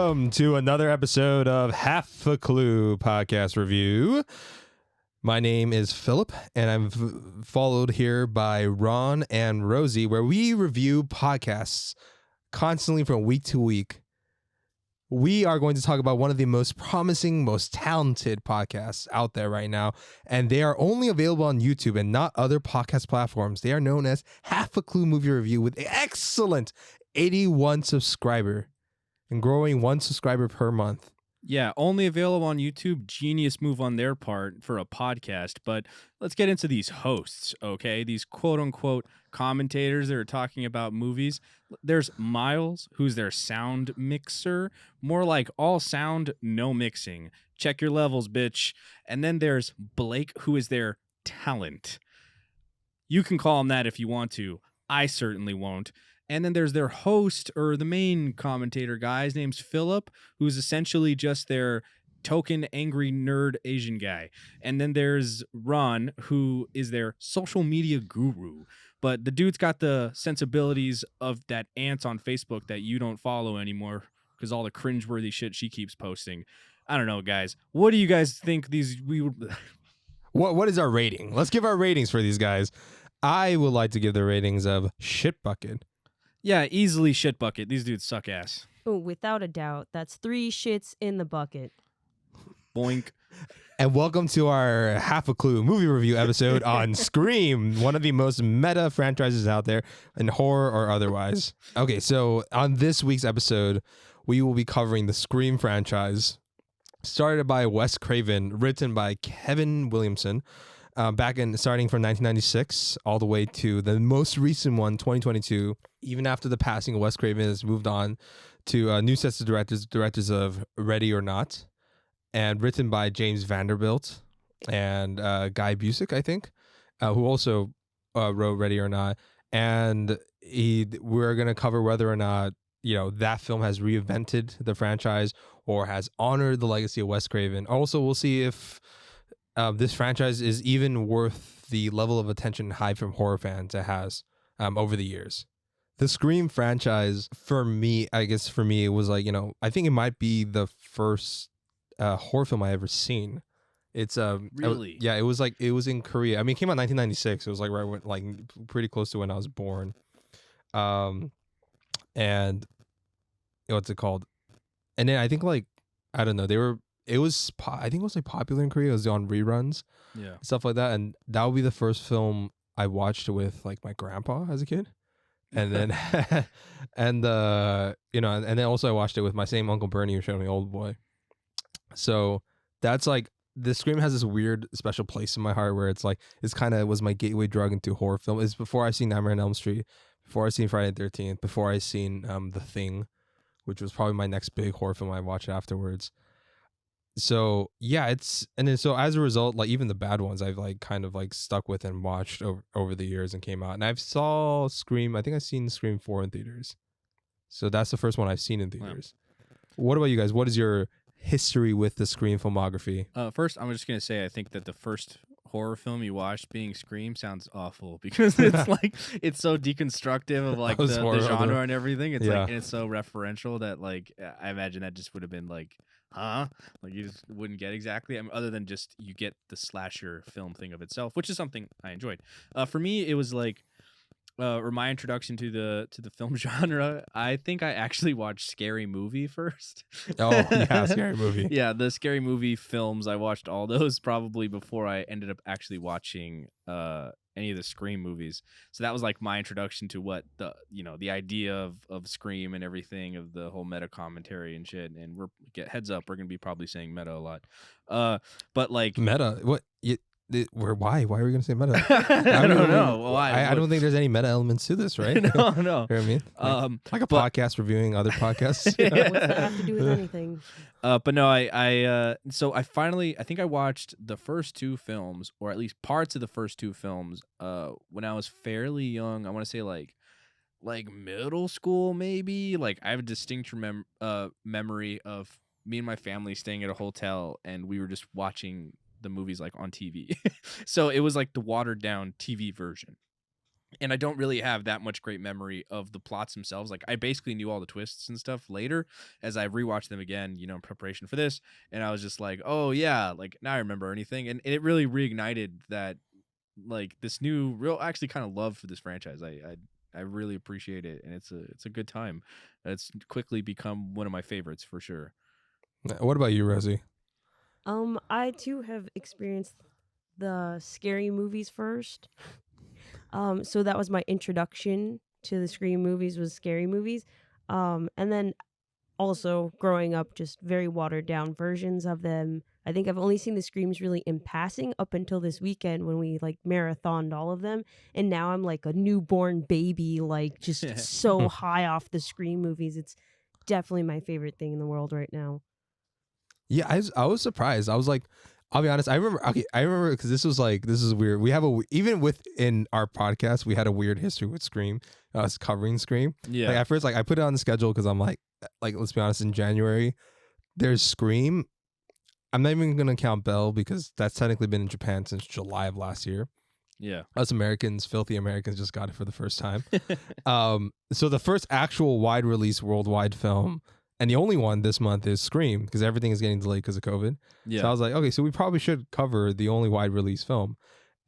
welcome to another episode of Half a Clue podcast review. My name is Philip, and I'm followed here by Ron and Rosie, where we review podcasts constantly from week to week. We are going to talk about one of the most promising, most talented podcasts out there right now, and they are only available on YouTube and not other podcast platforms. They are known as Half a Clue Movie Review with excellent 81 subscriber and growing 1 subscriber per month. Yeah, only available on YouTube. Genius move on their part for a podcast. But let's get into these hosts, okay? These quote-unquote commentators that are talking about movies. There's Miles, who's their sound mixer. More like all sound, no mixing. Check your levels, bitch. And then there's Blake, who is their talent. You can call him that if you want to. I certainly won't. And then there's their host, or the main commentator guy. His name's Philip, who's essentially just their token angry nerd Asian guy. And then there's Ron, who is their social media guru. But the dude's got the sensibilities of that aunt on Facebook that you don't follow anymore because all the cringeworthy shit she keeps posting. I don't know, guys. What do you guys think What is our rating? Let's give our ratings for these guys. I would like to give the ratings of shit bucket. Yeah, easily shit bucket. These dudes suck ass. Oh, without a doubt. That's 3 shits in the bucket. Boink. And welcome to our Half a Clue movie review episode on Scream, one of the most meta franchises out there in horror or otherwise. Okay, so on this week's episode, we will be covering the Scream franchise, started by Wes Craven, written by Kevin Williamson, starting from 1996 all the way to the most recent one, 2022. Even after the passing of Wes Craven, has moved on to new sets of directors of Ready or Not, and written by James Vanderbilt and Guy Busick, I think, who also wrote Ready or Not. And we're going to cover whether or not that film has reinvented the franchise or has honored the legacy of Wes Craven. Also, we'll see if this franchise is even worth the level of attention and hype from horror fans it has over the years. The Scream franchise, for me, it was like, I think it might be the first horror film I ever seen. It's Really? it was in Korea. I mean, it came out in 1996. It was like right when, like pretty close to when I was born. And what's it called? And then I think I don't know, I think it was like popular in Korea. It was on reruns, stuff like that. And that would be the first film I watched with like my grandpa as a kid. And then, and then also I watched it with my same Uncle Bernie who showed me Old Boy. So that's like, the Scream has this weird special place in my heart where it's kind of was my gateway drug into horror film. It's before I seen Nightmare on Elm Street, before I seen Friday the 13th, before I seen The Thing, which was probably my next big horror film I watched afterwards. So yeah, so as a result, like even the bad ones I've kind of stuck with and watched over the years and came out. And I've saw Scream, I think I've seen Scream 4 in theaters. So that's the first one I've seen in theaters. Wow. What about you guys? What is your history with the Scream filmography? First, I'm just going to say I think that the first horror film you watched being Scream sounds awful because it's it's so deconstructive of the genre and everything. It's and it's so referential that I imagine that just would have been you just wouldn't get exactly. I mean, other than just you get the slasher film thing of itself, which is something I enjoyed. For me, it was or my introduction to the film genre. I think I actually watched Scary Movie first. Oh yeah, Scary Movie. Yeah, the Scary Movie films. I watched all those probably before I ended up actually watching any of the Scream movies. So that was my introduction to what the idea of Scream and everything, of the whole meta commentary and shit. And heads up, we're gonna be probably saying meta a lot. But meta, what? Why? Why are we gonna say meta? I don't know. Why? I don't think there's any meta elements to this, right? No. You know what I mean? Like a podcast reviewing other podcasts. What's that have to do with anything? But no, so I think I watched the first 2 films, or at least parts of the first 2 films, when I was fairly young. I want to say like middle school, maybe. I have a distinct memory of me and my family staying at a hotel, and we were just watching the movies on TV. So it was the watered down TV version. And I don't really have that much great memory of the plots themselves. Like I basically knew all the twists and stuff later as I rewatched them again, you know, in preparation for this. And I was just like, oh yeah, like now I remember anything. And it really reignited that, like this new real actually kind of love for this franchise. I really appreciate it. And it's a good time. It's quickly become one of my favorites for sure. What about you, Rosie? I too have experienced the scary movies first. So that was my introduction to the Scream movies, was scary movies. And then also growing up, just very watered down versions of them. I think I've only seen the Screams really in passing up until this weekend when we like marathoned all of them. And now I'm like a newborn baby, like just so high off the Scream movies. It's definitely my favorite thing in the world right now. Yeah, I was surprised. I was like, I'll be honest. I remember because this is weird. We have even within our podcast, we had a weird history with Scream. Us covering Scream. Yeah. Like at first, like I put it on the schedule because I'm like let's be honest. In January, there's Scream. I'm not even gonna count Belle because that's technically been in Japan since July of last year. Yeah. Us Americans, filthy Americans, just got it for the first time. So the first actual wide release worldwide film. And the only one this month is Scream because everything is getting delayed because of COVID. Yeah. So I was like, okay, so we probably should cover the only wide release film.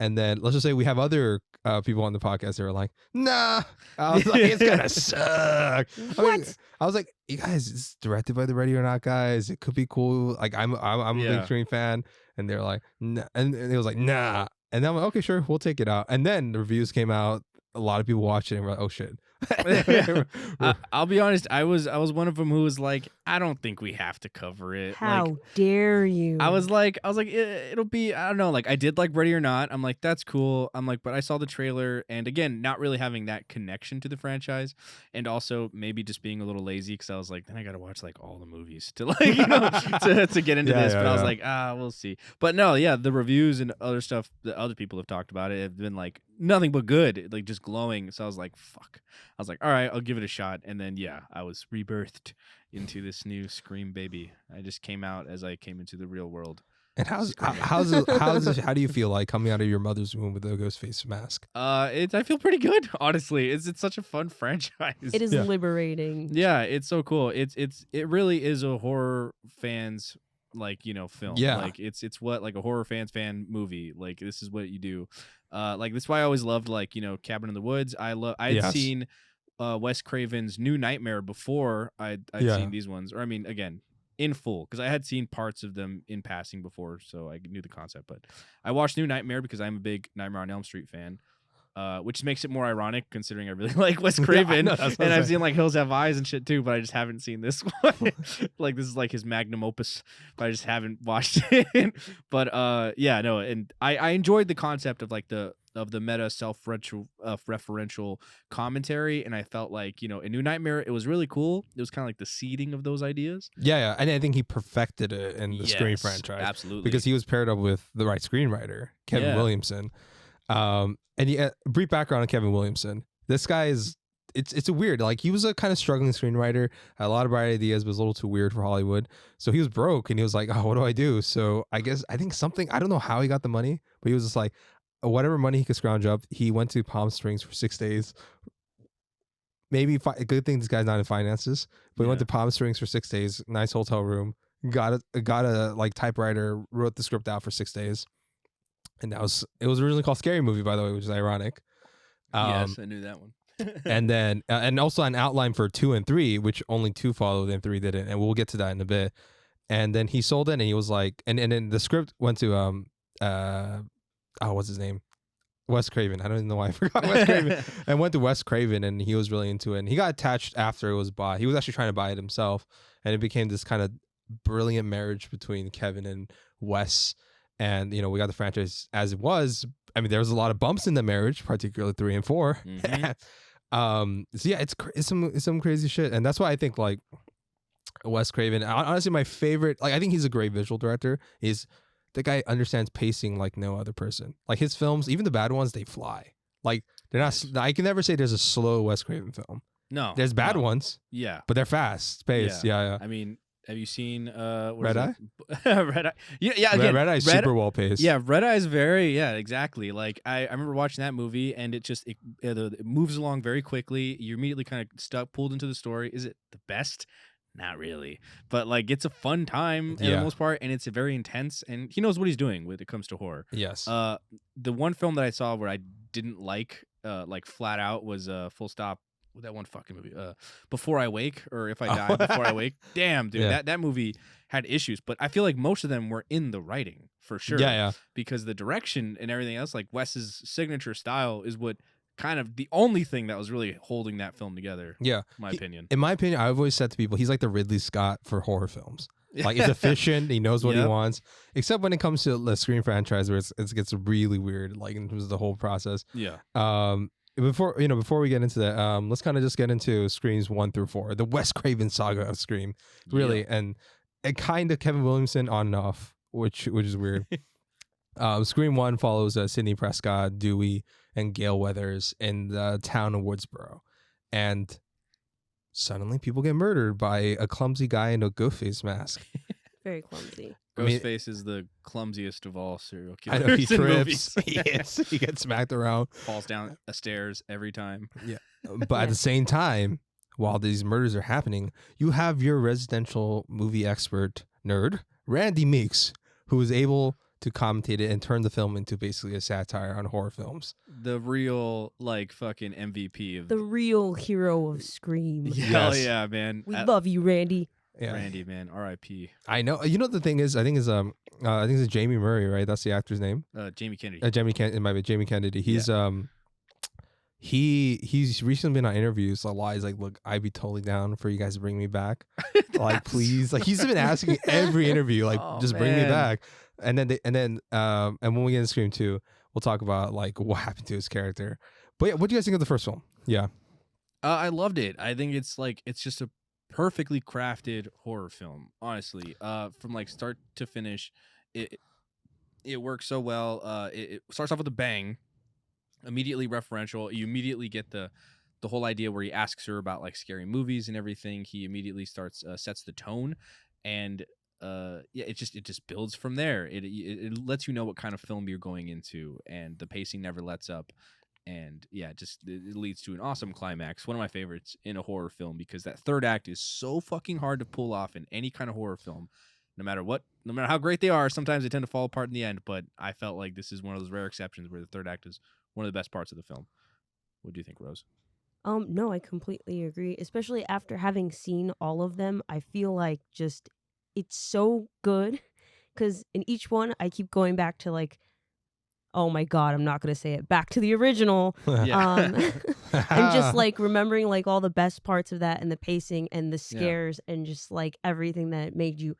And then let's just say we have other people on the podcast that are like, nah. I was like, it's gonna suck. What? I was like, you guys, it's directed by the Ready or Not guys. It could be cool. Like I'm a big Scream fan, and they're like, nah. And it was like, nah. And then I'm like, okay, sure, we'll take it out. And then the reviews came out. A lot of people watched it and were like, oh shit. I'll be honest. I was one of them who was like, I don't think we have to cover it. How Like, dare you? I was like, it'll be, I don't know. Like I did like Ready or Not. I'm like, that's cool. I'm like, but I saw the trailer, and again, not really having that connection to the franchise, and also maybe just being a little lazy because I was like, then I got to watch like all the movies to like to get into this. But I was like, we'll see. But no, yeah, the reviews and other stuff that other people have talked about it have been like nothing but good, like just glowing. So I was like, fuck. I was like, all right, I'll give it a shot. And then yeah, I was rebirthed into this new Scream baby. I just came out as I came into the real world. And how do you feel like coming out of your mother's womb with a ghost face mask? I feel pretty good, honestly. It's such a fun franchise. It is liberating. Yeah, it's so cool. It really is a horror fans like, you know, film. Yeah. Like it's what like a horror fan movie. Like this is what you do. Like that's why I always loved like, you know, Cabin in the Woods. I'd seen Wes Craven's New Nightmare before I'd seen these ones. Or I mean, again, in full, because I had seen parts of them in passing before, so I knew the concept. But I watched New Nightmare because I'm a big Nightmare on Elm Street fan, which makes it more ironic considering I really like Wes Craven, and I've seen like Hills Have Eyes and shit too, but I just haven't seen this one. Like this is like his magnum opus, but I just haven't watched it. But yeah, no, and I enjoyed the concept of like the meta self-referential commentary, and I felt like, you know, in New Nightmare it was really cool. It was kind of like the seeding of those ideas. Yeah, and I think he perfected it in the Scream franchise, absolutely, because he was paired up with the right screenwriter, Kevin Williamson. And yeah, brief background on Kevin Williamson. This guy is it's a weird, like he was a kind of struggling screenwriter, had a lot of bright ideas, but was a little too weird for Hollywood. So he was broke, and he was like, oh, what do I do? So I think something, I don't know how he got the money, but he was just like, whatever money he could scrounge up, he went to Palm Springs for 6 days. Maybe a good thing this guy's not in finances, but he went to Palm Springs for 6 days, nice hotel room, got a like typewriter, wrote the script out for 6 days. And it was originally called Scary Movie, by the way, which is ironic. Yes, I knew that one. And then and also an outline for 2 and 3, which only 2 followed and 3 didn't, and we'll get to that in a bit. And then he sold it, and he was like, and then the script went to what's his name? Wes Craven. I don't even know why I forgot Wes Craven. And went to Wes Craven, and he was really into it. And he got attached after it was bought. He was actually trying to buy it himself, and it became this kind of brilliant marriage between Kevin and Wes. And, you know, we got the franchise as it was. I mean, there was a lot of bumps in the marriage, particularly 3 and 4. So yeah, it's some crazy shit. And that's why I think like Wes Craven, honestly, my favorite, like I think he's a great visual director. The guy understands pacing like no other person. Like his films, even the bad ones, they fly. Like they're not, I can never say there's a slow Wes Craven film. No. There's bad ones. Yeah. But they're fast paced. Yeah. I mean, Have you seen Red Eye? Red Eye? Yeah. Again, Red Eye's super well paced. Yeah, Red Eye is exactly. Like I remember watching that movie, and it moves along very quickly. You're immediately kind of pulled into the story. Is it the best? Not really, but like it's a fun time for the most part, and it's very intense. And he knows what he's doing when it comes to horror. Yes. The one film that I saw where I didn't like flat out was Full Stop. That one fucking movie, Before I Wake, or If I Die Before I Wake. Damn, dude, that movie had issues, but I feel like most of them were in the writing for sure. Yeah. Because the direction and everything else, like Wes's signature style, is what kind of the only thing that was really holding that film together. Yeah, in my opinion. In my opinion, I've always said to people, he's like the Ridley Scott for horror films. Like he's efficient, he knows what he wants. Except when it comes to the Scream franchise, where it gets really weird, like in terms of the whole process. Yeah. Before we get into that, let's kind of just get into Screams 1 through 4, the Wes Craven saga of Scream, really, and kind of Kevin Williamson on and off, which is weird. Scream 1 follows Sidney Prescott, Dewey, and Gail Weathers in the town of Woodsboro, and suddenly people get murdered by a clumsy guy in a Ghostface mask. Very clumsy. Ghostface is the clumsiest of all serial I killers. know, he trips. he gets smacked around, falls down the stairs every time. Yeah, but at the same time, while these murders are happening, you have your residential movie expert nerd, Randy Meeks, who is able to commentate it and turn the film into basically a satire on horror films. The real, like, fucking MVP of the real hero of Scream. Hell yeah, man. We love you, Randy. Yeah. Randy, man. R.I.P. I know. You know, the thing is, I think it's Jamie Murray, right? That's the actor's name. Jamie Kennedy. It might be Jamie Kennedy. He's he's recently been on interviews a lot. He's like, look, I'd be totally down for you guys to bring me back. Like, please. Like, he's been asking every interview, like, just bring me back. And then when we get into Scream 2, we'll talk about like what happened to his character. But yeah, what do you guys think of the first film? Yeah. I loved it. I think it's just a perfectly crafted horror film, honestly. From like start to finish, it works so well. It starts off with a bang, immediately referential. You immediately get the whole idea where he asks her about like scary movies and everything. He immediately sets the tone, and it just builds from there. It lets you know what kind of film you're going into, and the pacing never lets up. And yeah, it leads to an awesome climax. One of my favorites in a horror film, because that third act is so fucking hard to pull off in any kind of horror film. No matter how great they are, sometimes they tend to fall apart in the end. But I felt like this is one of those rare exceptions where the third act is one of the best parts of the film. What do you think, Rose? No, I completely agree. Especially after having seen all of them, I feel like just it's so good, because in each one I keep going back to like, oh my God, I'm not going to say it, back to the original. And just like remembering like all the best parts of that, and the pacing and the scares and just like everything that made you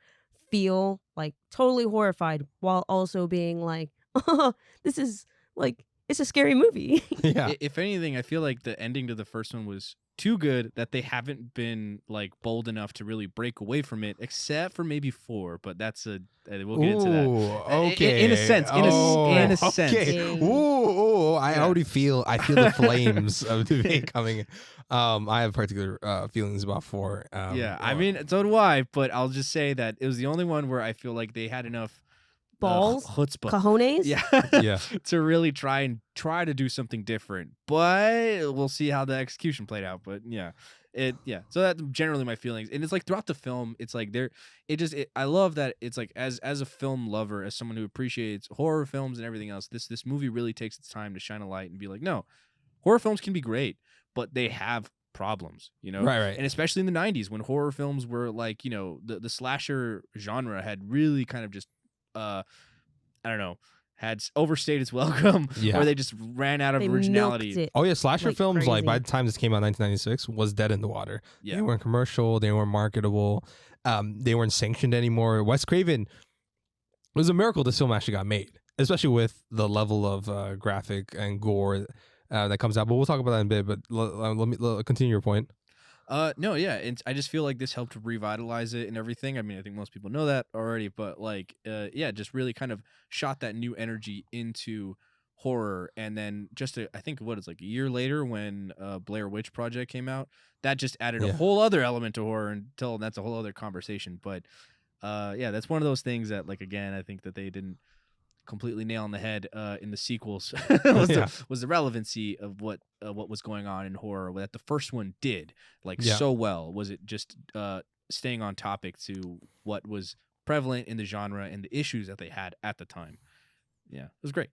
feel like totally horrified while also being like, oh, this is like, it's a scary movie. Yeah. If anything, I feel like the ending to the first one was too good that they haven't been like bold enough to really break away from it, except for maybe 4. But that's we'll get into that. Okay. In a sense. In a sense. Ooh, I already feel the flames of the debate coming. I have particular feelings about 4. I mean, so do I. But I'll just say that it was the only one where I feel like they had enough balls, chutzpah, cojones, yeah, to really try to do something different. But we'll see how the execution played out. But so that's generally my feelings. And it's like throughout the film, it's like I love that it's like as a film lover, as someone who appreciates horror films and everything else, this movie really takes its time to shine a light and be like, no, horror films can be great, but they have problems, you know? Right. And especially in the 90s when horror films were like, you know, the slasher genre had really kind of just I don't know, had overstayed its welcome, or they just ran out of originality. Oh yeah, slasher films, crazy. like by the time this came out in 1996, was dead in the water. Yeah. They weren't commercial, they weren't marketable, they weren't sanctioned anymore. Wes Craven, it was a miracle this film actually got made, especially with the level of graphic and gore that comes out. But we'll talk about that in a bit. But let me continue your point. No, yeah, and I just feel like this helped revitalize it and everything. I mean, I think most people know that already, but like, just really kind of shot that new energy into horror, and then I think what it's like a year later when Blair Witch Project came out, that just added a whole other element to horror until that's a whole other conversation. But yeah, that's one of those things that, like, again, I think that they didn't completely nail on the head in the sequels was the relevancy of what was going on in horror that the first one did so well. Was it just staying on topic to what was prevalent in the genre and the issues that they had at the time? Yeah, it was great.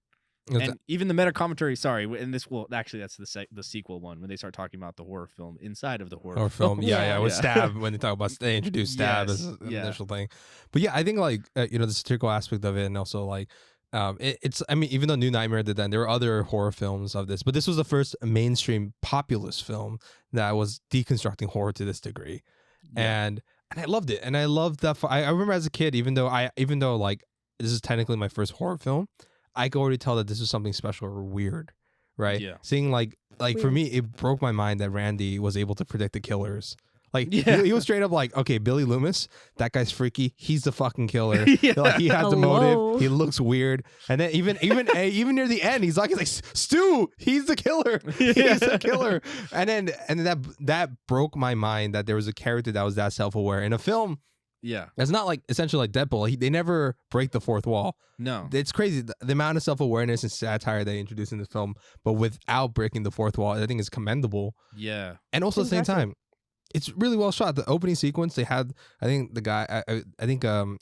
And even the meta commentary, and this, well, actually, that's the sequel one when they start talking about the horror film inside of the horror film. With Stab, when they talk about, they introduce Stab as an initial thing. But yeah, I think like the satirical aspect of it, and also like it's, I mean, even though New Nightmare did that, there were other horror films of this, but this was the first mainstream populist film that was deconstructing horror to this degree, and I loved it, and I loved that. I remember as a kid, even though like this is technically my first horror film, I could already tell that this was something special or weird, right? Yeah. Seeing like for me, it broke my mind that Randy was able to predict the killers. Like he was straight up like, okay, Billy Loomis, that guy's freaky. He's the fucking killer. Like he has the motive. He looks weird. And then even near the end, he's like Stu, he's the killer. He's the killer. And then that broke my mind that there was a character that was that self-aware in a film. Yeah, it's not like essentially like Deadpool. They never break the fourth wall. No, it's crazy the amount of self-awareness and satire they introduced in this film, but without breaking the fourth wall. I think is commendable. Yeah, and also at the same time, it's really well shot. The opening sequence they had, I think the guy, I think oh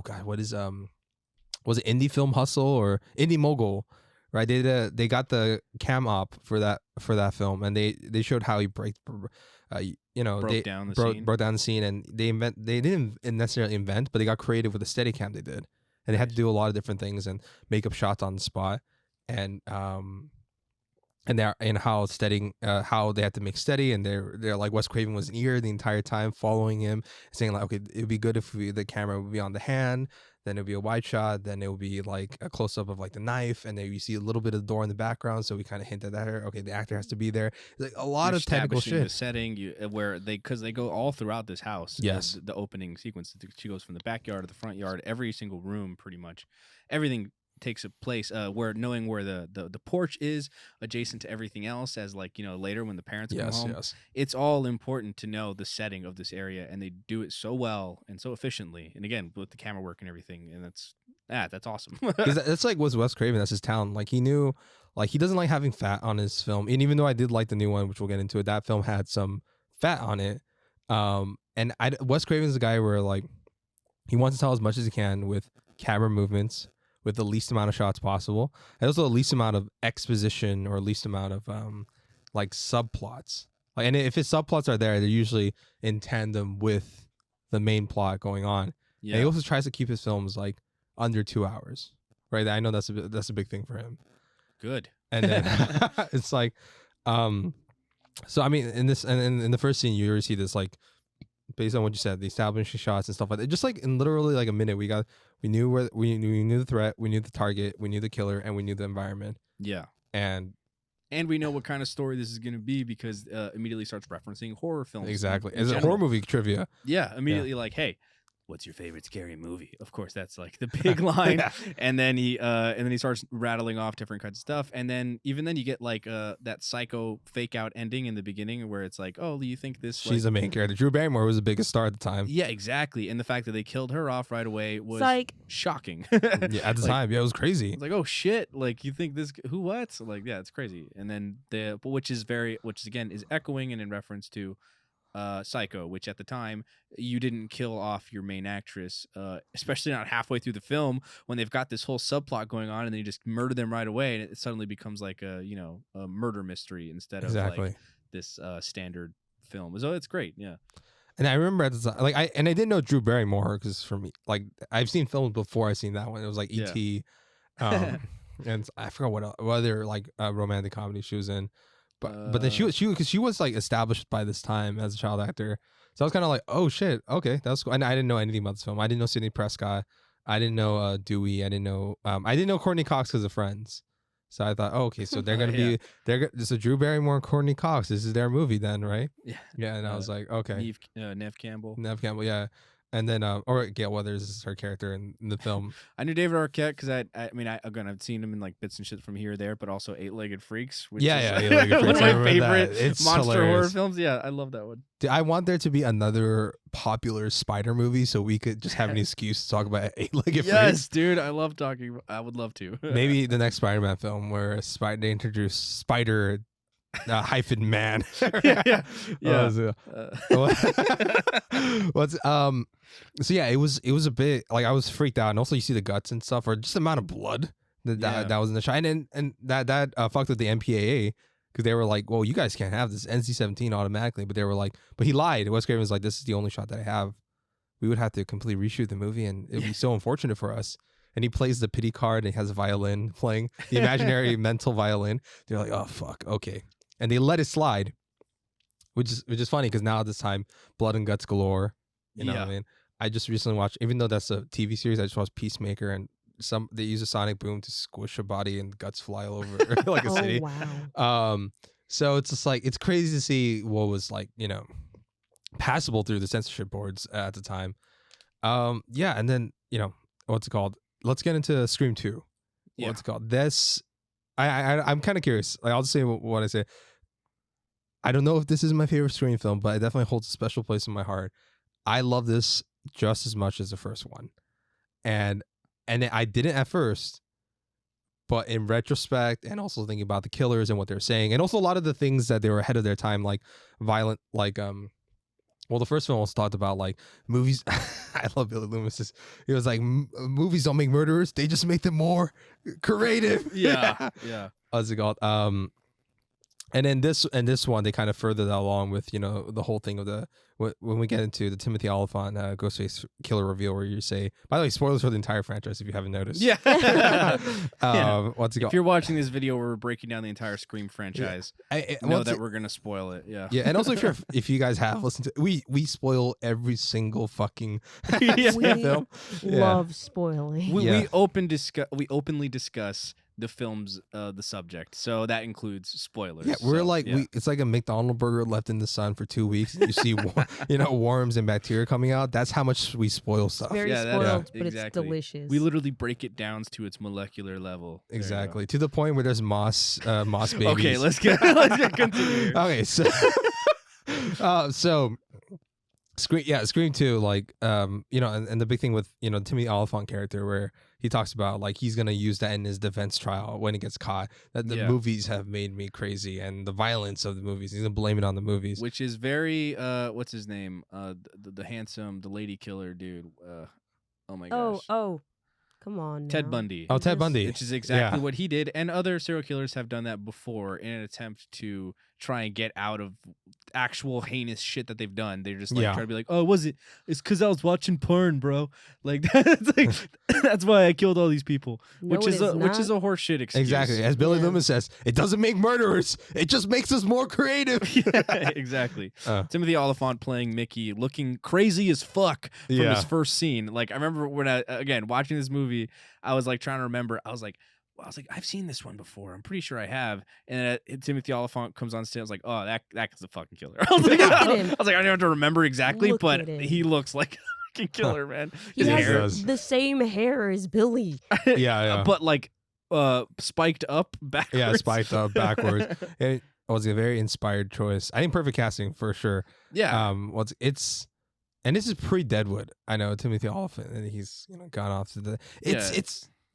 god, what is was it Indie Film Hustle or Indie Mogul? Right, they got the cam op for that film, and they showed how he broke down the scene, and they didn't necessarily invent, but they got creative with the Steadicam they did, and they had to do a lot of different things and make up shots on the spot, and how they had to make steady, and they're like Wes Craven was in ear the entire time following him, saying like, okay, it'd be good if the camera would be on the hand, then it'll be a wide shot, then it'll be like a close up of like the knife, and then you see a little bit of the door in the background, so we kind of hint at that. Okay, the actor has to be there. It's like a lot of technical shit. The setting because they go all throughout this house. Yes, the opening sequence. She goes from the backyard to the front yard. Every single room, pretty much, everything takes a place where knowing where the porch is adjacent to everything else, as like, later when the parents come home. It's all important to know the setting of this area, and they do it so well and so efficiently, and again with the camera work and everything, and that's awesome. That's like was Wes Craven, that's his talent. Like he knew, like he doesn't like having fat on his film, and even though I did like the new one, which we'll get into it, that film had some fat on it, and Wes Craven's the guy where like he wants to tell as much as he can with camera movements, with the least amount of shots possible, and also the least amount of exposition or least amount of like subplots. Like, and if his subplots are there, they're usually in tandem with the main plot going on. Yeah. And he also tries to keep his films like under 2 hours, right? I know that's a big thing for him. Good. And then it's like, so I mean, in the first scene, you already see this like, based on what you said, the establishing shots and stuff like that. Just like in literally like a minute, we knew we knew the threat, we knew the target, we knew the killer, and we knew the environment. Yeah, and we know what kind of story this is going to be because immediately starts referencing horror films. Exactly, as a horror movie trivia. Yeah, immediately like, hey, what's your favorite scary movie? Of course, that's like the big line. And then he starts rattling off different kinds of stuff. And then even then you get like that psycho fake out ending in the beginning where it's like, oh, you think this? She's the main character. Drew Barrymore was the biggest star at the time. Yeah, exactly. And the fact that they killed her off right away was shocking. Yeah, at the time, it was crazy. It's like, oh shit! Like you think this? Who? What? Like, yeah, it's crazy. And then which is again is echoing and in reference to Psycho, which at the time you didn't kill off your main actress, especially not halfway through the film when they've got this whole subplot going on, and then you just murder them right away, and it suddenly becomes like a murder mystery instead of like this standard film. So it's great, yeah. And I remember at the time, like I didn't know Drew Barrymore because for me, like I've seen films before I've seen that one. It was like E.T. And I forgot what other like romantic comedy she was in. But then she was like established by this time as a child actor, so I was kind of like, oh shit, okay, that's cool. And I didn't know anything about this film. I didn't know Sidney Prescott. I didn't know Dewey. I didn't know Courtney Cox because of Friends. So I thought, oh, okay, so they're gonna so Drew Barrymore and Courtney Cox. This is their movie then, right? Yeah. Yeah, and I was like, okay. Neve Campbell. Yeah. And then, or Gail Weathers is her character in the film. I knew David Arquette because I mean, I've seen him in like bits and shit from here or there, but also Eight-Legged Freaks, which is Eight-Legged one Freaks. of I my remember that. favorite It's monster horror hilarious. films. Yeah, I love that one. Dude, I want there to be another popular spider movie so we could just have an excuse to talk about Eight-Legged Freaks. Yes, dude, I love talking. I would love to. Maybe the next Spider-Man film where they introduce Spider hyphen man. yeah. What's So yeah, it was a bit like I was freaked out, and also you see the guts and stuff, or just the amount of blood that was in the shot, and that fucked with the MPAA because they were like, well, you guys can't have this NC-17 automatically, but they were like, but he lied. Wes Craven was like, this is the only shot that I have. We would have to completely reshoot the movie, and it would be so unfortunate for us. And he plays the pity card, and he has a violin playing the imaginary mental violin. They're like, oh fuck, okay, and they let it slide, which is funny because now at this time, blood and guts galore. You know what I mean? I just recently watched, even though that's a TV series, I just watched Peacemaker, and they use a sonic boom to squish a body and guts fly all over like a city. Wow. So it's just like it's crazy to see what was like, passable through the censorship boards at the time. Yeah, and then what's it called? Let's get into Scream 2. Yeah. What's it called? This I'm kind of curious. Like, I'll just say what I say. I don't know if this is my favorite Scream film, but it definitely holds a special place in my heart. I love this just as much as the first one. And I didn't at first, but in retrospect, and also thinking about the killers and what they're saying, and also a lot of the things that they were ahead of their time, like violent, like well, the first film also talked about like movies. I love Billy Loomis. He was like, movies don't make murderers; they just make them more creative. Yeah. What's it called? And then this one, they kind of further that along with the whole thing of when we get into the Timothy Olyphant Ghostface killer reveal, where you say, by the way, spoilers for the entire franchise if you haven't noticed. Yeah. What's it called? If you're watching this video where we're breaking down the entire Scream franchise, know that we're gonna spoil it. Yeah. Yeah, and also if you guys have listened to, we spoil every single fucking Yeah. film. Love spoiling. We openly discuss the film's the subject, so that includes spoilers. Yeah, we're so, like it's like a McDonald's burger left in the sun for 2 weeks. You see, worms and bacteria coming out. That's how much we spoil stuff. Very Yeah, spoiled, but exactly. it's delicious. We literally break it down to its molecular level. There you go. Exactly, to the point where there's moss babies. Okay, let's get continue. Okay, so Scream 2, like and the big thing with Timothy Olyphant character, where he talks about like he's gonna use that in his defense trial when he gets caught, that the movies have made me crazy, and the violence of the movies, he's gonna blame it on the movies, which is very what's his name, the handsome, the lady killer dude, oh my gosh, come on, Ted now. Bundy. Oh, Ted Bundy, which is exactly what he did, and other serial killers have done that before in an attempt to try and get out of actual heinous shit that they've done. They're just like trying to be like, oh, it's because I was watching porn, bro. Like that's why I killed all these people. No, which is a horseshit excuse. exactly, as Billy Loomis says, it doesn't make murderers, it just makes us more creative. Yeah, exactly. Timothy Olyphant playing Mickey, looking crazy as fuck from his first scene. Like I remember when again watching this movie, I was like trying to remember. I was like, I've seen this one before. I'm pretty sure I have. And Timothy Olyphant comes on stage. I was like, oh, that guy's a fucking killer. I was like, I don't have to remember exactly, but he looks like a fucking killer, man. He His has hair, the same hair as Billy. Yeah. But like spiked up backwards. Yeah, spiked up backwards. It was a very inspired choice. I think perfect casting for sure. Yeah. And this is pre-Deadwood. I know Timothy Olyphant, and he's gone off to the.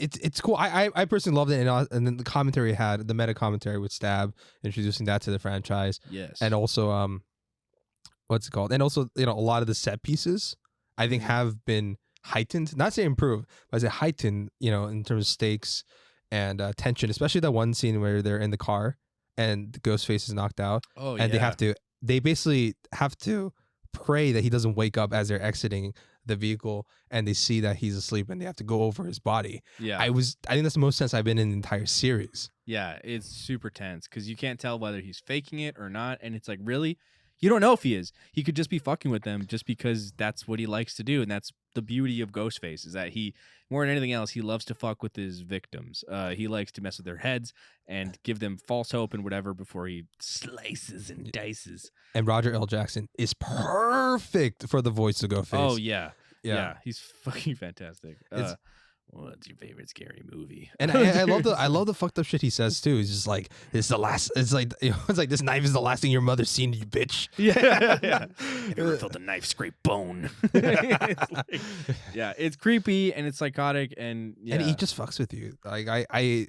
It's cool. I personally loved it, and then the commentary had the meta commentary with Stab introducing that to the franchise. Yes. And also what's it called? And also a lot of the set pieces I think have been heightened. Not say improved, but I say heightened. In terms of stakes and tension, especially that one scene where they're in the car and the Ghostface is knocked out. Oh, and they basically have to pray that he doesn't wake up as they're exiting the vehicle, and they see that he's asleep, and they have to go over his body. Yeah. I think that's the most tense I've been in the entire series. Yeah, it's super tense because you can't tell whether he's faking it or not, and it's like, really? You don't know if he is. He could just be fucking with them just because that's what he likes to do, and that's the beauty of Ghostface, is that he, more than anything else, he loves to fuck with his victims. He likes to mess with their heads and give them false hope and whatever before he slices and dices. And Roger L. Jackson is perfect for the voice of Ghostface. Oh, yeah. Yeah, he's fucking fantastic. It's- What's your favorite scary movie? And I love the fucked up shit he says too. He's just like, it's the last. It's like this knife is the last thing your mother's seen, you bitch. Yeah. Have you ever felt a knife scrape bone? It's like, yeah, it's creepy and it's psychotic and And he just fucks with you. Like I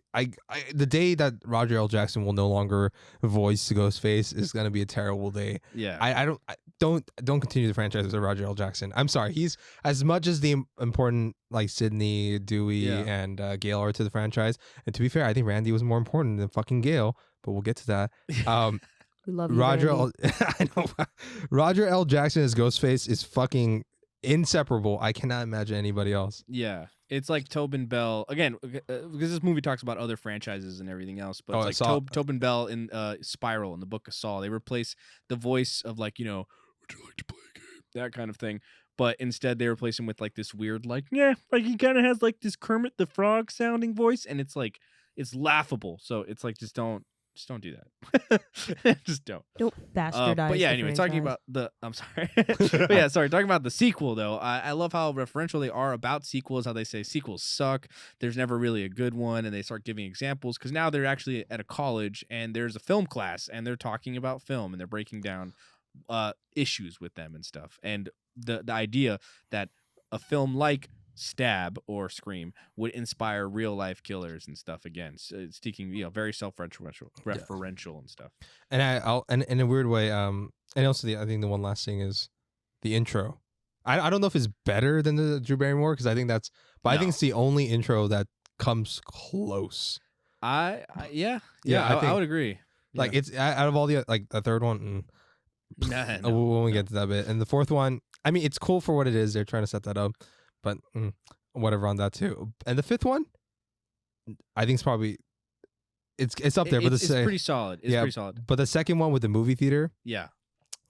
the day that Roger L. Jackson will no longer voice Ghostface is gonna be a terrible day. yeah. I don't continue the franchise with Roger L. Jackson. I'm sorry. He's as much as the important like Sidney, Dewey, and Gale are to the franchise. And to be fair, I think Randy was more important than fucking Gale. But we'll get to that. We love you, Roger Randy. I know Roger L. Jackson as Ghostface is fucking inseparable. I cannot imagine anybody else. Yeah, it's like Tobin Bell again because this movie talks about other franchises and everything else. But it's like Tobin Bell in Spiral in the Book of Saw. They replace the voice of like would you like to play a game, that kind of thing. But instead they replace him with like this weird like he kind of has like this Kermit the Frog sounding voice, and it's like it's laughable. So it's like just don't do that. Just don't. Don't bastardize. But yeah, the anyway, talking franchise. about I'm sorry. But yeah, sorry. Talking about the sequel, though, I love how referential they are about sequels, how they say sequels suck. There's never really a good one. And they start giving examples because now they're actually at a college and there's a film class and they're talking about film and they're breaking down issues with them and stuff. And the idea that a film like Stab or Scream would inspire real life killers and stuff again. So it's speaking, very referential and stuff. And I'll in a weird way, and also I think the one last thing is the intro. I don't know if it's better than the Drew Barrymore because I think that's, but I think it's the only intro that comes close. I would agree. Like it's out of all the like the third one. No. When we get to that bit, and the fourth one, I mean, it's cool for what it is. They're trying to set that up, but whatever on that too. And the fifth one, I think it's probably it's up there, but it's pretty solid. It's pretty solid. But the second one with the movie theater, Yeah.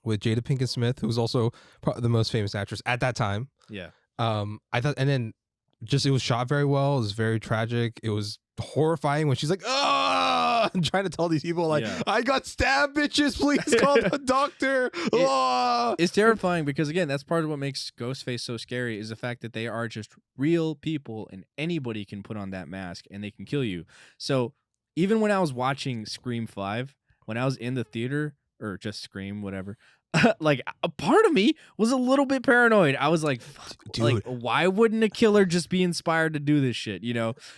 with Jada Pinkett Smith, who's also probably the most famous actress at that time. Yeah. I thought, and then just it was shot very well. It was very tragic. It was horrifying when she's like, "Ah!" and trying to tell these people like, "I got stabbed, bitches. Please call the doctor." It's terrifying because again, that's part of what makes Ghostface so scary is the fact that they are just real people and anybody can put on that mask and they can kill you. So even when I was watching Scream 5, when I was in the theater or just Scream, whatever. Like a part of me was a little bit paranoid. I was like, Dude. like, why wouldn't a killer just be inspired to do this shit?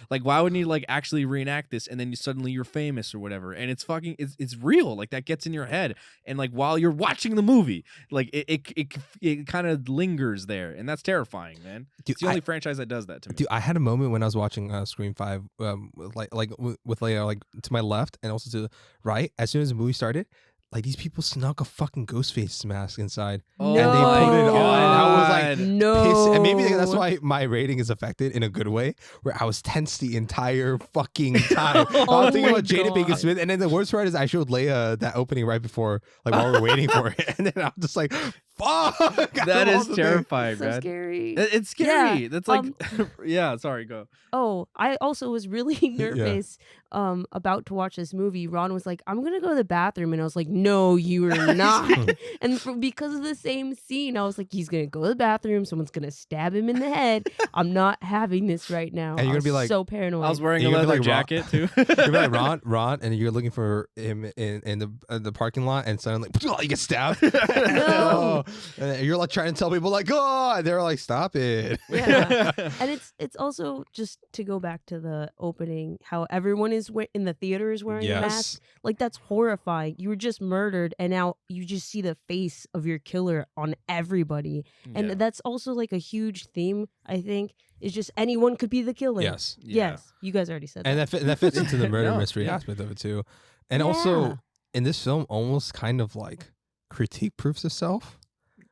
Like why wouldn't he like actually reenact this and then suddenly you're famous or whatever? And it's fucking, it's real. Like that gets in your head. And like while you're watching the movie, like it kind of lingers there, and that's terrifying, man. Dude, it's the only franchise that does that to me. Dude, I had a moment when I was watching Scream 5, with Leia like to my left and also to the right. As soon as the movie started, like these people snuck a fucking Ghostface mask inside, Oh, and they put it on. And I was like, No. pissed. And maybe that's why my rating is affected in a good way, where I was tense the entire fucking time. I was thinking about Jada Pinkett Smith, and then the worst part is I showed Leia that opening right before, like while we were waiting for it, and then I was just like, "Fuck!" That is terrifying, So man. scary. It's scary. Yeah, That's like, yeah. Sorry, go. Oh, I also was really nervous about to watch this movie. Ron was like, "I'm gonna go to the bathroom," and I was like, "No, you are not." And because of the same scene, I was like, "He's gonna go to the bathroom. Someone's gonna stab him in the head. I'm not having this right now." And you're gonna be like, so paranoid. I was wearing a You're gonna be leather like, jacket too. You're like Ron, and you're looking for him in the parking lot, and suddenly you get stabbed. No. And you're like trying to tell people like, "Oh," and they're like, "Stop it." Yeah. And it's also just to go back to the opening, how everyone is in the theater is wearing a mask. Like that's horrifying. You were just murdered, and now you just see the face of your killer on everybody. And that's also like a huge theme, I think. Is just anyone could be the killer. Yes. Yes. You guys already said And that. that fits into the murder No, mystery yeah. aspect of it too. And Yeah. also in this film, almost kind of like critique proofs itself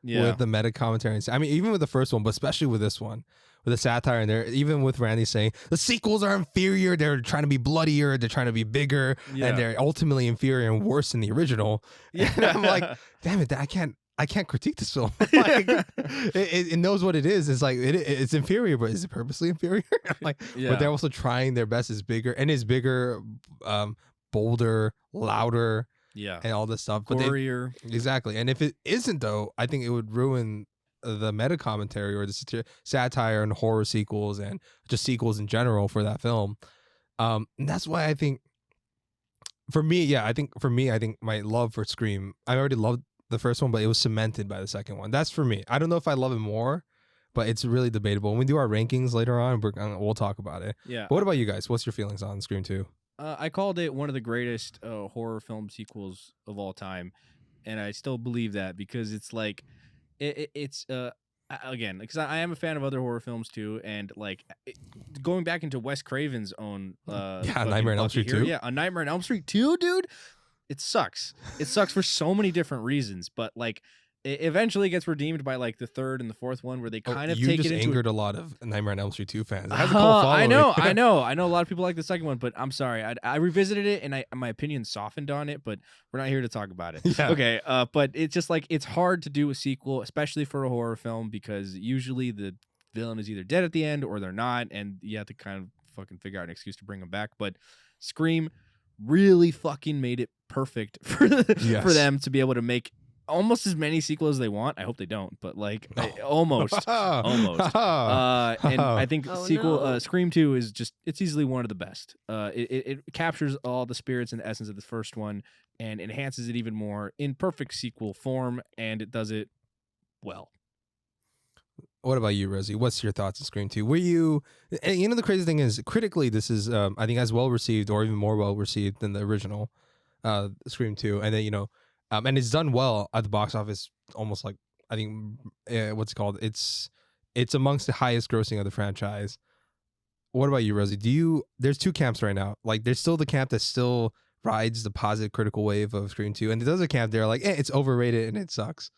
with the meta commentary. I mean, even with the first one, but especially with this one, with the satire in there, even with Randy saying the sequels are inferior, they're trying to be bloodier, they're trying to be bigger, and they're ultimately inferior and worse than the original. Yeah. And I'm like, damn it, I can't critique this film. Like, it knows what it is. It's like it's inferior, but is it purposely inferior? Like, but they're also trying their best. It's bigger and it's bigger, bolder, louder, Yeah. and all this stuff. Gorier. Exactly. And if it isn't though, I think it would ruin the meta commentary or the satire and horror sequels and just sequels in general for that film. And that's why I think for me, I think my love for Scream, I already loved the first one, but it was cemented by the second one. That's for me. I don't know if I love it more, but it's really debatable. When we do our rankings later on, we'll talk about it. Yeah. But what about you guys? What's your feelings on Scream 2? I called it one of the greatest horror film sequels of all time, and I still believe that because it's like it's again, because I am a fan of other horror films too, and like going back into Wes Craven's own Nightmare on Elm Street 2. Yeah, A Nightmare on Elm Street 2, dude. It sucks. It sucks for so many different reasons, but like it eventually gets redeemed by like the third and the fourth one where they kind of take it into angered a lot of Nightmare on Elm Street 2 fans. It has a cult following. I know a lot of people like the second one, but I'm sorry. I revisited it and my opinion softened on it, but we're not here to talk about it. Yeah. Okay, but it's just like it's hard to do a sequel, especially for a horror film, because usually the villain is either dead at the end or they're not, and you have to kind of fucking figure out an excuse to bring them back. But Scream really fucking made it perfect for for them to be able to make almost as many sequels as they want. I hope they don't, but like almost. And I think Scream 2 is just, it's easily one of the best. It captures all the spirits and the essence of the first one and enhances it even more in perfect sequel form, and it does it well. What about you, Rosie? What's your thoughts on Scream 2? Were you the crazy thing is, critically, this is, I think, as well received or even more well received than the original Scream 2. And then, and it's done well at the box office, almost like, I think, what's it called? It's amongst the highest grossing of the franchise. What about you, Rosie? There's two camps right now. Like, there's still the camp that still rides the positive critical wave of Scream 2. And there's a camp there like, it's overrated and it sucks.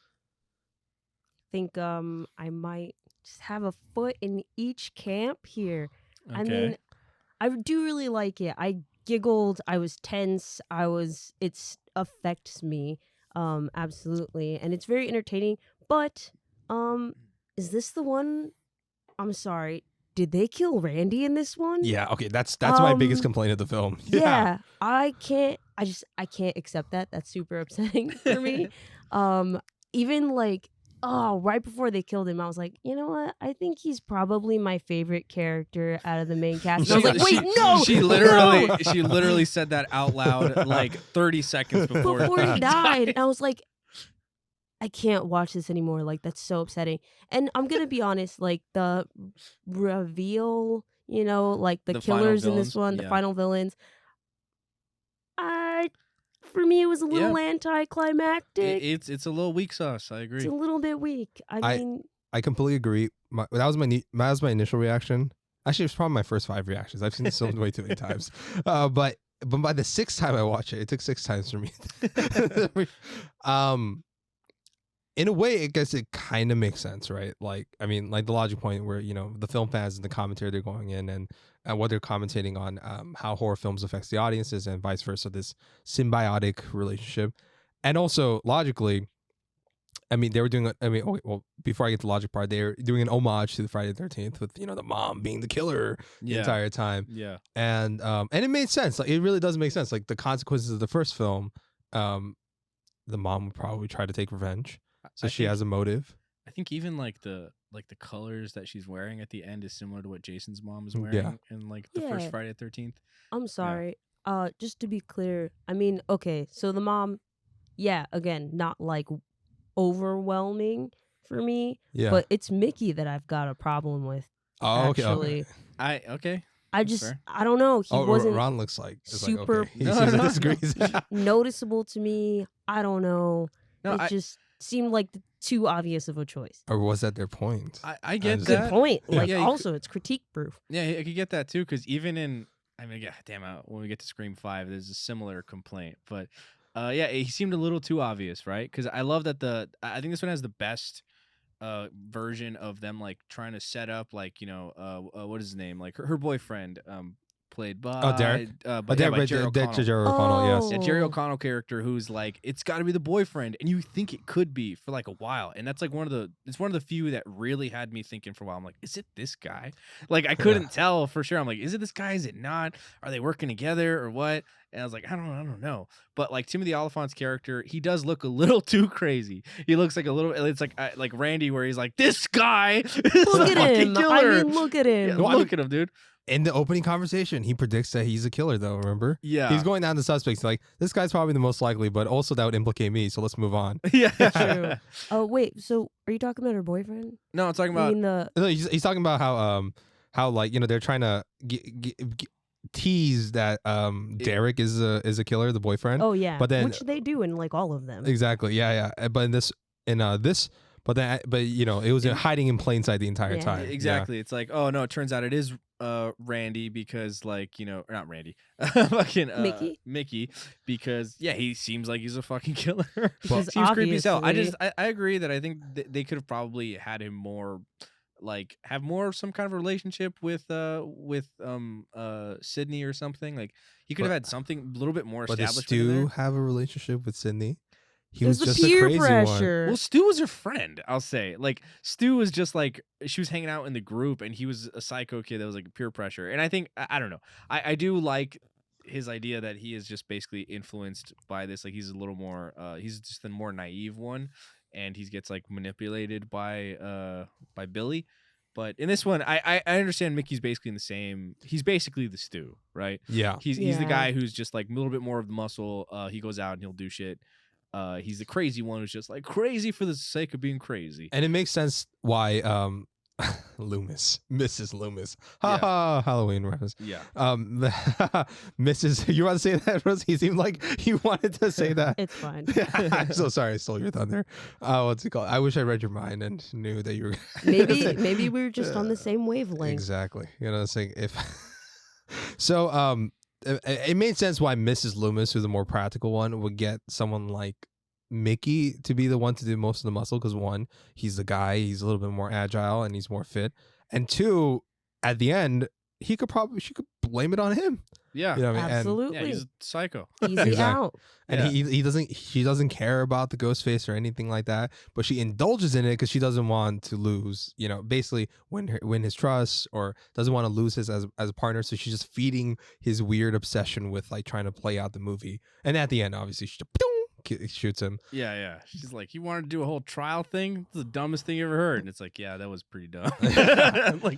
I think I might just have a foot in each camp here. Okay. I mean, I do really like it. I giggled. I was tense. It affects me, absolutely, and it's very entertaining. But, is this the one? I'm sorry. Did they kill Randy in this one? Yeah. Okay. That's my biggest complaint of the film. Yeah. I can't accept that. That's super upsetting for me. Even like. Oh, right before they killed him, I was like, you know what? I think he's probably my favorite character out of the main cast. And I was like, wait, no! She literally said that out loud like 30 seconds before he died. And I was like, I can't watch this anymore. Like, that's so upsetting. And I'm going to be honest, like, the reveal, like the killers in this one, the final villains, for me, it was a little anticlimactic. It's a little weak sauce. I agree. It's a little bit weak. I mean, I completely agree. That was my initial reaction. Actually, it was probably my first 5 reactions. I've seen this film way too many times. But by the 6th time I watched it took 6 times for me. In a way, I guess it kind of makes sense, right? Like, I mean, like the logic point where the film fans and the commentary they're going in and what they're commentating on, how horror films affects the audiences and vice versa, this symbiotic relationship. And also logically, I mean, they were doing before I get to the logic part, they're doing an homage to the Friday the 13th with the mom being the killer the entire time. Yeah. And it made sense. Like, it really does make sense. Like, the consequences of the first film, the mom would probably try to take revenge. So she has a motive. I think even like the colors that she's wearing at the end is similar to what Jason's mom is wearing in like the first Friday the 13th. I'm sorry. Just to be clear, I mean, okay, so the mom, again, not like overwhelming for me, but it's Mickey that I've got a problem with. Oh, actually. Okay. I don't know. He wasn't Ron looks like super he disagrees. noticeable to me. I don't know. It just seemed like too obvious of a choice. Or was that their point? I get that. Good point. Like, also, it's critique proof. Yeah, I could get that too, because even in, when we get to Scream 5, there's a similar complaint. But he seemed a little too obvious, right? Because I love that I think this one has the best version of them like trying to set up like what is his name, like her boyfriend, played by Derek? by Jerry O'Connell. Jerry O'Connell, yes. Yeah, Jerry O'Connell character who's like, it's got to be the boyfriend, and you think it could be for like a while, and that's like one of the few that really had me thinking for a while. I'm like, is it this guy? Like I couldn't tell for sure. I'm like, is it this guy? Is it not? Are they working together or what? And I was like, I don't know. But like Timothy Oliphant's character, he does look a little too crazy. He looks like a little. It's like Randy, where he's like, this guy is Look a at fucking him. killer. I mean, look at him. Yeah, look at him, dude. In the opening conversation, he predicts that he's a killer, though, remember? Yeah. He's going down the suspects. Like, this guy's probably the most likely, but also that would implicate me, so let's move on. Yeah. True. Oh, wait. So are you talking about her boyfriend? No, I'm talking I about. mean, the No, he's talking about how like, you know, they're trying to tease that Derek is a killer, the boyfriend. oh yeah, But then- which they do in like all of them. Exactly. Yeah. But in this, but you know, it was hiding in plain sight the entire Yeah. time. Exactly. It's like, oh no, it turns out it is Randy because like, you know, or not Randy. Fucking Mickey because he seems like he's a fucking killer. Because Seems creepy as hell. obviously- I agree that I think they could have probably had him more like have more some kind of relationship with Sydney or something. Like he could have had something a little bit more But does established. in there. Stu have a relationship with Sydney? He There's was the just a peer crazy one. pressure. Well, Stu was her friend, I'll say. Like, Stu was just like, she was hanging out in the group, and he was a psycho kid that was like peer pressure. And I think, I don't know. I do like his idea that he is just basically influenced by this. Like, he's a little more, he's just the more naive one, and he gets like manipulated by Billy. But in this one, I understand Mickey's basically in the same, he's basically the Stu, right? Yeah. He's the Yeah. guy who's just like a little bit more of the muscle. He goes out and he'll do shit. He's the crazy one who's just like crazy for the sake of being crazy. And it makes sense why Mrs. Loomis. Ha Yeah. ha, Halloween reference. Yeah. Mrs. You want to say that, Rose? He seemed like he wanted to say that. It's fine. I'm so sorry I stole your thunder. What's it called? I wish I read your mind and knew that you were Maybe we were just on the same wavelength. Exactly. You know, saying if so it made sense why Mrs. Loomis, who's the more practical one, would get someone like Mickey to be the one to do most of the muscle, because one, he's the guy, he's a little bit more agile and he's more fit, and two, at the end, she could blame it on him. Yeah. You know what I mean? Absolutely. Yeah, he's a psycho. Easy Exactly. out. And Yeah. she doesn't care about the ghost face or anything like that, but she indulges in it because she doesn't want to lose, you know, basically win his trust, or doesn't want to lose his as a partner. So she's just feeding his weird obsession with like trying to play out the movie. And at the end, obviously, she shoots him. Yeah. She's like, you wanted to do a whole trial thing? It's the dumbest thing you ever heard. And it's like, yeah, that was pretty dumb. But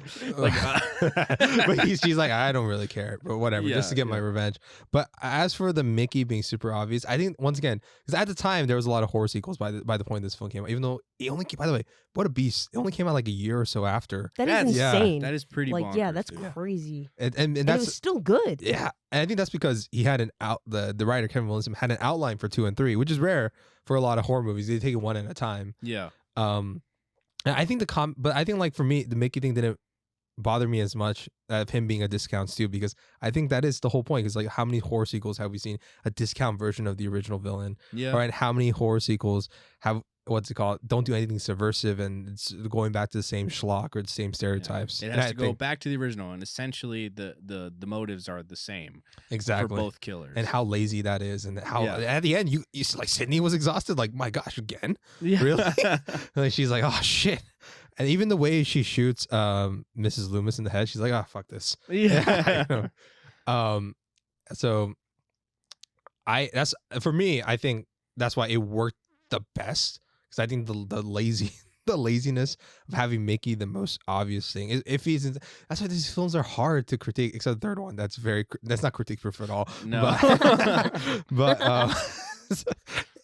she's like, I don't really care, but whatever, just to get my revenge. But as for the Mickey being super obvious, I think once again, because at the time there was a lot of horror sequels by the point this film came out, even though it only came, by the way, what a beast, it only came out like a year or so after. That's yeah, insane. That is pretty like, yeah, bonkers, that's dude. crazy. And And it that's was still good. yeah, and I think that's because he had the writer Kevin Williamson had an outline for 2 and 3, which is rare for a lot of horror movies. They take it one at a time. Yeah. And I think but I think like for me, the Mickey thing didn't bother me as much of him being a discount too, because I think that is the whole point. Because like, how many horror sequels have we seen a discount version of the original villain? Yeah. Right? How many horror sequels have don't do anything subversive and it's going back to the same schlock or the same stereotypes? It And has I to go think- back to the original, and essentially the motives are the same exactly for both killers. and how lazy that is, and how Yeah. at the end you like Sydney was exhausted, like, my gosh, again. yeah. Really? Like, she's like, oh shit. And even the way she shoots Mrs. Loomis in the head, she's like, oh, fuck this. Yeah. I know. So that's for me, I think that's why it worked the best, because I think the laziness of having Mickey the most obvious thing. If he's that's why these films are hard to critique, except the third one. That's not critique proof at all. No. But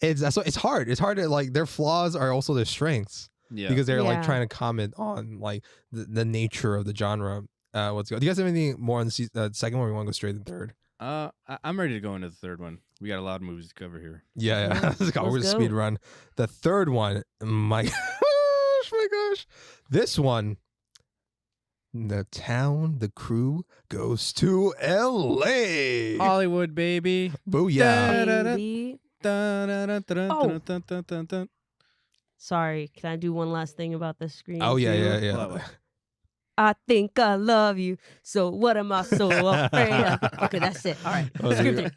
it's hard. It's hard to, like, their flaws are also their strengths. Yeah. Because they're like Yeah. trying to comment on like the nature of the genre. Do you guys have anything more on the second one, or we want to go straight to the third? I'm ready to go into the third one. We got a lot of movies to cover here. Yeah. Let's We're gonna go. speed run. The third one, my gosh. This one, the crew goes to LA. Hollywood, baby. Booyah. Baby. Sorry, can I do one last thing about the screen? Oh, yeah, too? yeah, yeah. What? I think I love you. So what am I so afraid of? Okay, that's it. All right. Oh, Script dude, it.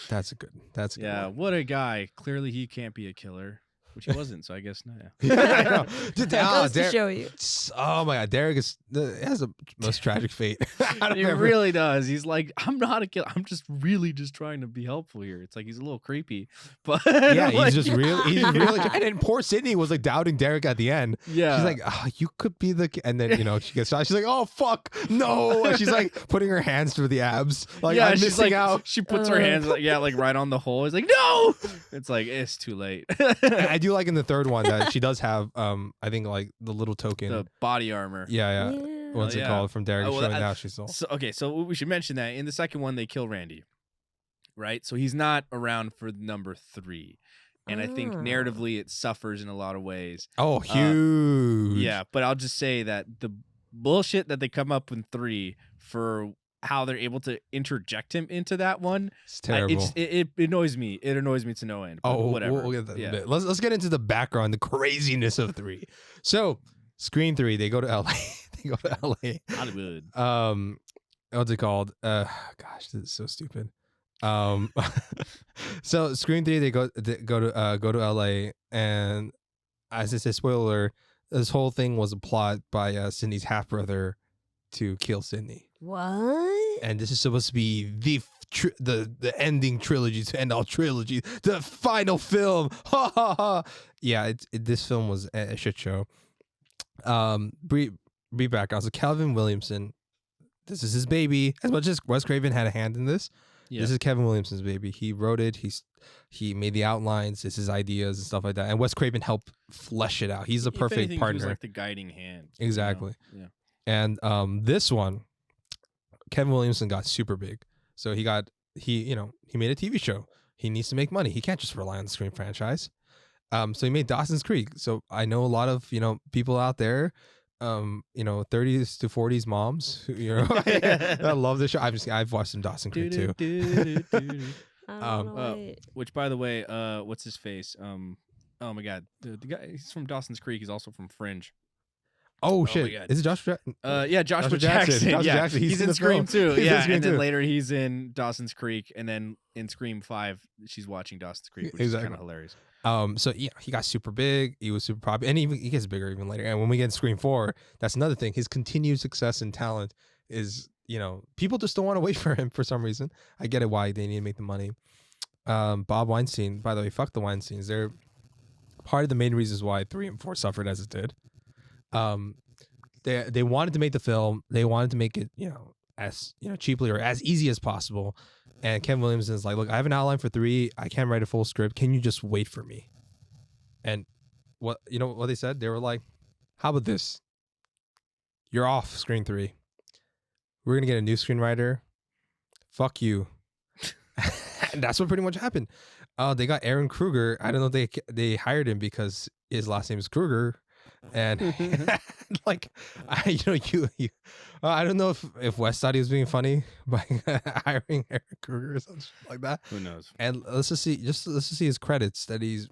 that's a good Yeah, one. what a guy. Clearly, he can't be a killer, which he wasn't. So I guess no. Yeah, I know. Dude, Goes to Derek- show you. oh my god, Derek has the most tragic fate. I don't He remember. really does. He's like, I'm not a killer. I'm just really just trying to be helpful here. It's like he's a little creepy, but Yeah, like, he's really, and then poor Sydney was like doubting Derek at the end. yeah. She's like, oh, you could be the, and then she gets shot. She's like, oh fuck, no. And she's like putting her hands through the abs, like yeah, I'm she's missing like, out. she puts her hands like, like right on the hole. He's like, no. It's like it's too late. I do like in the third one that she does have, I think like the little token. The body armor. Yeah. Yeah. What's it yeah. called from Derek? Oh, well, showing I- now she's all. So, okay, so we should mention that in the second one they kill Randy, right? So he's not around for number 3, and I think Ah. narratively it suffers in a lot of ways. Oh, huge. Yeah, but I'll just say that the bullshit that they come up in 3 for how they're able to interject him into that one, It's terrible. it annoys me. It annoys me to no end. But Oh, whatever. We'll get that in a Yeah. bit. Let's get into the background, the craziness of 3. So, Screen 3, they go to LA. They go to LA. Hollywood. What's it called? Gosh, this is so stupid. So Screen 3, they go to LA, and as I said, spoiler, this whole thing was a plot by Sydney's half brother to kill Sydney. What? And this is supposed to be the ending trilogy, to end all trilogy, the final film. Ha ha ha! Yeah, this film was a shit show. Brief background. So Calvin Williamson, this is his baby. As much as Wes Craven had a hand in this, Yeah. this is Kevin Williamson's baby. He wrote it. He made the outlines. It's his ideas and stuff like that. And Wes Craven helped flesh it out. He's a If perfect anything, he was partner. like the guiding hand. Exactly. Yeah. And this one, Kevin Williamson got super big. So he made a TV show. He needs to make money. He can't just rely on the Scream franchise. So he made Dawson's Creek. So I know a lot of, people out there, 30s to 40s moms who, I love this show. I've watched some Dawson Creek too. I don't know what- Which, by the way, what's his face? Oh my God, the guy. He's from Dawson's Creek. He's also from Fringe. Oh my shit. God. Is it Josh? Yeah, Joshua Jackson. Jackson. Joshua Yeah, Jackson. he's He's in in the Scream film. too. He's in Yeah, Scream and then too. later he's in Dawson's Creek, and then in Scream 5, she's watching Dawson's Creek, which is Exactly. kind of hilarious. So yeah, he got super big. He was super popular, and he gets bigger even later. And when we get in Scream 4, that's another thing. His continued success and talent is, people just don't want to wait for him for some reason. I get it why they need to make the money. Bob Weinstein, by the way, fuck the Weinsteins. They're part of the main reasons why 3 and 4 suffered as it did. They wanted to make the film. They wanted to make it, as cheaply or as easy as possible. And Ken Williamson is like, look, I have an outline for 3. I can't write a full script. Can you just wait for me? And what they said? They were like, how about this? You're off Screen 3. We're gonna get a new screenwriter. Fuck you. And that's what pretty much happened. They got Aaron Kruger. I don't know if they hired him because his last name is Kruger. And like, I don't know if Wes thought he was being funny by hiring Aaron Kruger or something like that. Who knows? And let's just see his credits that he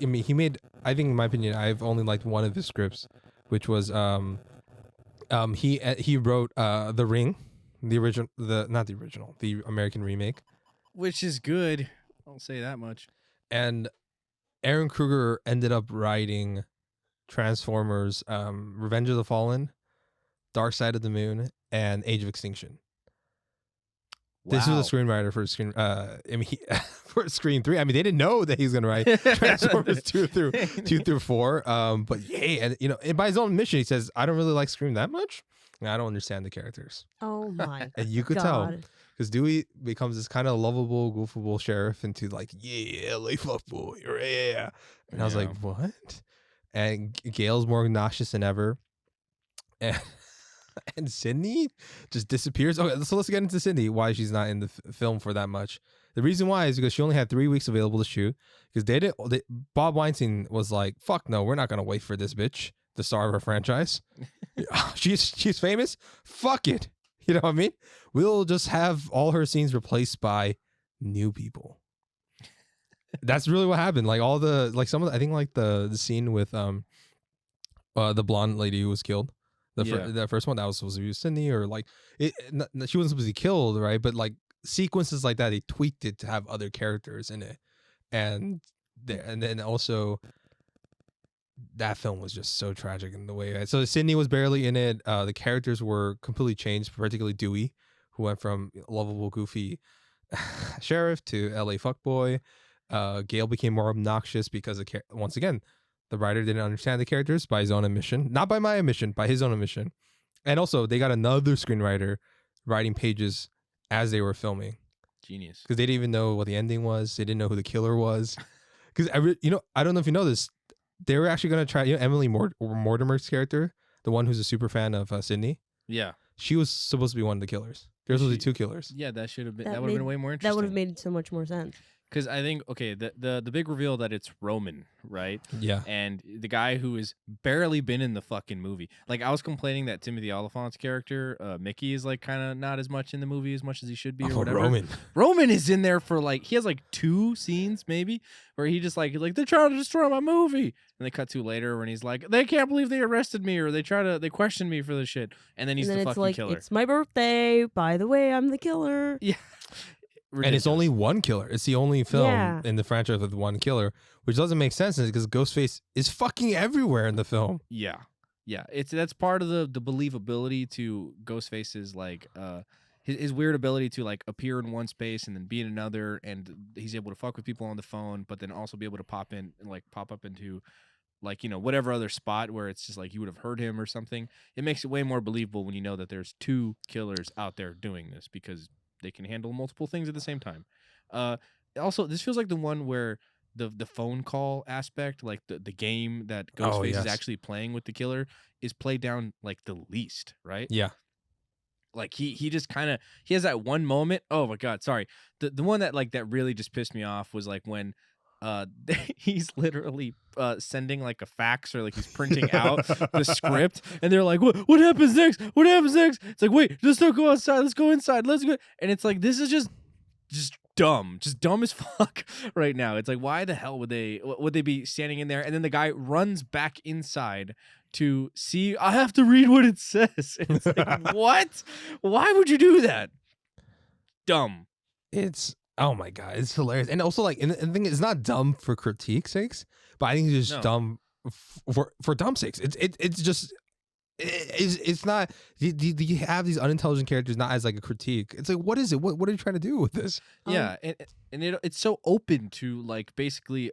made. I think, in my opinion, I've only liked one of his scripts, which was he wrote The Ring, the American remake. Which is good. I'll say that much. And Aaron Kruger ended up writing Transformers, Revenge of the Fallen, Dark Side of the Moon, and Age of Extinction. This was a screenwriter for for Screen 3. I mean, they didn't know that he was going to write Transformers 2 through 4. But yeah, and by his own admission, he says, "I don't really like Scream that much. And I don't understand the characters." Oh my And you could tell. God. Because Dewey becomes this kind of lovable, goofable sheriff into like, yeah, LA fuckboy, yeah. And I was like, what? And Gail's more obnoxious than ever. And Sydney just disappears. Okay, so let's get into Sydney, why she's not in the film for that much. The reason why is because she only had 3 weeks available to shoot. Because Bob Weinstein was like, fuck no, we're not going to wait for this bitch, the star of our franchise. She's famous. Fuck it. You know what I mean? We'll just have all her scenes replaced by new people. That's really what happened. Like all the, like some of the, I think like the scene with the blonde lady who was killed The first one that was supposed to be Sydney, or like she wasn't supposed to be killed, right? But like sequences like that, they tweaked it to have other characters in it, and then also that film was just so tragic in the way. So Sydney was barely in it. The characters were completely changed, particularly Dewey, who went from lovable, goofy sheriff to LA fuckboy. Gail became more obnoxious because once again, the writer didn't understand the characters by his own admission, not by my admission, by his own admission. And also, they got another screenwriter writing pages as they were filming. Genius. Because they didn't even know what the ending was. They didn't know who the killer was. Because I don't know if you know this. They were actually going to try, Emily Mortimer's character, the one who's a super fan of Sydney. Yeah. She was supposed to be one of the killers. There was supposed to be 2 killers. Yeah, that should have been. That would have been way more interesting. That would have made so much more sense. Because I think, okay, the big reveal that it's Roman, right? Yeah. And the guy who has barely been in the fucking movie. Like, I was complaining that Timothy Oliphant's character, Mickey, is like kind of not as much in the movie as much as he should be or whatever. Roman is in there for like, he has like 2 scenes maybe where he just like they're trying to destroy my movie. And they cut to later when he's like, they can't believe they arrested me, or they question me for this shit. And then he's the fucking killer. It's my birthday. By the way, I'm the killer. Yeah. Ridiculous. And it's only one killer. It's the only film in the franchise with one killer, which doesn't make sense because Ghostface is fucking everywhere in the film. Yeah. That's part of the believability to Ghostface's like his weird ability to like appear in one space and then be in another, and he's able to fuck with people on the phone, but then also be able to pop up into like whatever other spot where it's just like you would have heard him or something. It makes it way more believable when you know that there's 2 killers out there doing this, because they can handle multiple things at the same time. Also, this feels like the one where the phone call aspect, like the game that Ghostface is actually playing with the killer, is played down like the least, right? Yeah. Like he just kind of, he has that one moment. Oh my God, sorry. The one that like that really just pissed me off was like when he's literally sending like a fax, or like he's printing out the script, and they're like, what happens next? What happens next? It's like, wait, let's not go outside, let's go inside, let's go. And it's like, this is just dumb as fuck right now. It's like, why the hell would they be standing in there, and then the guy runs back inside to see, I have to read what it says. And it's like, what? Why would you do that? Dumb. It's, oh my God, it's hilarious. And also, like, and the thing is, it's not dumb for critique sakes, but I think it's just dumb for dumb sakes. It's just, it's not, you have these unintelligent characters not as like a critique. It's like, what is it? What are you trying to do with this? Yeah, and it's so open to like basically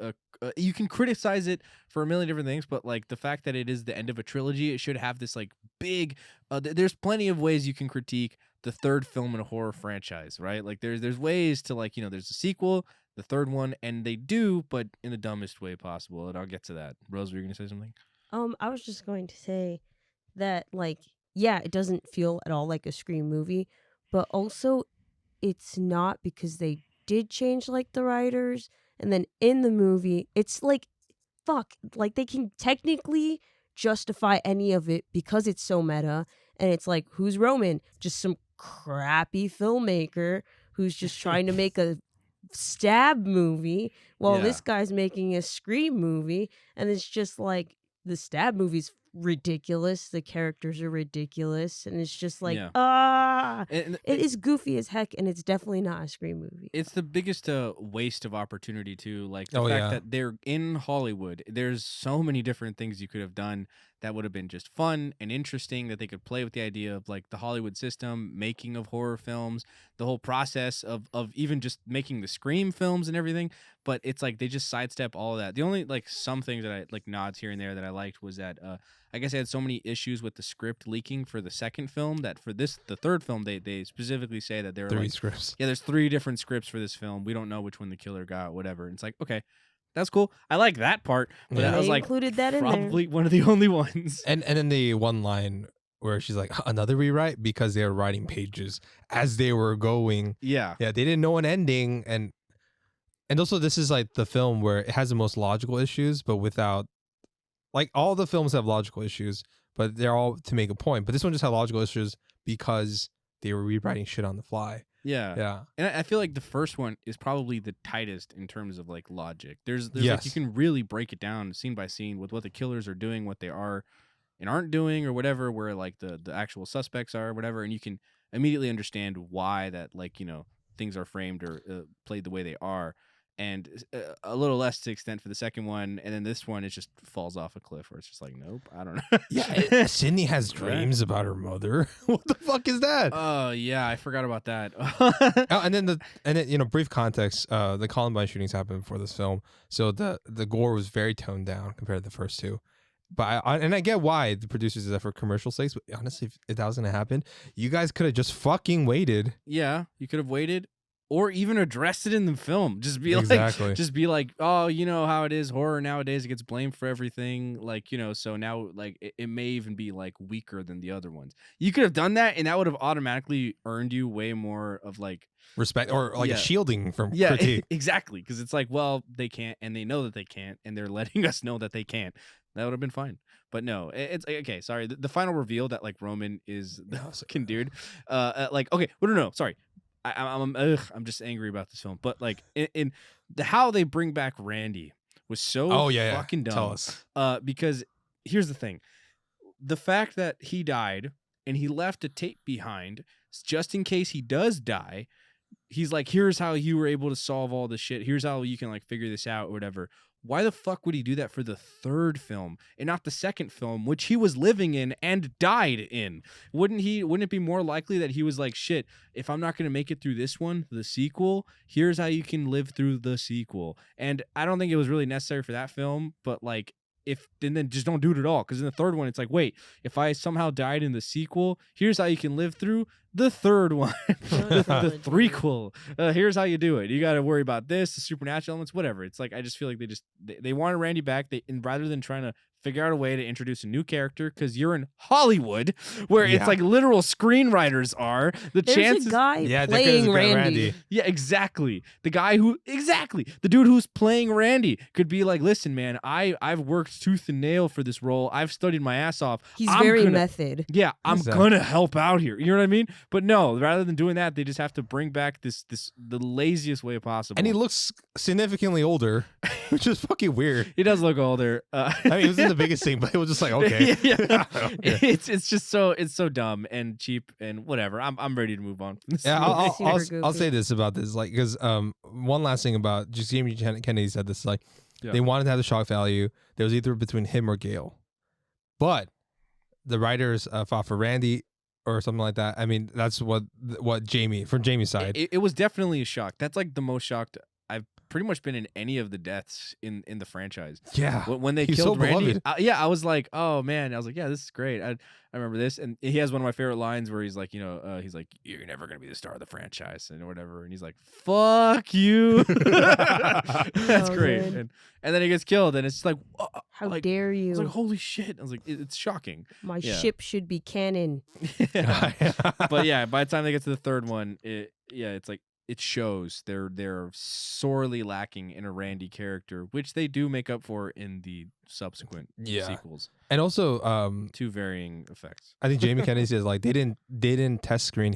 you can criticize it for a million different things, but like the fact that it is the end of a trilogy, it should have this like big. There's plenty of ways you can critique the 3rd film in a horror franchise, right? Like there's ways to like, there's a sequel, the 3rd one, and they do, but in the dumbest way possible. And I'll get to that. Rose, were you gonna say something? I was just going to say that, like, yeah, it doesn't feel at all like a Scream movie, but also it's not, because they did change like the writers, and then in the movie it's like, fuck, like they can technically justify any of it because it's so meta. And it's like, who's Roman? Just some crappy filmmaker who's just trying to make a stab movie while this guy's making a Scream movie. And it's just like, the stab movie's ridiculous, the characters are ridiculous, and it's just like, it is goofy as heck, and it's definitely not a Scream movie. It's the biggest waste of opportunity too. Like the fact that they're in Hollywood, there's so many different things you could have done that would have been just fun and interesting, that they could play with the idea of like the Hollywood system, making of horror films, the whole process of even just making the Scream films and everything. But it's like they just sidestep all of that. The only like some things that I like nods here and there that I liked was that I guess I had so many issues with the script leaking for the 2nd film that for the 3rd film they specifically say that there are 3 like scripts. Yeah, there's 3 different scripts for this film. We don't know which one the killer got, whatever. And it's like, okay, that's cool. I like that part. But I was like, included that in there. Probably one of the only ones. And then the one line where she's like, another rewrite, because they were writing pages as they were going. Yeah. Yeah, they didn't know an ending. And also, this is like the film where it has the most logical issues, but without, like, all the films have logical issues, but they're all to make a point. But this one just had logical issues because they were rewriting shit on the fly. Yeah. Yeah. And I feel like the first one is probably the tightest in terms of like logic. There's Yes. like, you can really break it down scene by scene with what the killers are doing, what they are. and aren't doing or whatever, where like the actual suspects are or whatever, and you can immediately understand why that, like, things are framed or played the way they are. And a little less to extent for the second one, and then this one, it just falls off a cliff where it's just like, nope, I don't know. Yeah, Sydney has dreams about her mother. What the fuck is that? Oh yeah, I forgot about that. And then brief context. The Columbine shootings happened before this film, so the gore was very toned down compared to the first two. But I get why the producers did that for commercial sakes. But honestly, if that was gonna happen, you guys could have just fucking waited. Yeah, you could have waited. Or even address it in the film. Just be like, oh, you know how it is. Horror nowadays, it gets blamed for everything. Like, so now, like, it may even be like weaker than the other ones. You could have done that, and that would have automatically earned you way more of like respect or like a shielding from yeah, critique. Exactly, because it's like, well, they can't, and they know that they can't, and they're letting us know that they can't. That would have been fine. But no, it's okay. Sorry, the final reveal that like Roman is the fucking dude. Like, okay, well, no, sorry. I'm just angry about this film, but like in the how they bring back Randy was so fucking dumb. Tell us. Because here's the thing: the fact that he died and he left a tape behind just in case he does die. He's like, here's how you were able to solve all this shit. Here's how you can like figure this out or whatever. Why the fuck would he do that for the third film and not the second film, which he was living in and died in? Wouldn't it be more likely that he was like, shit, if I'm not going to make it through this one, the sequel, here's how you can live through the sequel. And I don't think it was really necessary for that film, but like, then just don't do it at all. Because in the third one, it's like, wait, if I somehow died in the sequel, here's how you can live through the third one, the threequel. Here's how you do it. You got to worry about this, the supernatural elements, whatever. It's like, I just feel like they wanted Randy back. And rather than trying to figure out a way to introduce a new character, because you're in Hollywood, where it's like literal screenwriters are. There's chances, a guy playing Randy. Yeah, exactly. The dude who's playing Randy could be like, listen, man, I've worked tooth and nail for this role. I've studied my ass off. He's very method. Yeah, I'm gonna help out here. You know what I mean? But no, rather than doing that, they just have to bring back the laziest way possible. And he looks significantly older, which is fucking weird. He does look older. I mean, it wasn't the biggest thing, but it was just like, okay. Yeah. It's just so dumb and cheap and whatever. I'm ready to move on from this. Yeah, I'll say this about this, like, because one last thing about just Jamie Kennedy said this, like, they wanted to have the shock value. There was either between him or Gale, but the writers fought for Randy or something like that. I mean, that's what Jamie, from Jamie's side. It was definitely a shock. That's like the most shocked I've pretty much been in any of the deaths in the franchise. Yeah. When they killed Randy, I was like, oh man. I was like, yeah, this is great. I remember this. And he has one of my favorite lines where he's like, he's like, you're never going to be the star of the franchise and whatever. And he's like, fuck you. That's great. And then he gets killed and it's just like, how dare you? I was like, holy shit. I was like, it's shocking. My ship should be canon. But yeah, by the time they get to the third one, it's like, it shows they're sorely lacking in a Randy character, which they do make up for in the subsequent sequels. And also, to varying effects. I think Jamie Kennedy says like they didn't test screen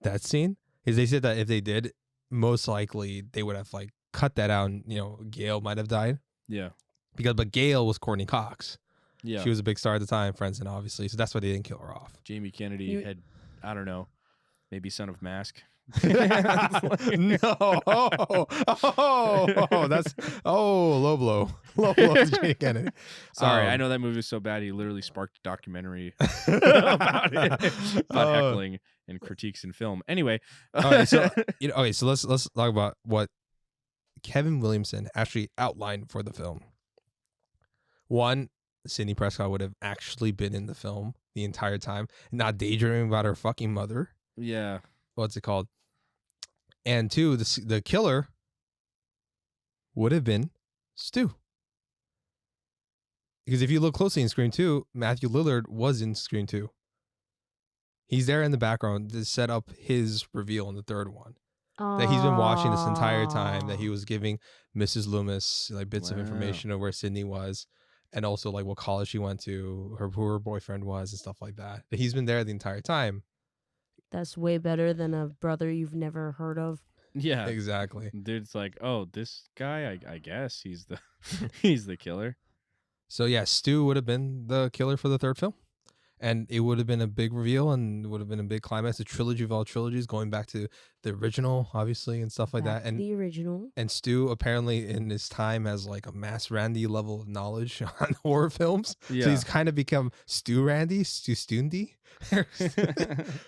that scene. Because they said that if they did, most likely they would have like cut that out, and Gale might have died. Yeah. But Gale was Courtney Cox. Yeah. She was a big star at the time, Friends, and obviously, so that's why they didn't kill her off. Jamie Kennedy had, I don't know, maybe Son of Mask. No. That's low blow to Jamie Kennedy. Sorry, I know that movie was so bad he literally sparked a documentary about it, about heckling and critiques in film. Anyway, so let's talk about what Kevin Williamson actually outlined for the film. One, Sidney Prescott would have actually been in the film the entire time, not daydreaming about her fucking mother. Yeah. What's it called? And two, the killer would have been Stu. Because if you look closely in Scream 2, Matthew Lillard was in Scream 2. He's there in the background to set up his reveal in the third one. That he's been watching this entire time, that he was giving Mrs. Loomis like bits of information of where Sydney was, and also like what college she went to, who her boyfriend was, and stuff like that. That he's been there the entire time. That's way better than a brother you've never heard of. Yeah, exactly. Dude's like, oh, this guy, I guess he's the he's the killer. So yeah, Stu would have been the killer for the third film. And it would have been a big reveal and would have been a big climax, a trilogy of all trilogies, going back to the original, obviously, and stuff like Back that. to the original. And Stu apparently in his time has like a Mass Randy level of knowledge on horror films. Yeah. So he's kind of become Stu Randy, Stu Stundy.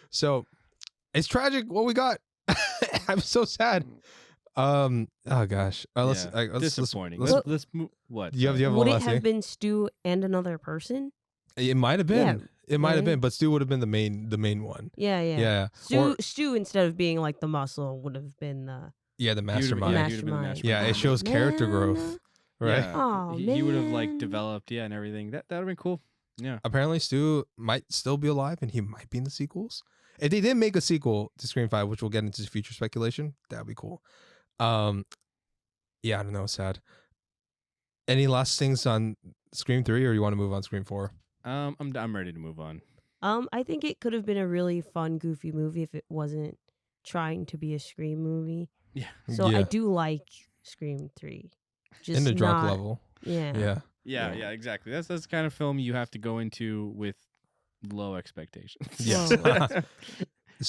So it's tragic what we got. I'm so sad. Oh gosh. Let's disappointing. let's- Let's move. What? you have Sorry. one Would it last have thing? been Stu and another person? It might have been. Yeah, It might have right? been, but Stu would have been the main one. Yeah, yeah. Yeah. Stu instead of being like the muscle would have been the Yeah, the He would've been- mastermind. yeah, he would've been the mastermind. mastermind. Yeah, it shows character growth, right? Yeah. Oh, he would have like man. developed, and everything. That would have been cool. Yeah. Apparently, Stu might still be alive, and he might be in the sequels. If they did make a sequel to Scream 5, which we'll get into future speculation, that'd be cool. Yeah, I don't know, sad. Any last things on Scream 3, or you want to move on Scream 4? I'm ready to move on. I think it could have been a really fun, goofy movie if it wasn't trying to be a Scream movie. Yeah. So Yeah. I do like Scream 3. Just In the drunk not- level. Yeah. Yeah. Yeah, Yeah. exactly. That's the kind of film you have to go into with low expectations. Yes.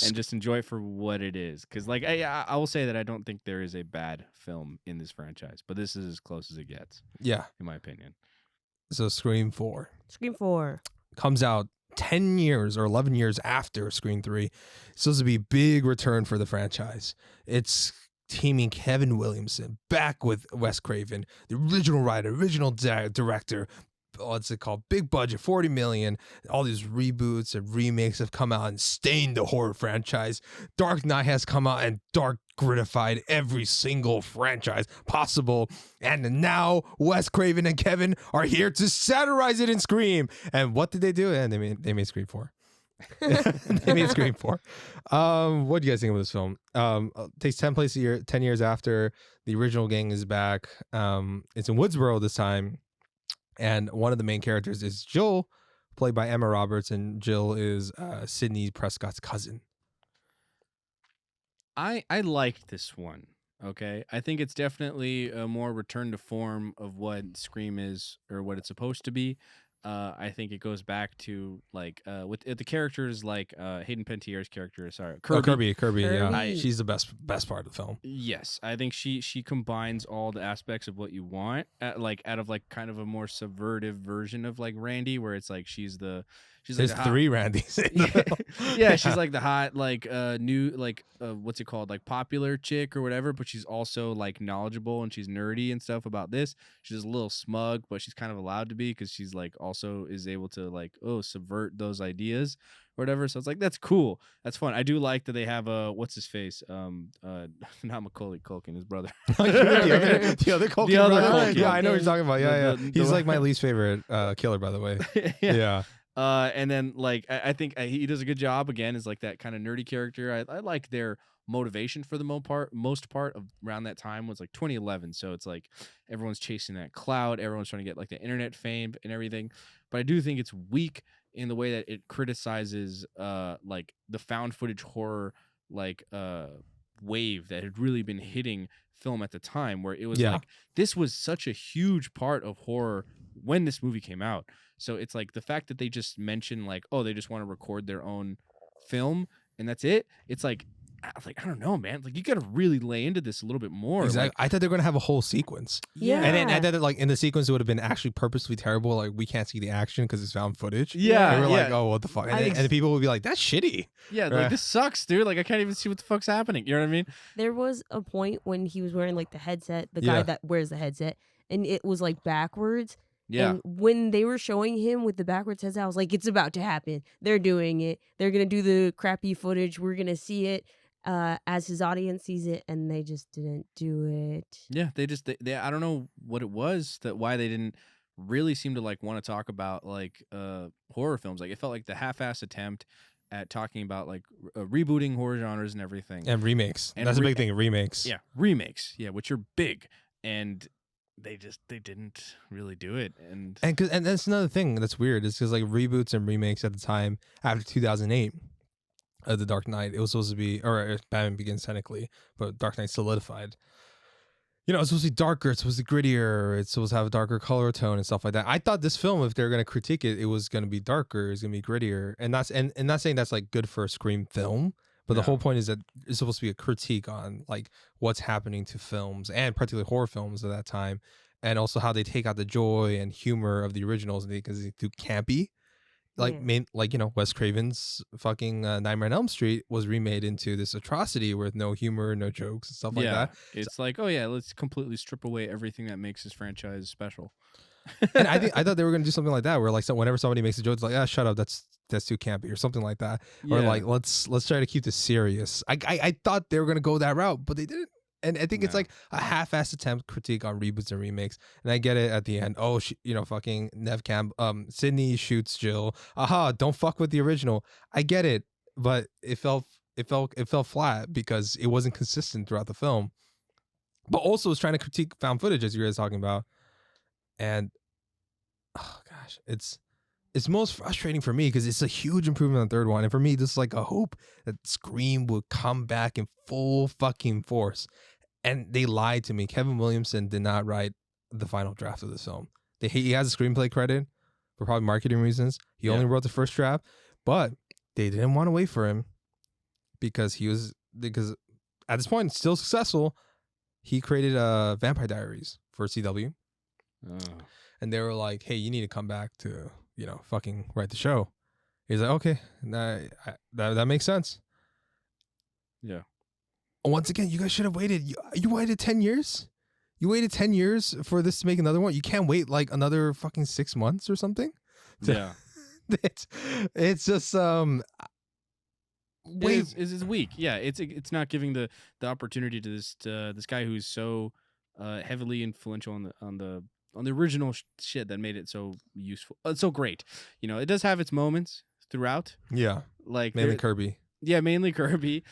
And just enjoy it for what it is. Because, like, I will say that I don't think there is a bad film in this franchise, but this is as close as it gets, Yeah. in my opinion. So Scream 4 Scream 4. comes out 10 years or 11 years after Scream 3. It's supposed to be a big return for the franchise. It's teaming Kevin Williamson back with Wes Craven, the original writer, original director. What's it called? Big budget, 40 million. All these reboots and remakes have come out and stained the horror franchise. Dark Knight has come out and dark gratified every single franchise possible. And now Wes Craven and Kevin are here to satirize it in Scream. And what did they do? And they made Scream 4. They made Scream 4. What do you guys think of this film? Takes 10 years after the original gang is back. It's in Woodsboro this time. And one of the main characters is Jill, played by Emma Roberts, and Jill is Sidney Prescott's cousin. I liked this one. Okay. I think it's definitely a more return to form of what Scream is or what it's supposed to be. I think it goes back to like with the characters like Hayden Panettiere's character. Sorry, Kirby. Yeah, Kirby. she's the best part of the film. Yes, I think she combines all the aspects of what you want, like out of like kind of a more subvertive version of like Randy, where it's like she's There's like the hot- 3 Randys. In the film. yeah, she's like the hot like new like what's it called, like popular chick or whatever, but she's also like knowledgeable and she's nerdy and stuff about this. She's a little smug, but she's kind of allowed to be because she's like also is able to like subvert those ideas or whatever. So it's like that's cool, that's fun. I do like that they have what's his face, not Macaulay Culkin, his brother. the other Culkin The other brother? Culkin. Yeah, I know what you're talking about. Yeah, The- yeah. the- He's like my least favorite killer, by the way. Yeah. And then like I think he does a good job again as like that kind of nerdy character. I like their motivation for the most part of around that time was like 2011. So it's like everyone's chasing that cloud, everyone's trying to get like the internet fame and everything. But I do think it's weak in the way that it criticizes like the found footage horror like wave that had really been hitting film at the time, where it was Yeah. like this was such a huge part of horror when this movie came out. So it's like the fact that they just mention like, oh, they just want to record their own film and that's it. It's like I don't know, man. Like you got to really lay into this a little bit more. Exactly. Like, I thought they were gonna have a whole sequence, Yeah. and then like in the sequence it would have been actually purposely terrible. Like we can't see the action because it's found footage. Yeah, And we're like, yeah. oh, what the fuck? And, I then, ex- and the people would be like, that's shitty. yeah, Right. like this sucks, dude. Like I can't even see what the fuck's happening. You know what I mean? There was a point when he was wearing like the headset, the guy Yeah. that wears the headset, and it was like backwards. Yeah. And when they were showing him with the backwards headset, I was like, it's about to happen. They're doing it. They're going to do the crappy footage. We're going to see it as his audience sees it. And they just didn't do it. Yeah, they I don't know what it was that why they didn't really seem to like want to talk about like horror films. Like it felt like the half-ass attempt at talking about like rebooting horror genres and everything. And remakes. And That's a re- big thing. Remakes. Yeah, remakes. Yeah, which are big, and they didn't really do it. And And that's another thing that's weird. Is because like reboots and remakes at the time after 2008, The Dark Knight, it was supposed to be, or Batman Begins technically, but Dark Knight solidified. it's supposed to be darker, it's supposed to be grittier, it's supposed to have a darker color tone and stuff like that. I thought this film, if they're gonna critique it, it was gonna be darker, it's gonna be grittier, and not saying that's like good for a Scream film, but the whole point is that it's supposed to be a critique on like what's happening to films and particularly horror films at that time, and also how they take out the joy and humor of the originals because they too campy. Like Wes Craven's fucking Nightmare on Elm Street was remade into this atrocity with no humor, no jokes, and stuff like that. It's like, oh yeah, let's completely strip away everything that makes this franchise special. And I thought they were gonna do something like that, where like whenever somebody makes a joke, it's like, shut up, that's too campy or something like that, or like let's try to keep this serious. I thought they were gonna go that route, but they didn't. And I think it's like a half-assed attempt critique on reboots and remakes. And I get it at the end. Oh, fucking Sydney shoots Jill. Aha, don't fuck with the original. I get it, but it fell flat because it wasn't consistent throughout the film. But also was trying to critique found footage, as you guys talking about. And oh gosh, it's most frustrating for me because it's a huge improvement on the third one. And for me, this is like a hope that Scream would come back in full fucking force. And they lied to me. Kevin Williamson did not write the final draft of this film. He has a screenplay credit for probably marketing reasons. He only wrote the first draft, but they didn't want to wait for him because at this point, still successful. He created Vampire Diaries for CW. Oh. And they were like, hey, you need to come back to, fucking write the show. He's like, okay, that makes sense. Yeah. Once again, you guys should have waited. You waited 10 years? You waited 10 years for this to make another one? You can't wait like another fucking 6 months or something? Yeah. It's just is weak. Yeah, it's not giving the opportunity to this guy who's so heavily influential on the original shit that made it so useful. It's so great. It does have its moments throughout. Yeah. Like mainly Kirby. Yeah, mainly Kirby.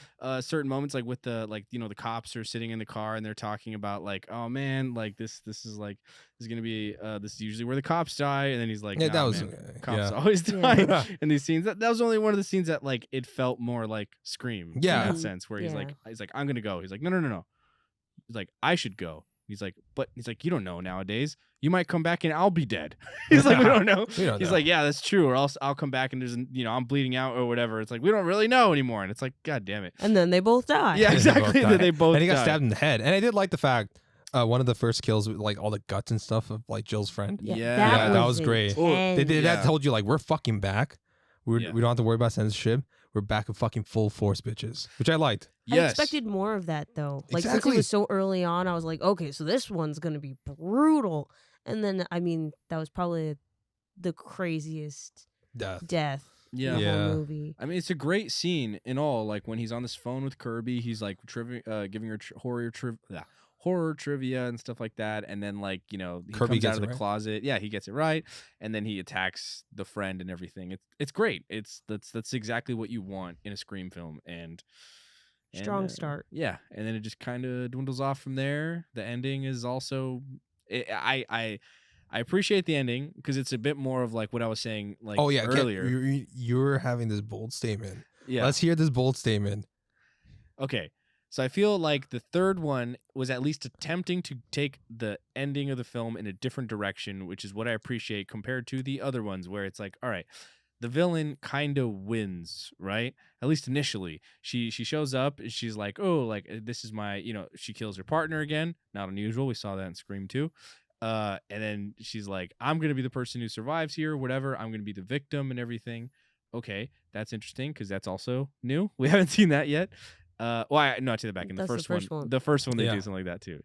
Certain moments like with the the cops are sitting in the car and they're talking about like, oh man, like this is gonna be this is usually where the cops die, and then he's like, that was cops always die in these scenes. That was only one of the scenes that like it felt more like Scream. In that sense, where he's like I'm gonna go. He's like no. He's like I should go. He's like you don't know nowadays. You might come back and I'll be dead. He's like, we don't know. He's like, yeah, that's true. Or else I'll come back and there's I'm bleeding out or whatever. It's like we don't really know anymore. And it's like, God damn it. And then they both die. Yeah, exactly. They both and he got stabbed in the head. And I did like the fact one of the first kills with like all the guts and stuff of like Jill's friend. Yeah, that was great. They did that. Told you like we're fucking back. We don't have to worry about censorship. We're back in fucking full force, bitches, which I liked. I expected more of that though. Like since it was so early on, I was like, okay, so this one's gonna be brutal. And then I mean, that was probably the craziest death in the whole movie. I mean, it's a great scene in all. Like when he's on this phone with Kirby, he's like giving her horror trivia and stuff like that, and then like he Kirby comes out of the closet. Yeah, he gets it right, and then he attacks the friend and everything. It's great. That's exactly what you want in a Scream film, and strong start. Yeah, and then it just kind of dwindles off from there. The ending is also I appreciate the ending because it's a bit more of like what I was saying like earlier. You're having this bold statement. Yeah, let's hear this bold statement. Okay. So I feel like the third one was at least attempting to take the ending of the film in a different direction, which is what I appreciate compared to the other ones where it's like, all right, the villain kind of wins, right? At least initially. She shows up and she's like, oh, like this is my, she kills her partner again. Not unusual. We saw that in Scream 2. And then she's like, I'm going to be the person who survives here, whatever. I'm going to be the victim and everything. Okay, that's interesting because that's also new. We haven't seen that yet. I take that back. In the first one. The first one they do something like that too.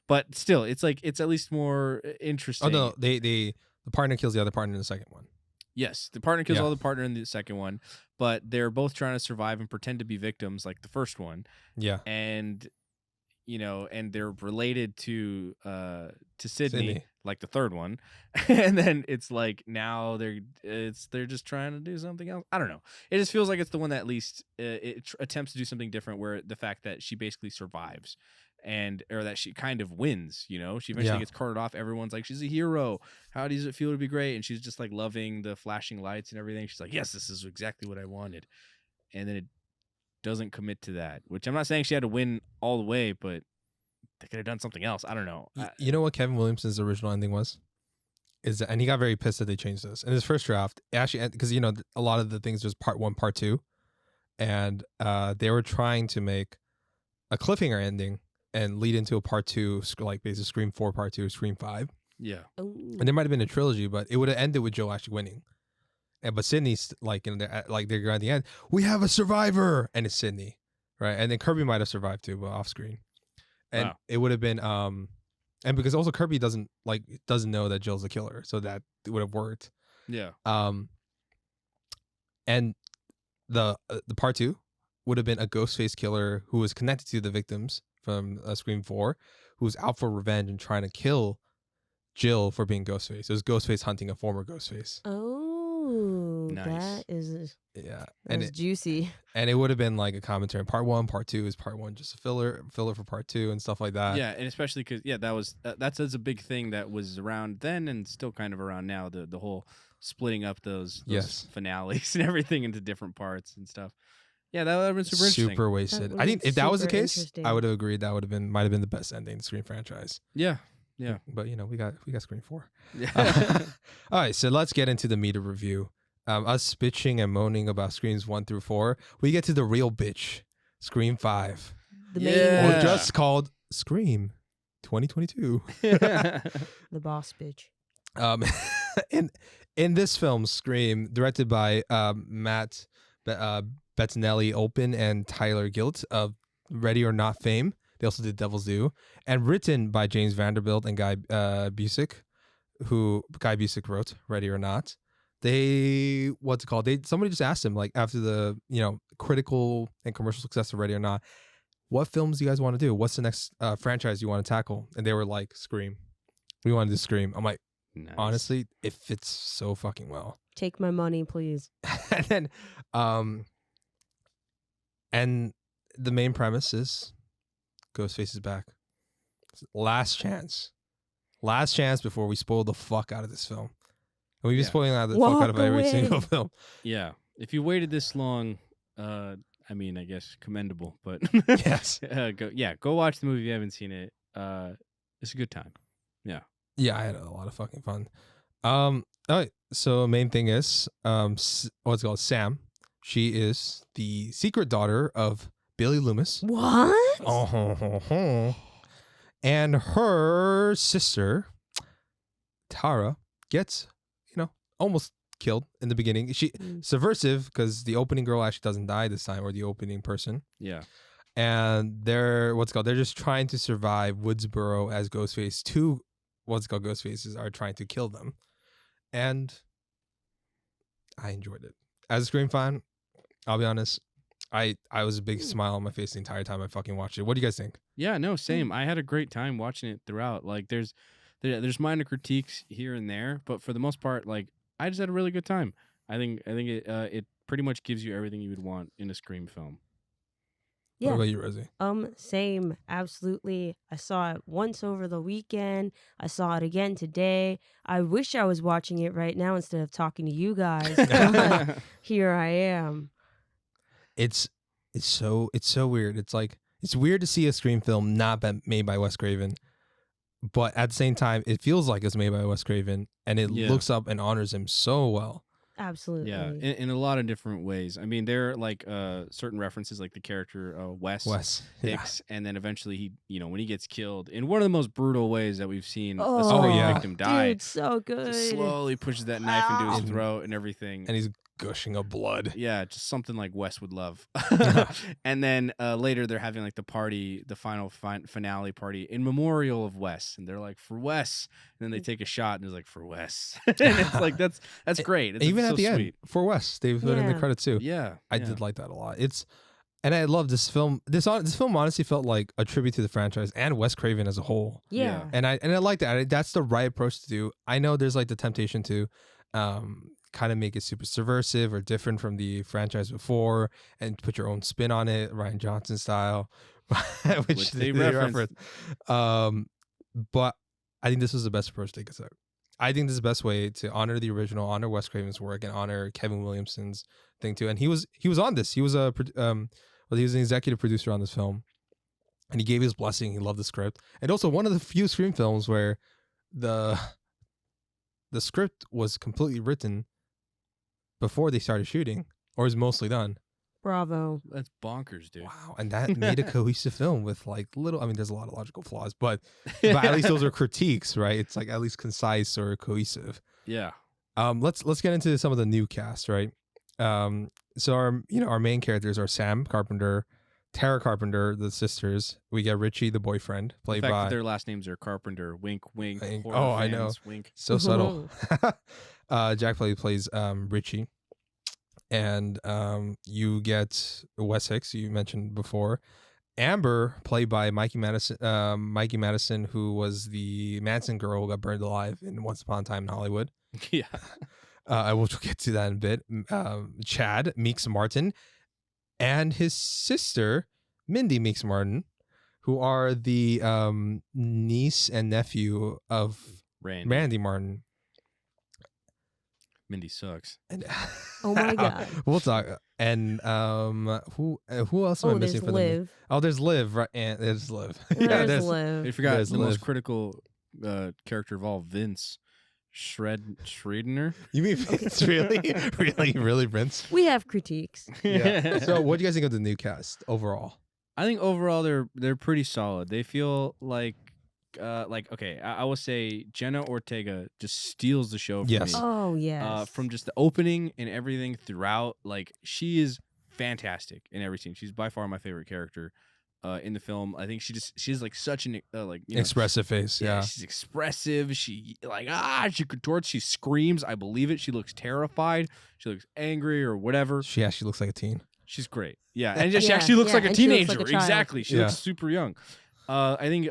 But still, it's like it's at least more interesting. Oh no, the partner kills the other partner in the second one. Yes, the partner kills the other partner in the second one, but they're both trying to survive and pretend to be victims like the first one. Yeah, and and they're related to Sydney, like the third one, and then it's like now they're just trying to do something else. I don't know. It just feels like it's the one that at least it attempts to do something different. Where the fact that she basically survives, or that she kind of wins. She eventually gets carted off. Everyone's like, she's a hero. How does it feel to be great? And she's just like loving the flashing lights and everything. She's like, yes, this is exactly what I wanted. And then it doesn't commit to that, which I'm not saying she had to win all the way, but they could have done something else. I don't know. You know what Kevin Williamson's original ending was? And he got very pissed that they changed this. In his first draft, it actually, because you know a lot of the things was part 1, part 2, and they were trying to make a cliffhanger ending and lead into a part 2, like basically Scream 4 part 2, Scream 5. Yeah. And there might have been a trilogy, but it would have ended with Joe actually winning. And but Sydney's like, you know, they're at the end, we have a survivor, and it's Sydney, right? And then Kirby might have survived too, but off screen. And it would have been and because also Kirby doesn't know that Jill's the killer, so that it would have worked. Yeah. And the part 2 would have been a Ghostface killer who was connected to the victims from Scream 4, who was out for revenge and trying to kill Jill for being Ghostface. It was Ghostface hunting a former Ghostface. Oh, Nice. that is and juicy. And it would have been like a commentary. Part 1, part 2 is part 1 just a filler for part 2 and stuff like that. Yeah, and especially because that's a big thing that was around then and still kind of around now. The whole splitting up those finales and everything into different parts and stuff. Yeah, that would have been super interesting. Super wasted. I think if that was the case, I would have agreed that might have been the best ending in the Scream franchise. Yeah. Yeah. But you know, we got Scream 4. Yeah. All right, so let's get into the meat of review. Us bitching and moaning about Screams 1 through 4. We get to the real bitch, Scream 5. The main Or just called Scream 2022. the boss bitch. In this film, Scream, directed by Matt Bettinelli Olpin and Tyler Gilt of Ready or Not fame. They also did Devil's Due, and written by James Vanderbilt and Guy Busick, who Guy Busick wrote Ready or Not. Somebody just asked him, like, after the critical and commercial success of Ready or Not, what films do you guys want to do? What's the next franchise you want to tackle? And they were like, Scream. We want to do Scream. I'm like, nice. Honestly, it fits so fucking well. Take my money, please. And then, and the main premise is Ghostface is back. Last chance before we spoil the fuck out of this film. And we've been spoiling the fuck out of every single film. Yeah. If you waited this long, I mean, I guess commendable, but yes. Go watch the movie if you haven't seen it. It's a good time. Yeah. Yeah, I had a lot of fucking fun. All right. So main thing is, what's it called? Sam. She is the secret daughter of Billy Loomis. What? And her sister, Tara, gets, almost killed in the beginning. She subversive because the opening girl actually doesn't die this time, or the opening person. Yeah. And they're just trying to survive Woodsboro as Ghostface. Two Ghostfaces are trying to kill them. And I enjoyed it. As a Scream fan, I'll be honest, I was a big smile on my face the entire time I fucking watched it. What do you guys think? Yeah, no, same. I had a great time watching it throughout. Like there's minor critiques here and there, but for the most part, like I just had a really good time. I think it pretty much gives you everything you would want in a Scream film. Yeah. What about you, Rosie? Same. Absolutely. I saw it once over the weekend. I saw it again today. I wish I was watching it right now instead of talking to you guys. But here I am. It's so weird. It's weird to see a Scream film not made by Wes Craven, but at the same time, it feels like it's made by Wes Craven, and it looks up and honors him so well. Absolutely. Yeah, in a lot of different ways. I mean, there are like certain references, like the character Wes Hicks, and then eventually he, when he gets killed in one of the most brutal ways that we've seen a victim die. Dude, so good. Just slowly pushes that knife into his throat and everything, and he's gushing of blood. Yeah, just something like Wes would love. And then later they're having like the party, the final finale party in memorial of Wes, and they're like, for Wes, and then they take a shot and it's like, for Wes. And it's like that's great. It's even so at the sweet. end for Wes, they put in the credit too. Yeah, I did like that a lot. And I love this film. This film honestly felt like a tribute to the franchise and Wes Craven as a whole. Yeah. And I like that. That's the right approach to do. I know there's like the temptation to kind of make it super subversive or different from the franchise before and put your own spin on it, Rian Johnson style, which they reference. But I think this was the best approach to take us out. I think this is the best way to honor the original, honor Wes Craven's work, and honor Kevin Williamson's thing too. And he was on this. He was he was an executive producer on this film, and he gave his blessing. He loved the script, and also one of the few Scream films where the script was completely written before they started shooting, or is mostly done. Bravo. That's bonkers, dude. Wow, and that made a cohesive film with like little. I mean, there's a lot of logical flaws, but at least those are critiques, right? It's like at least concise or cohesive. Yeah. Let's get into some of the new cast, right? So our main characters are Sam Carpenter, Tara Carpenter, the sisters. We get Richie, the boyfriend, The played fact by that their last names are Carpenter. Wink, wink. Horror Oh, I know. fans, wink. so subtle. Jack plays Richie, and you get Wes Hicks, you mentioned before. Amber, played by Mikey Madison, who was the Manson girl who got burned alive in Once Upon a Time in Hollywood. Yeah. I will get to that in a bit. Chad Meeks Martin and his sister Mindy Meeks Martin, who are the niece and nephew of Randy Martin. Mindy sucks. And Oh my God. we'll talk. And who else am I missing There's for Liv. there's Liv, right? And there's Liv. There's You Liv. forgot There's the most Liv. critical character of all, Vince Schradener. You mean Vince? really, Vince? We have critiques. Yeah. So, what do you guys think of the new cast overall? I think overall they're pretty solid. They feel like okay, I will say Jenna Ortega just steals the show for Yes. me. Oh yes. From just the opening and everything throughout. Like, she is fantastic in every scene. She's by far my favorite character in the film. I think she's like such an Expressive face. Yeah. she's expressive. She she contorts. She screams. I believe it. She looks terrified. She looks angry or whatever. She actually looks like a teen. She's great. Yeah, and she Yeah, actually looks yeah, like a and she looks teenager. like a child. Exactly. She Yeah. looks super young. I think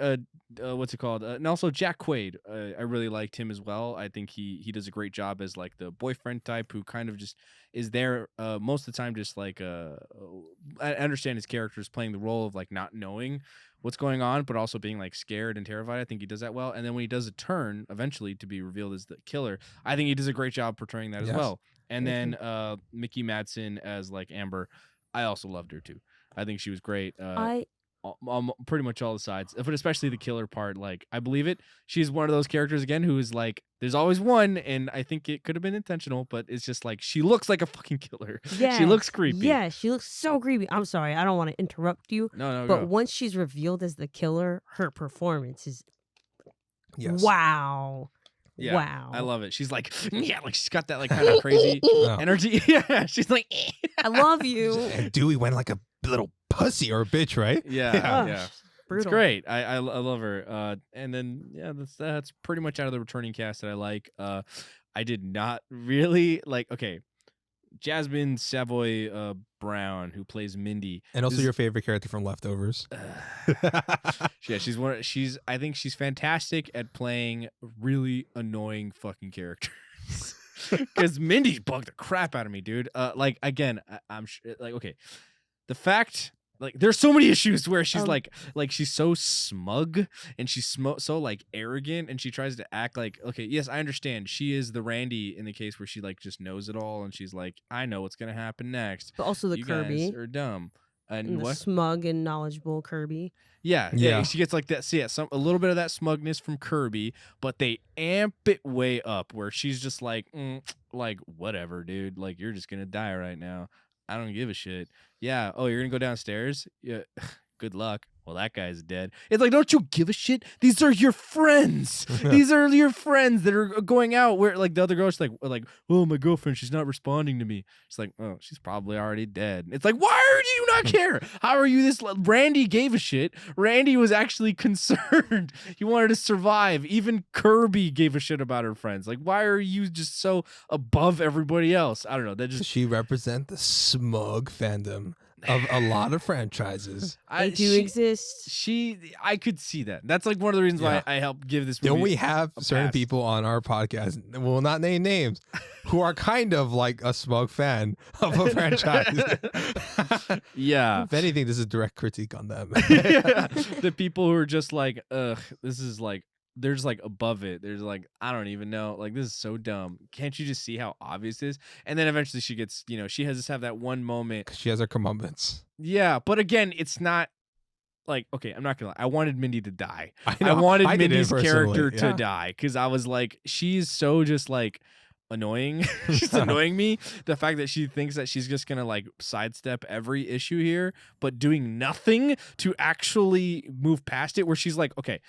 what's it called? And also Jack Quaid. I really liked him as well. I think he does a great job as like the boyfriend type who kind of just is there most of the time. Just like I understand his character is playing the role of like not knowing what's going on, but also being like scared and terrified. I think he does that well. And then when he does a turn eventually to be revealed as the killer, I think he does a great job portraying that as Yes. well. And Thank then Mickey Madsen as like Amber, I also loved her too. I think she was great. Pretty much all the sides, but especially the killer part. Like, I believe it. She's one of those characters again who is like, there's always one, and I think it could have been intentional, but it's just like she looks like a fucking killer. Yeah. She looks creepy. Yeah, she looks so creepy. I'm sorry, I don't want to interrupt you, No, but go. once she's revealed as the killer, her performance is Yes. wow. Yeah, Wow. I love it. She's like, yeah, like she's got that like kind of crazy Oh. energy. Yeah, she's like, I love you. And Dewey went like a little pussy or a bitch, right? yeah. Ugh, It's brutal. great. I love her. And then that's pretty much out of the returning cast that I like. I did not really like. Okay, Jasmine Savoy Brown, who plays Mindy, And also This- your favorite character from Leftovers. yeah, she's I think she's fantastic at playing really annoying fucking characters. Because Mindy bugged the crap out of me, dude. Like again, I'm like, okay, the fact. Like, there's so many issues where she's like she's so smug and she's so like arrogant, and she tries to act like, okay, yes, I understand she is the Randy in the case where she like just knows it all and she's like, I know what's gonna happen next. But also the You Kirby. guys are dumb. And And the what? smug and knowledgeable Kirby. Yeah, Yeah. she gets like that. So yeah, a little bit of that smugness from Kirby, but they amp it way up where she's just like, like whatever, dude. Like, you're just gonna die right now. I don't give a shit. Yeah. Oh, you're gonna go downstairs? Yeah. Good luck. Well, that guy's dead. It's like, don't you give a shit? These are your friends. These are your friends that are going out. Where like the other girl's like, oh, my girlfriend, she's not responding to me. She's like, oh, she's probably already dead. It's like, why do you not care? How are you this? Randy gave a shit. Randy was actually concerned. He wanted to survive. Even Kirby gave a shit about her friends. Like, why are you just so above everybody else? I don't know. That just She represents the smug fandom of a lot of franchises. They do exist. I could see that. That's like one of the reasons Yeah. why I helped give this movie. Don't we have a certain pass. people on our podcast, we'll not name names, who are kind of like a smug fan of a franchise? Yeah. If anything, this is a direct critique on them. The people who are just like, ugh, this is like, they're just like above it. There's like, I don't even know. Like, this is so dumb. Can't you just see how obvious it is? And then eventually she gets, she has to have that one moment. She has her comeuppance. Yeah. But again, it's not like, okay, I'm not gonna lie, I wanted Mindy to die. I I know, wanted I did it Mindy's character personally, to yeah. die because I was like, she's so just like annoying. She's annoying me. The fact that she thinks that she's just gonna like sidestep every issue here, but doing nothing to actually move past it. Where she's like, okay,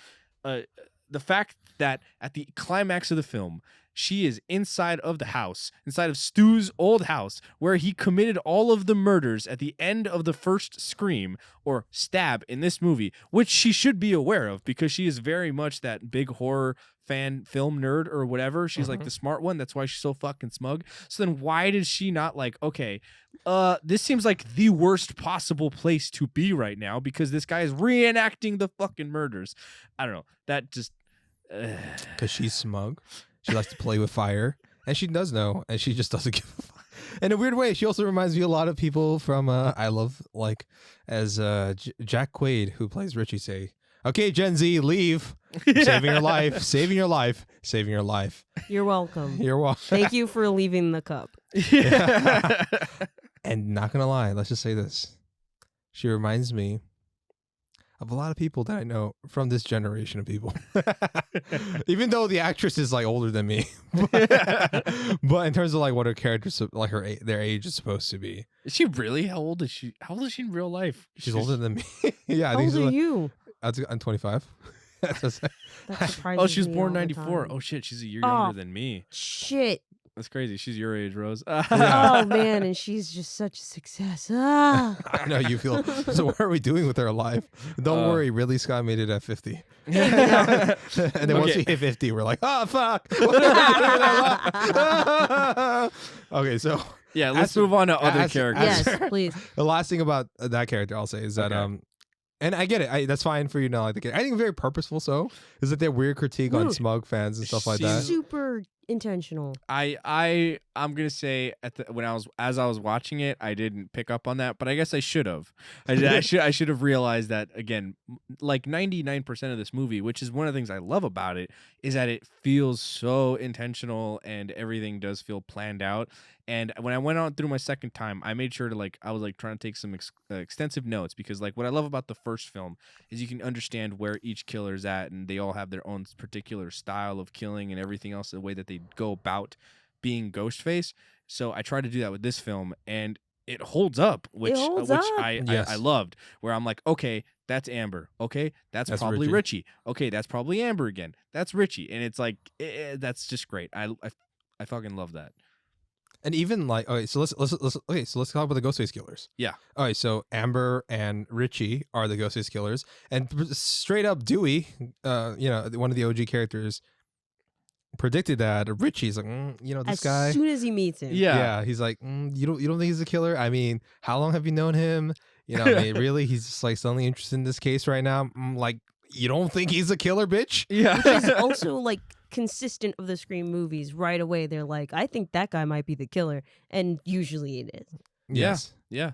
the fact that at the climax of the film, she is inside of the house, inside of Stu's old house, where he committed all of the murders at the end of the first Scream or Stab in this movie, which she should be aware of because she is very much that big horror fan film nerd or whatever. She's like the smart one. That's why she's so fucking smug. So then why did she not like, okay, this seems like the worst possible place to be right now because this guy is reenacting the fucking murders. I don't know. That just... Because she's smug. She likes to play with fire, and she does know, and she just doesn't give a fuck. In a weird way, she also reminds me a lot of people from I love, like, as Jack Quaid, who plays Richie, say, okay, Gen Z, leave. Saving your life, saving your life, saving your life. You're welcome. You're welcome. Thank you for leaving the cup. And not gonna lie, let's just say this. She reminds me of a lot of people that I know from this generation of people. Even though the actress is like older than me. But in terms of like what her characters, like their age is supposed to be. Is she really? How old is she? How old is she in real life? She's older than me. Yeah, I How think old she's are like, you? I'm 25. That surprises Oh, she was me born all the 94. time. Oh shit, she's a year Oh. younger than me. Shit. That's crazy. She's your age, Rose. Yeah. Oh man, and she's just such a success. Ah. I know you feel. So what are we doing with our life? Don't worry, Ridley Scott made it at 50. And then once Okay. we hit 50, we're like, oh fuck. What are we doing with our life? Okay, so Yeah, let's As- move on to other as- characters. Yes, please. the last thing about that character I'll say is that Okay. and I get it. That's fine for you to not like the character. I think very purposeful. So is that their weird critique on No. smug fans and stuff like She's- that. Super intentional. I'm gonna say as I was watching it, I didn't pick up on that, but I guess I should have. I should have realized that again. Like 99% of this movie, which is one of the things I love about it, is that it feels so intentional and everything does feel planned out. And when I went on through my second time, I made sure to I was trying to take some extensive notes because what I love about the first film is you can understand where each killer's at and they all have their own particular style of killing and everything else, the way that they go about being Ghostface. So I tried to do that with this film and it holds up, which holds up. Yes. I loved, where I'm like, okay, that's Amber. Okay, that's probably Richie. Okay, that's probably Amber again. That's Richie. And it's like, that's just great. I fucking love that. And even like, okay, so let's talk about the Ghostface killers. Yeah. All right, so Amber and Richie are the Ghostface killers, and straight up Dewey, one of the OG characters, predicted that Richie's like, this As guy. soon as he meets him. Yeah. He's like, you don't think he's a killer? I mean, how long have you known him? I mean, really, he's just like suddenly interested in this case right now. Like, you don't think he's a killer, bitch? Yeah. Which is also like consistent of the Scream movies. Right away, they're like, I think that guy might be the killer, and usually it is. Yes. Yeah.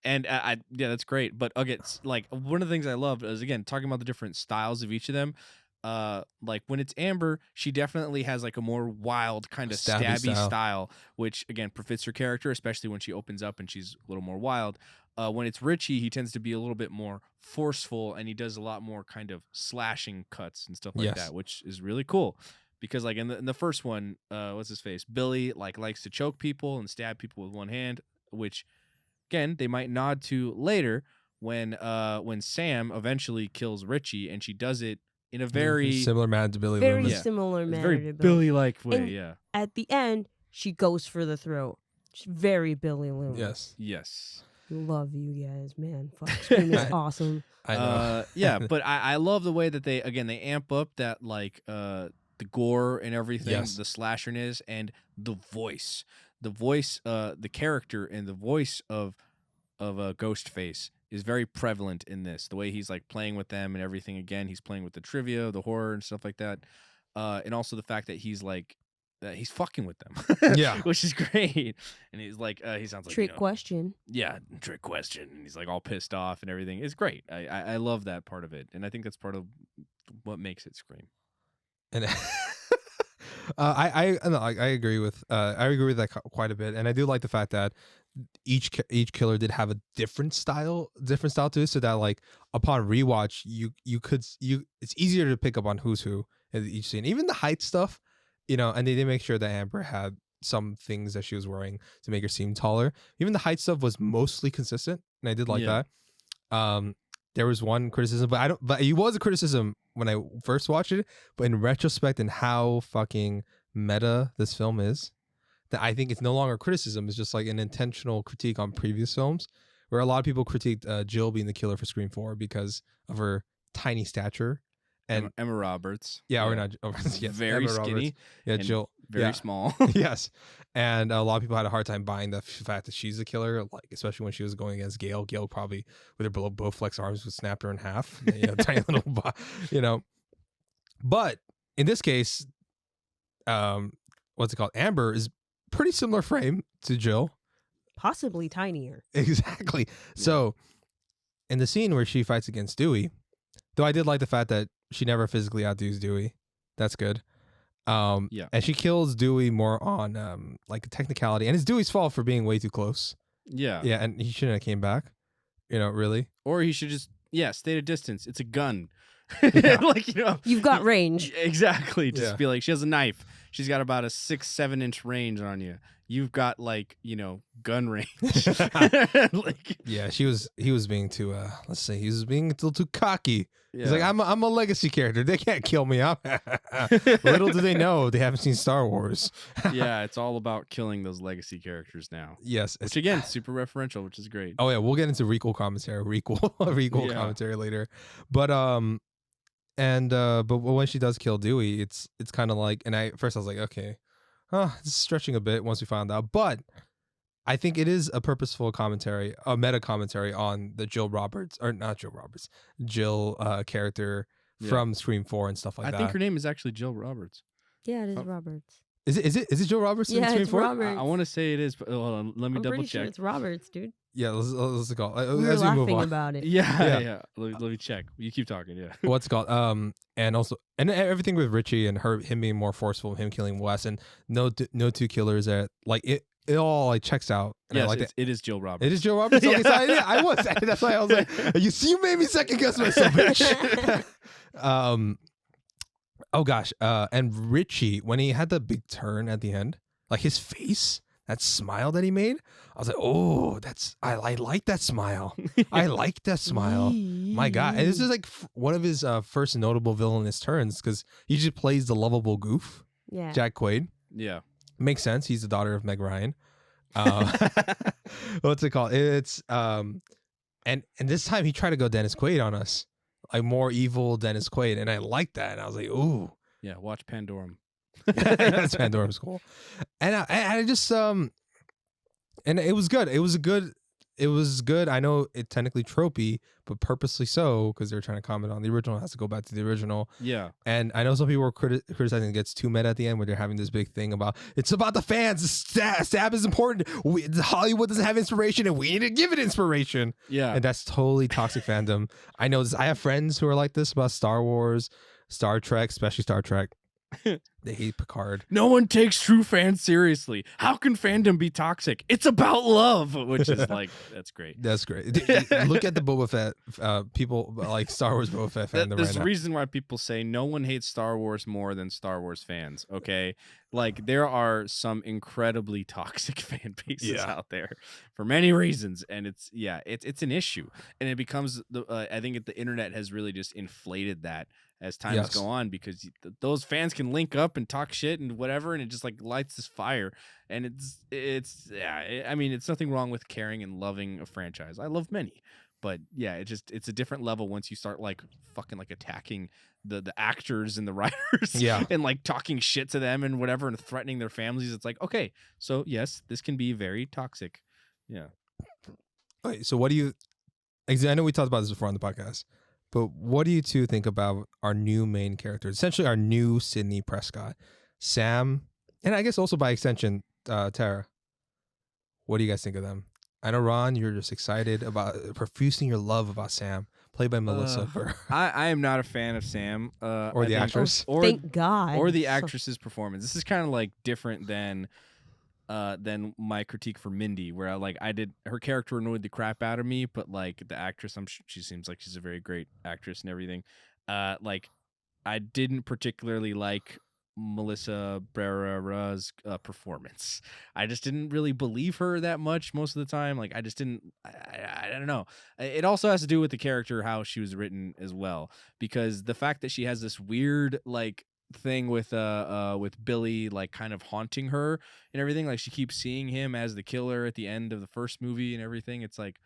And that's great. But again, one of the things I loved is again talking about the different styles of each of them. Like when it's Amber, she definitely has like a more wild kind of stabby style, which again befits her character, especially when she opens up and she's a little more wild. When it's Richie, he tends to be a little bit more forceful and he does a lot more kind of slashing cuts and stuff like that, which is really cool. Because like in the first one, what's his face? Billy likes to choke people and stab people with one hand, which again they might nod to later when Sam eventually kills Richie and she does it in a very similar manner to Billy Very Loomis. similar it's manner. very to Billy. Billy-like way. And- Yeah. At the end, she goes for the throat. She's very Billy Loomis. Yes. Yes. Love you guys, man. Fuck, Scream is awesome. I know. Yeah, but I love the way that they amp up that the gore and everything, Yes. the slasherness and the voice, the character and the voice of a Ghostface is very prevalent in this. The way he's like playing with them and everything. Again, he's playing with the trivia, the horror and stuff like that, and also the fact that he's like. He's fucking with them, Yeah. which is great. And he's like, he sounds like Trick question. yeah, trick question. And he's like all pissed off and everything. It's great. I love that part of it, and I think that's part of what makes it Scream. And I agree with that quite a bit, and I do like the fact that each killer did have a different style to it, so that like upon rewatch it's easier to pick up on who's who in each scene. Even the height stuff, and they did make sure that Amber had some things that she was wearing to make her seem taller. Even the height stuff was mostly consistent, and I did like that. There was one criticism, but it was a criticism when I first watched it, but in retrospect and how fucking meta this film is, that I think it's no longer criticism. It's just like an intentional critique on previous films, where a lot of people critiqued Jill being the killer for Scream 4 because of her tiny stature. And Emma Roberts. Or not. Yes, very Emma skinny. Roberts. Yeah, Jill. Very small. Yes. And a lot of people had a hard time buying the fact that she's a killer, like especially when she was going against Gail. Gail probably, with her Bowflex arms, would snap her in half. Tiny little, But in this case, what's it called? Amber is pretty similar frame to Jill. Possibly tinier. Exactly. Yeah. So in the scene where she fights against Dewey, though I did like the fact that she never physically outdoes Dewey. That's good. And she kills Dewey more on like a technicality, and it's Dewey's fault for being way too close. Yeah, and he shouldn't have came back. Really. Or he should just stay at a distance. It's a gun. Yeah. You've got range. Exactly. Just be like, she has a knife. She's got about a 6-7 inch range on you. You've got gun range. He was being too let's say he was being a little too cocky. Yeah. He's like, I'm a legacy character. They can't kill me. Little do they know they haven't seen Star Wars. Yeah, it's all about killing those legacy characters now. Yes. Which again, super referential, which is great. Oh yeah, we'll get into requel commentary, commentary later. But but when she does kill Dewey, it's kind of like, and I was like, okay, this is stretching a bit once we found out, but I think it is a purposeful commentary, a meta commentary on the Jill character from Scream 4 and stuff like that. I think her name is actually Jill Roberts. Yeah, it is Roberts. Is it Jill Roberts in Scream 4? Roberts. I want to say it is, but hold on, let me double check. Sure it's Roberts, dude. Yeah, let's go. We were laughing about it. Yeah. Let me check. You keep talking. Yeah. What's it called? And also, and everything with Richie and him being more forceful, him killing Wes, and no two killers are like it. It all like checks out. Yes, like it is Jill Roberts. It is Jill Roberts. Okay, so I was. That's why I was like, you made me second guess myself, bitch. Oh gosh. And Richie, when he had the big turn at the end, like his face, that smile that he made, I was like, oh, I like that smile. I like that smile. My God. And this is like one of his first notable villainous turns, because he just plays the lovable goof. Yeah. Jack Quaid. Yeah. Makes sense. He's the daughter of Meg Ryan. What's it called? It's and this time he tried to go Dennis Quaid on us, like more evil Dennis Quaid, and I liked that. And I was like, ooh, yeah. Watch Pandorum. That's Pandorum's cool. And I just and it was good. It was good. I know it technically tropey, but purposely so, because they're trying to comment on the original. It has to go back to the original. Yeah. And I know some people were criticizing it gets too meta at the end, where they're having this big thing about it's about the fans. Stab is important. Hollywood doesn't have inspiration, and we need to give it inspiration. Yeah. And that's totally toxic fandom. I know this. I have friends who are like this about Star Wars, Star Trek, especially Star Trek. They hate Picard. No one takes true fans seriously. How can fandom be toxic? It's about love, which is like, that's great. That's great. Look at the Boba Fett people, like Star Wars Boba Fett fandom. There's a now. reason why people say no one hates Star Wars more than Star Wars fans. Okay, like there are some incredibly toxic fan bases out there for many reasons, and it's an issue, and it becomes I think the internet has really just inflated that as times go on, because those fans can link up and talk shit and whatever, and it just like lights this fire. And I mean, it's nothing wrong with caring and loving a franchise. I love many, but yeah, it's a different level once you start like fucking like attacking the actors and the writers, and like talking shit to them and whatever, and threatening their families. It's like, okay, so yes, this can be very toxic. Yeah. Okay, so what do you? I know we talked about this before on the podcast. But what do you two think about our new main characters? Essentially, our new Sidney Prescott, Sam, and I guess also by extension, Tara. What do you guys think of them? I know, Ron, you're just excited about profusing your love about Sam, played by Melissa. I am not a fan of Sam. Or the actress. Thank God. Or the actress's performance. This is kind of like different than than my critique for Mindy, where I did her character annoyed the crap out of me, but like the actress, she seems like she's a very great actress and everything. Like I didn't particularly like Melissa Barrera's performance. I just didn't really believe her that much most of the time. Like I just didn't. I don't know. It also has to do with the character, how she was written as well, because the fact that she has this weird like thing with Billy like kind of haunting her and everything. Like she keeps seeing him as the killer at the end of the first movie and everything. It's like,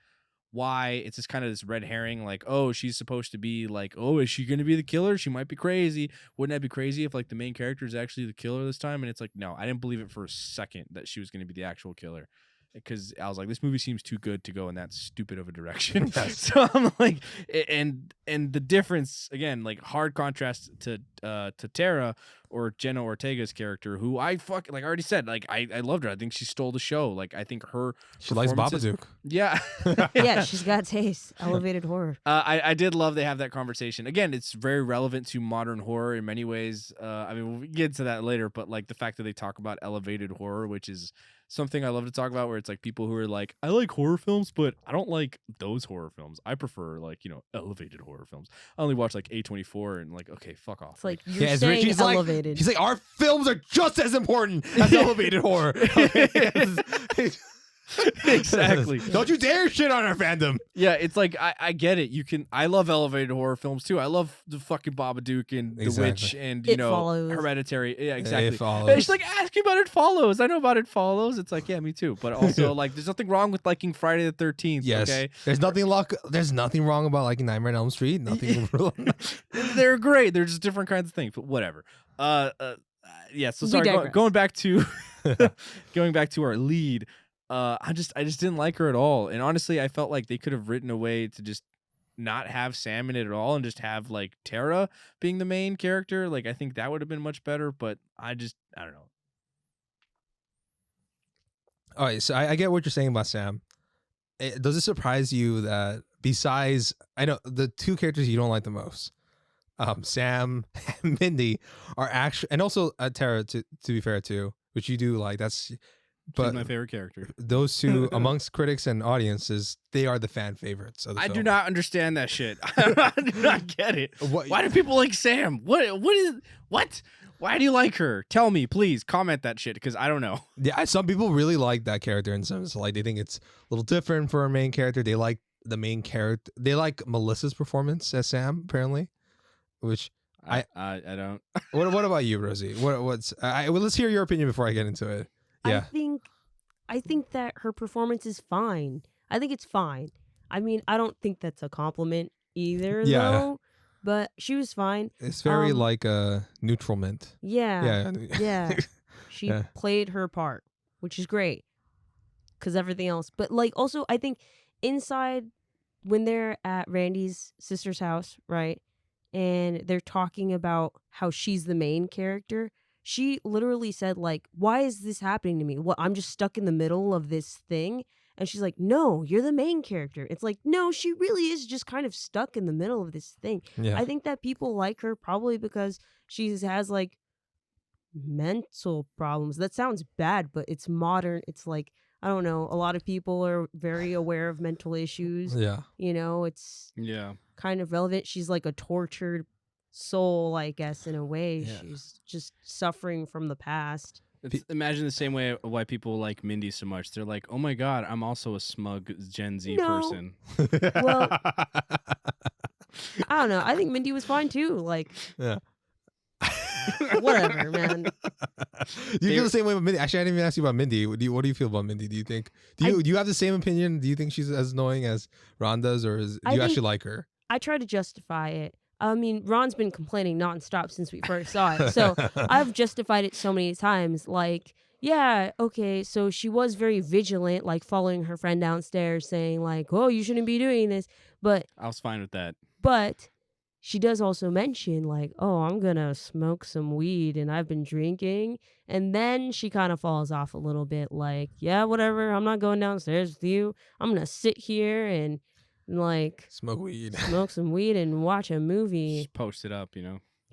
why? It's just kind of this red herring, like, oh, she's supposed to be like, oh, is she gonna be the killer? She might be crazy. Wouldn't that be crazy if like the main character is actually the killer this time? And it's like, no, I didn't believe it for a second that she was gonna be the actual killer, because I was like, this movie seems too good to go in that stupid of a direction. So I'm like, and the difference again, like hard contrast to Tara or Jenna Ortega's character, who I already said, like I loved her. I think she stole the show. Like I think she likes Babadook. Yeah, Yeah, she's got taste. Elevated horror. I did love they have that conversation. Again, it's very relevant to modern horror in many ways. I mean, we'll get to that later, but like the fact that they talk about elevated horror, which is something I love to talk about, where it's like people who are like, I like horror films, but I don't like those horror films. I prefer like, elevated horror films. I only watch like A24 and like, okay, fuck off. It's like you're saying she's elevated. He's like, our films are just as important as elevated horror. Exactly. Don't you dare shit on our fandom. Yeah, it's like I get it. I love elevated horror films too. I love the fucking Babadook and The Witch and It Follows. Hereditary. Yeah, exactly. It Follows. And she's like, ask me about It Follows. I know about It Follows. It's like, yeah, me too. But also like, there's nothing wrong with liking Friday the 13th. Yes. Okay. There's nothing wrong about liking Nightmare on Elm Street. Nothing. They're great. They're just different kinds of things. But whatever. Yeah. So sorry. Going back to going back to our lead. I just didn't like her at all. And honestly, I felt like they could have written a way to just not have Sam in it at all and just have like Tara being the main character. Like I think that would have been much better, but I don't know. All right, so I get what you're saying about Sam. Does it surprise you that besides, I know the two characters you don't like the most, Sam and Mindy, are actually, and also Tara to be fair too, which you do like, but she's my favorite character. Those two, amongst critics and audiences, they are the fan favorites of the film. do not understand that shit. I do not get it. Why do people like Sam? What? Why do you like her? Tell me, please. Comment that shit, because I don't know. Yeah, some people really like that character in some sense. Like they think it's a little different for a main character. They like the main character. They like Melissa's performance as Sam, apparently, which I don't. What about you, Rosie? Let's hear your opinion before I get into it. Yeah. I think that her performance is fine. I think it's fine. I mean, I don't think that's a compliment either, though. But she was fine. It's very like a neutral mint. Yeah. She played her part, which is great. Because everything else. But like, also, I think inside when they're at Randy's sister's house, right? And they're talking about how she's the main character. She literally said, like, why is this happening to me? What, I'm just stuck in the middle of this thing? And she's like, no, you're the main character. It's like, no, she really is just kind of stuck in the middle of this thing. Yeah. I think that people like her probably because she has, like, mental problems. That sounds bad, but it's modern. It's like, I don't know. A lot of people are very aware of mental issues. Yeah. It's kind of relevant. She's like a tortured soul, I guess, in a way. Yeah. She's just suffering from the past. Imagine the same way why people like Mindy so much. They're like, oh my god, I'm also a smug Gen Z person. Well, I don't know. I think Mindy was fine too. Like, whatever, man. Do you feel the same way with Mindy? Actually, I didn't even ask you about Mindy. What do you feel about Mindy? Do you have the same opinion? Do you think she's as annoying as Ron does, or do you actually like her? I try to justify it. I mean, Ron's been complaining nonstop since we first saw it. So I've justified it so many times. Like, yeah, okay, so she was very vigilant, like following her friend downstairs saying like, oh, you shouldn't be doing this. But I was fine with that. But she does also mention like, oh, I'm going to smoke some weed and I've been drinking. And then she kind of falls off a little bit like, yeah, whatever. I'm not going downstairs with you. I'm going to sit here and like smoke weed, smoke some weed and watch a movie. Just post it up,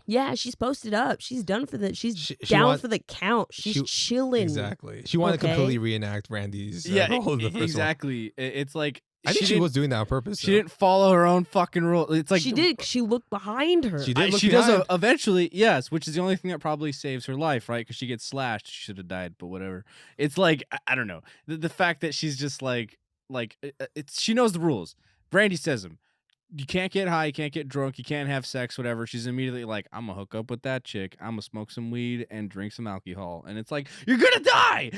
Yeah, she's posted up. She's done for the. She's She down for the count. She's chilling. Exactly. She wanted to Okay. completely reenact Randy's role in the first one. exactly. It's like I think she was doing that on purpose. She didn't follow her own fucking rule. It's like she did. She looked behind her. She did. Look she does behind. eventually, yes, which is the only thing that probably saves her life, right? Because she gets slashed. She should have died, but whatever. It's like I don't know the fact that she's just like it's she knows the rules. Brandy says them. You can't get high, you can't get drunk, you can't have sex, whatever. She's immediately like, I'm gonna hook up with that chick. I'm gonna smoke some weed and drink some alcohol. And it's like, you're gonna die.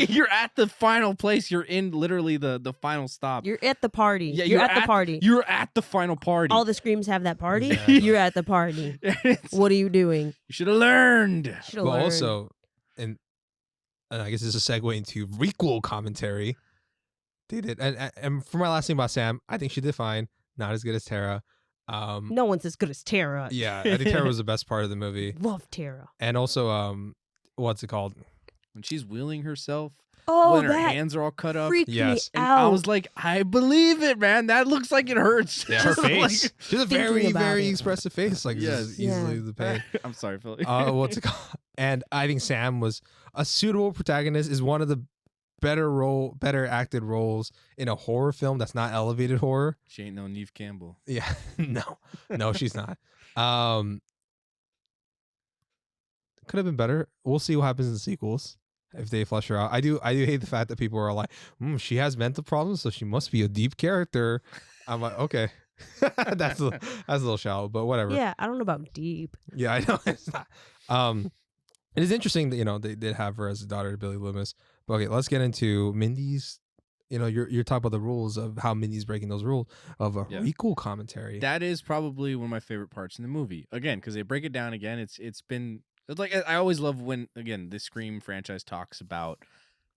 You're at the final place. You're in literally the final stop. You're at the party. Yeah, you're at the party. You're at the final party. All the screams have that party. Exactly. You're at the party. What are you doing? You should have learned. Should've But learned. also, and I guess this is a segue into requel commentary. They did, and for my last thing about Sam, I think she did fine. Not as good as Tara. No one's as good as Tara. Yeah, I think Tara was the best part of the movie. Love Tara. And also, what's it called? When she's wheeling herself, Oh, when her that hands are all cut up. freaked Yes. me And out. I was like, I believe it, man. That looks like it hurts. Yeah, her Just like- face. She has a thinking very, about very it. expressive face. Like, Yes. this is easily the pain. I'm sorry, Philly. What's it called? And I think Sam was a suitable protagonist. Is one of the better acted roles in a horror film that's not elevated horror. She ain't no Neve Campbell. Yeah, no, she's not. Could have been better. We'll see what happens in the sequels if they flesh her out. I do hate the fact that people are like, she has mental problems, so she must be a deep character. I'm like, okay, that's a little shallow, but whatever. Yeah, I don't know about deep. Yeah, I know it's not. It is interesting that they did have her as a daughter to Billy Loomis. But okay, let's get into Mindy's. You're talking about the rules of how Mindy's breaking those rules of a requel commentary. That is probably one of my favorite parts in the movie. Again, because they break it down again. It's like I always love when the Scream franchise talks about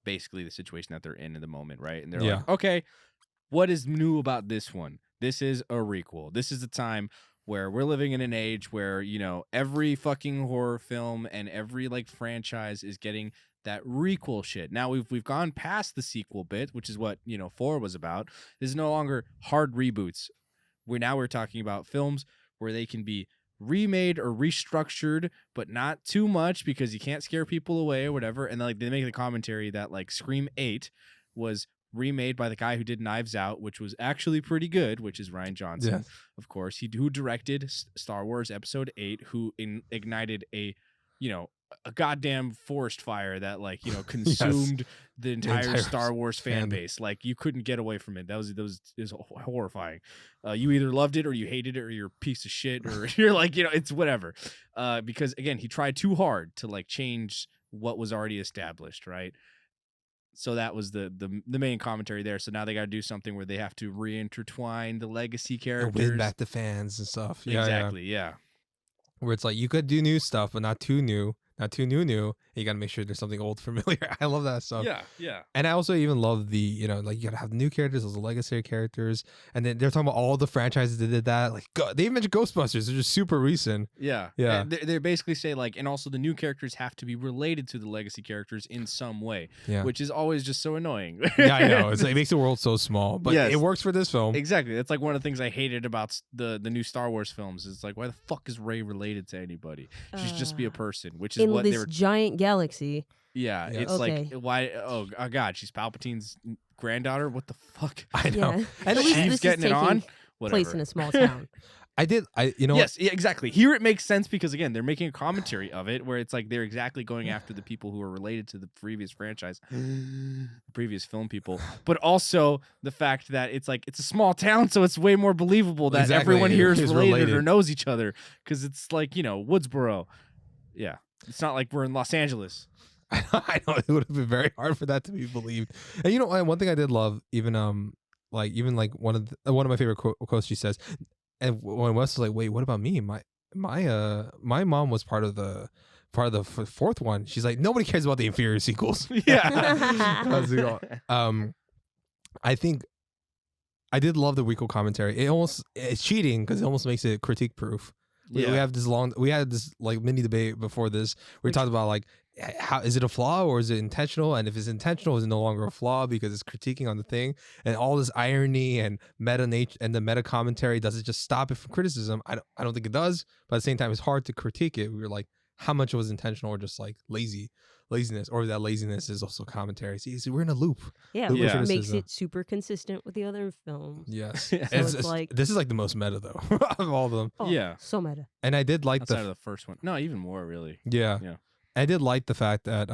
basically the situation that they're in the moment, right? And they're like, okay, what is new about this one? This is a requel. This is the time where we're living in an age where, every fucking horror film and every franchise is getting that requel shit. Now we've gone past the sequel bit, which is what, 4 was about. This is no longer hard reboots. We're talking about films where they can be remade or restructured, but not too much because you can't scare people away or whatever. And they make the commentary that Scream 8 was remade by the guy who did Knives Out, which was actually pretty good, which is Rian Johnson, of course. Who directed Star Wars Episode 8, who ignited a goddamn forest fire that consumed the entire Star Wars fan base. You couldn't get away from it. That was horrifying. You either loved it or you hated it or you're a piece of shit or you're it's whatever. Because again, he tried too hard to change what was already established, right? So that was the main commentary there. So now they got to do something where they have to reintertwine the legacy characters, and win back the fans and stuff. Exactly. Yeah. Where it's you could do new stuff, but not too new. Not too new. You got to make sure there's something old familiar. I love that stuff. Yeah. And I also even love the, you got to have new characters, those legacy characters. And then they're talking about all the franchises that did that. They even mentioned Ghostbusters, which is super recent. Yeah. Yeah. They basically say and also the new characters have to be related to the legacy characters in some way, which is always just so annoying. Yeah, I know. It makes the world so small, but it works for this film. Exactly. That's one of the things I hated about the new Star Wars films. It's why the fuck is Rey related to anybody? She should just be a person, which is in what this they were. giant galaxy. Yeah, it's Okay. why? Oh God, she's Palpatine's granddaughter. What the fuck? I know. Yeah. And At least she's this getting is it on. taking Whatever. place in a small town. Yes, yeah, exactly. Here it makes sense because again, they're making a commentary of it where it's they're exactly going after the people who are related to the previous franchise, the previous film people, but also the fact that it's it's a small town, so it's way more believable that everyone here is related or knows each other because it's Woodsboro. Yeah, it's not like we're in Los Angeles. I know it would have been very hard for that to be believed. And one thing I did love, even one of my favorite quotes she says, and when Wes was like, "Wait, what about me? My mom was part of the fourth one." She's like, "Nobody cares about the inferior sequels." Yeah. I think I did love the requel commentary. It's cheating because it almost makes it critique proof. We had this mini debate before this. We talked about how is it a flaw or is it intentional? And if it's intentional, is it no longer a flaw because it's critiquing on the thing? And all this irony and meta nature and the meta commentary, does it just stop it from criticism? I don't think it does. But at the same time, it's hard to critique it. We were like, how much was intentional or just like laziness, or that laziness is also commentary. See, we're in a loop. Yeah, Loop of which makes criticism. it super consistent with the other films. Yes. Yeah. So it's like- this is like the most meta though of all of them. Oh, Yeah. so meta. And I did like Outside of the first one. No, even more really. yeah. Yeah. I did like the fact that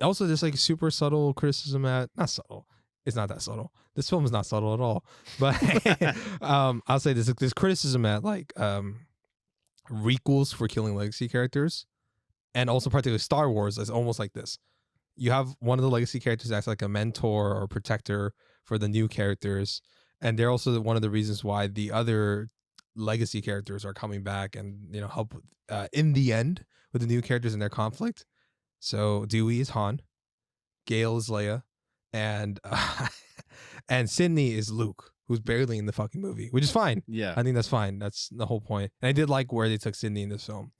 also there's like super subtle criticism at, not subtle. It's not that subtle. This film is not subtle at all. But I'll say there's criticism at like requels for killing legacy characters. And also particularly Star Wars is almost like this. You have one of the legacy characters that's like a mentor or protector for the new characters. And they're also one of the reasons why the other legacy characters are coming back and, you know, help in the end with the new characters in their conflict. So Dewey is Han, Gale is Leia, and and Sydney is Luke, who's barely in the fucking movie, which is fine. Yeah. I think that's fine. That's the whole point. And I did like where they took Sydney in this film.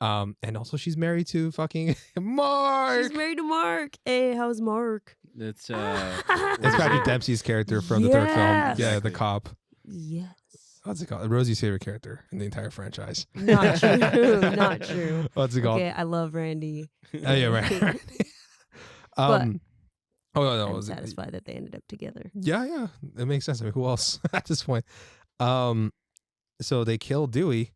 And also she's married to fucking Mark. She's married to Mark. Hey, how's Mark? It's It's Patrick Dempsey's character from the third film. Yes. Yeah, the Exactly. cop. Yes. What's it called? Rosie's favorite character in the entire franchise. Not true. Not true. What's it called? Okay, I love Randy. Oh yeah, right. But oh no, I'm was it? satisfied that they ended up together. Yeah, it makes sense. I mean, who else at this point? So they kill Dewey,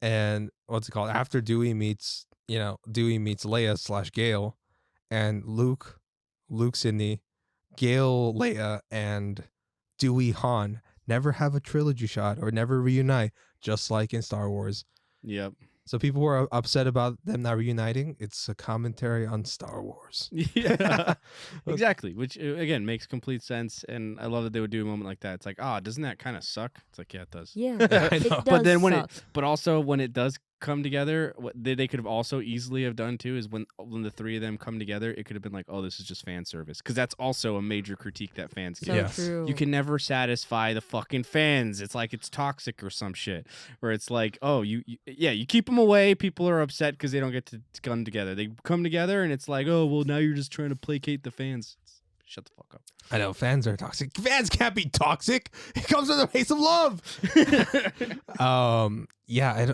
and what's it called? After Dewey meets Leia / Gale, and Luke, Sydney, Gale, Leia, and Dewey, Han never have a trilogy shot or never reunite, just like in Star Wars. Yep. So people were upset about them not reuniting. It's a commentary on Star Wars. Yeah. Exactly. Which again makes complete sense. And I love that they would do a moment like that. It's like, doesn't that kind of suck? It's like, yeah, it does. Yeah, I it know. does But then suck. but also when it does come together, what they could have also easily have done too is when the three of them come together, it could have been like, oh, this is just fan service, because that's also a major critique that fans So get. Yes. true. You can never satisfy the fucking fans. It's like it's toxic or some shit. Where it's like, oh, you keep them away. People are upset because they don't get to come together. They come together and it's like, oh, well, now you're just trying to placate the fans. Shut the fuck up. I know fans are toxic. Fans can't be toxic. It comes from the face of love. Yeah,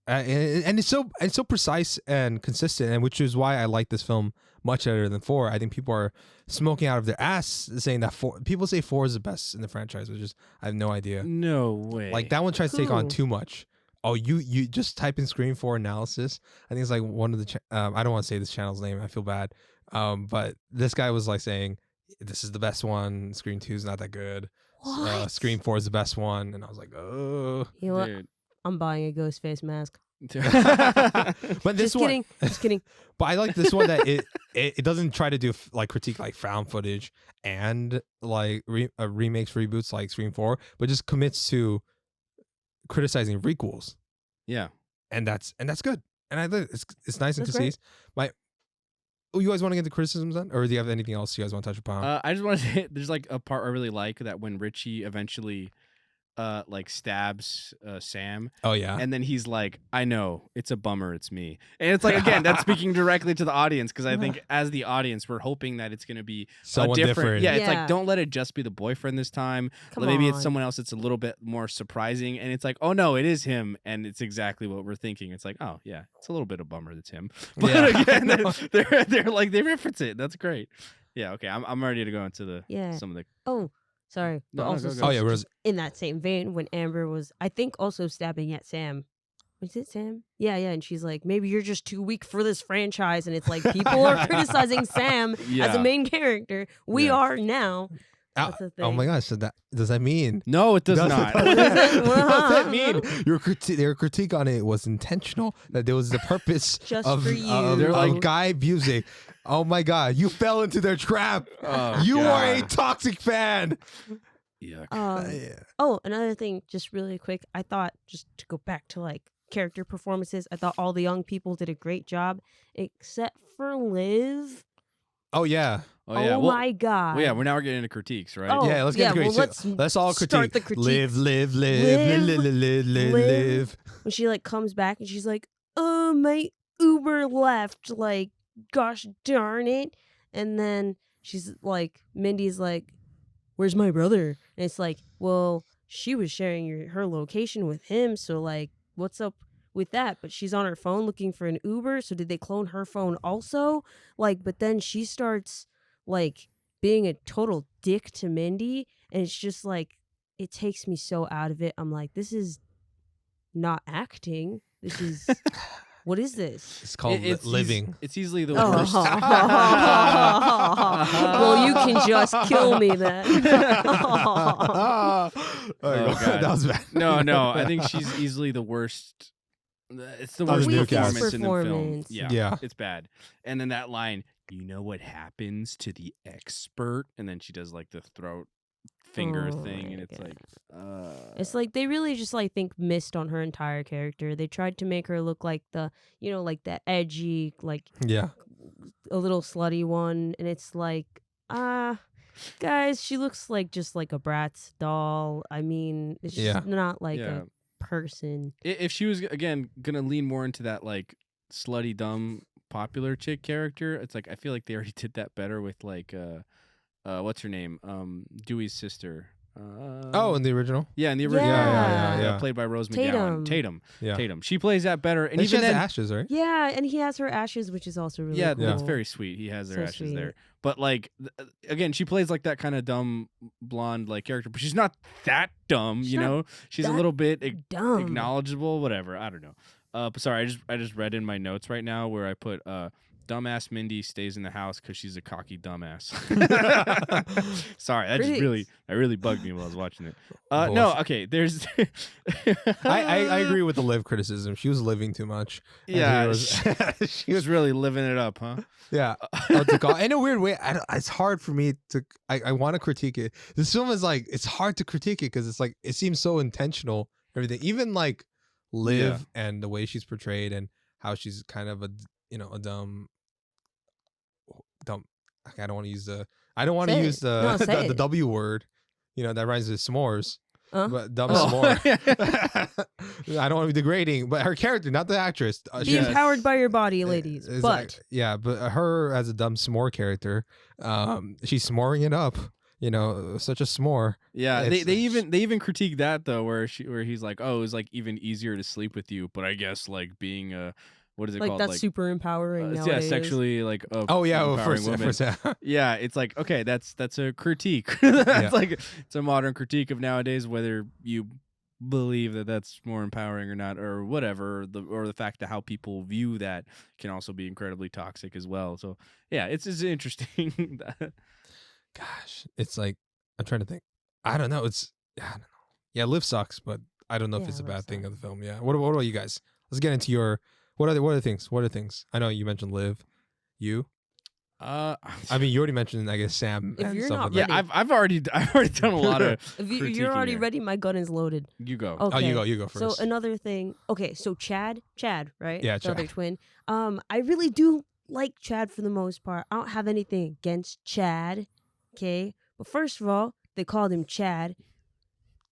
and it's so precise and consistent, and which is why I like this film much better than 4. I think people are smoking out of their ass saying that 4. People say 4 is the best in the franchise, which is I have no idea. No way. Like that one tries to take on Who? too much. Oh, you just type in Scream 4 analysis. I think it's like one of the I don't want to say this channel's name. I feel bad. But this guy was like saying this is the best one. Scream 2 is not that good. What? Scream 4 is the best one, and I was like, oh. You know what? Dude. I'm buying a ghost face mask. But this Just one, kidding. Just kidding. but I like this one that it doesn't try to do like critique like found footage and like remakes, reboots like Scream 4, but just commits to criticizing requels, Yeah. and that's good. And I think it's nice and That's great. concise. You guys want to get the criticisms then, or do you have anything else you guys want to touch upon? I just want to say there's like a part I really like that when Richie eventually like stabs Sam, Oh yeah, and then he's like, I know, it's a bummer, it's me. And it's like, again, that's speaking directly to the audience, because I think as the audience we're hoping that it's going to be someone a different. Yeah, it's Yeah. like, don't let it just be the boyfriend this time. Come Maybe on. it's someone else that's a little bit more surprising, and it's like, oh no, it is him, and it's exactly what we're thinking. It's like, oh yeah, it's a little bit of bummer that's him. But Yeah. again, I know. they're like, they reference it. That's great. Yeah, okay, I'm ready to go into the Yeah. some of the Oh, sorry. But No, also, go, go. Oh yeah, Rose. in that same vein, when Amber was, I think, also stabbing at Sam. Was it Sam? Yeah. And she's like, maybe you're just too weak for this franchise. And it's like, people are criticizing Sam as Yeah. a main character. We Yeah. are now. That's the Oh thing. my gosh, so that does that mean? No, it does Does not. What does that mean? Their critique on it was intentional. That there was the purpose Just of for you. They're like- of guy abusing. Oh my god, you fell into their trap. Oh, You are a God. toxic fan. Yuck. Yeah. Oh, another thing, just really quick. I thought, just to go back to like character performances, I thought all the young people did a great job, except for Liv. Oh yeah. Oh yeah. Oh well, my god. well, yeah. We're now getting into critiques, right? Oh, Yeah, let's get yeah, the well, critiques. Let's all start critique. the critiques. Live. Live. Live. When she like comes back and she's like, my Uber left, like, gosh darn it. And then she's like, Mindy's like, where's my brother? And it's like, well, she was sharing her location with him, so like, what's up with that? But she's on her phone looking for an Uber, so did they clone her phone also? Like, but then she starts like being a total dick to Mindy, and it's just like, it takes me so out of it. I'm like, this is not acting. This is what is this? It's called living. It's easily the Oh. worst. Well, you can just kill me then. Oh, God. that was bad. No, I think she's easily the worst. It's the Oh, worst the new performance cast. in the film. Performance. Yeah. It's bad. And then that line, you know what happens to the expert? And then she does like the throat finger Oh thing, my and it's God. like, It's like they really just like think missed on her entire character. They tried to make her look like the, you know, like the edgy, like Yeah. a little slutty one, and it's like, guys, she looks like just like a Bratz doll. I mean, it's Yeah. just not like Yeah. a person. If she was again gonna lean more into that like slutty dumb popular chick character, it's like I feel like they already did that better with like what's her name, Dewey's sister. Oh, in the original. Yeah, in the original, Yeah. played by Rose Tatum. McGowan. Tatum. Yeah. Tatum. She plays that better, and And she even has the then, ashes, right? Yeah, and he has her ashes, which is also really yeah, cool. that's very sweet. He has their So ashes sweet. there, but like again, she plays like that kind of dumb blonde like character, but she's not that dumb, She's you not know. She's a that little bit dumb. acknowledgeable, whatever. I don't know. But sorry, I just read in my notes right now where I put dumbass Mindy stays in the house because she's a cocky dumbass. Sorry, that really bugged me while I was watching it. No, Bullshit. okay, there's I agree with the Liv criticism. She was living too much. And Yeah, he was, she was really living it up, huh? yeah. What's it called? In a weird way, it's hard for me to. I want to critique it. This film is like, it's hard to critique it because it's like it seems so intentional. Everything, even like Liv and the way she's portrayed and how she's kind of a dumb. I don't want to use the. I don't want to Say use it. the No, say the it. W word. You know that rhymes with s'mores. But dumb Oh. s'more. I don't want to be degrading, but her character, not the actress. Be Yes. empowered by your body, ladies. is But like- yeah, but her as a dumb s'more character, she's s'moring it up. You know, such a s'more. Yeah, It's- they even critique that though, where he's like, oh, it's like even easier to sleep with you, but I guess like being a what is it like called? that's Like super empowering yeah, nowadays. sexually like Oh yeah, empowering women. first Yeah, it's like okay, that's a critique. Yeah. That's like it's a modern critique of nowadays, whether you believe that that's more empowering or not, or whatever, or the fact that how people view that can also be incredibly toxic as well. So yeah, it's interesting. Gosh, it's like I'm trying to think. I don't know. I don't know. Yeah, Liv sucks, but I don't know if Yeah, it's a Liv bad thing of sucks. the film. Yeah. What about you guys? Let's get into your what are things? What are things? I know you mentioned Liv. You? I mean, you already mentioned, I guess, Sam. If and you're stuff not like yeah, that. I've already done a lot of. If you're critiquing already here. ready, my gun is loaded. You go. Oh, Okay. you go first. So another thing. Okay, so Chad, right? Yeah, the other Chad. twin. I really do like Chad for the most part. I don't have anything against Chad. Okay, but first of all, they called him Chad.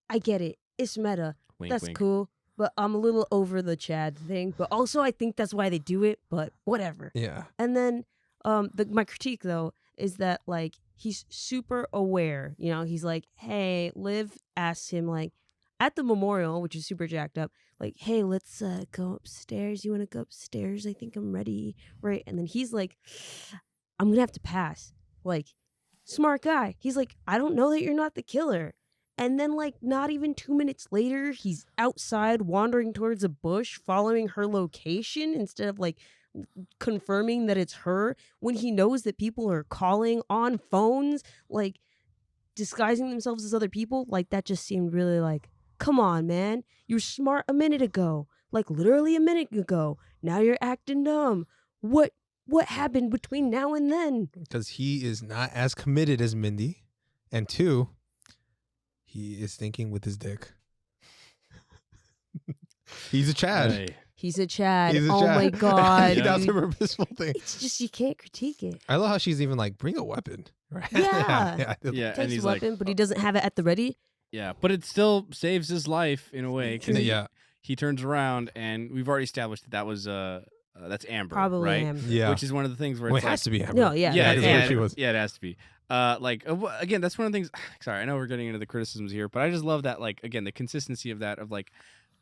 I get it. It's meta. Wink, That's wink. cool. But I'm a little over the Chad thing. But also, I think that's why they do it. But whatever. Yeah. And then, my critique though is that like he's super aware. You know, he's like, hey, Liv asks him like at the memorial, which is super jacked up. Like, hey, let's go upstairs. You want to go upstairs? I think I'm ready, right? And then he's like, I'm gonna have to pass. Like, smart guy. He's like, I don't know that you're not the killer. And then, like, not even 2 minutes later, he's outside wandering towards a bush, following her location instead of, like, confirming that it's her when he knows that people are calling on phones, like, disguising themselves as other people. Like, that just seemed really like, come on, man. You were smart a minute ago. Like, literally a minute ago. Now you're acting dumb. What happened between now and then? Because he is not as committed as Mindy. And two, he is thinking with his dick. He's a Chad. Hey. He's a Chad. He's a Oh Chad. my god. That's a dude. purposeful thing. It's just you can't critique it. I love how she's even like, bring a weapon. Right? Yeah. Yeah, and Takes he's a like, weapon, but he doesn't have it at the ready. yeah, but it still saves his life in a way because Yeah. he turns around and we've already established that was That's Amber, Probably right? Amber. Yeah. Which is one of the things where Well, it's it like, has to be Amber. No, yeah, yeah, that's where yeah, she was. yeah, it has to be. Again, that's one of the things. Sorry, I know we're getting into the criticisms here, but I just love that, like, again, the consistency of that, of like,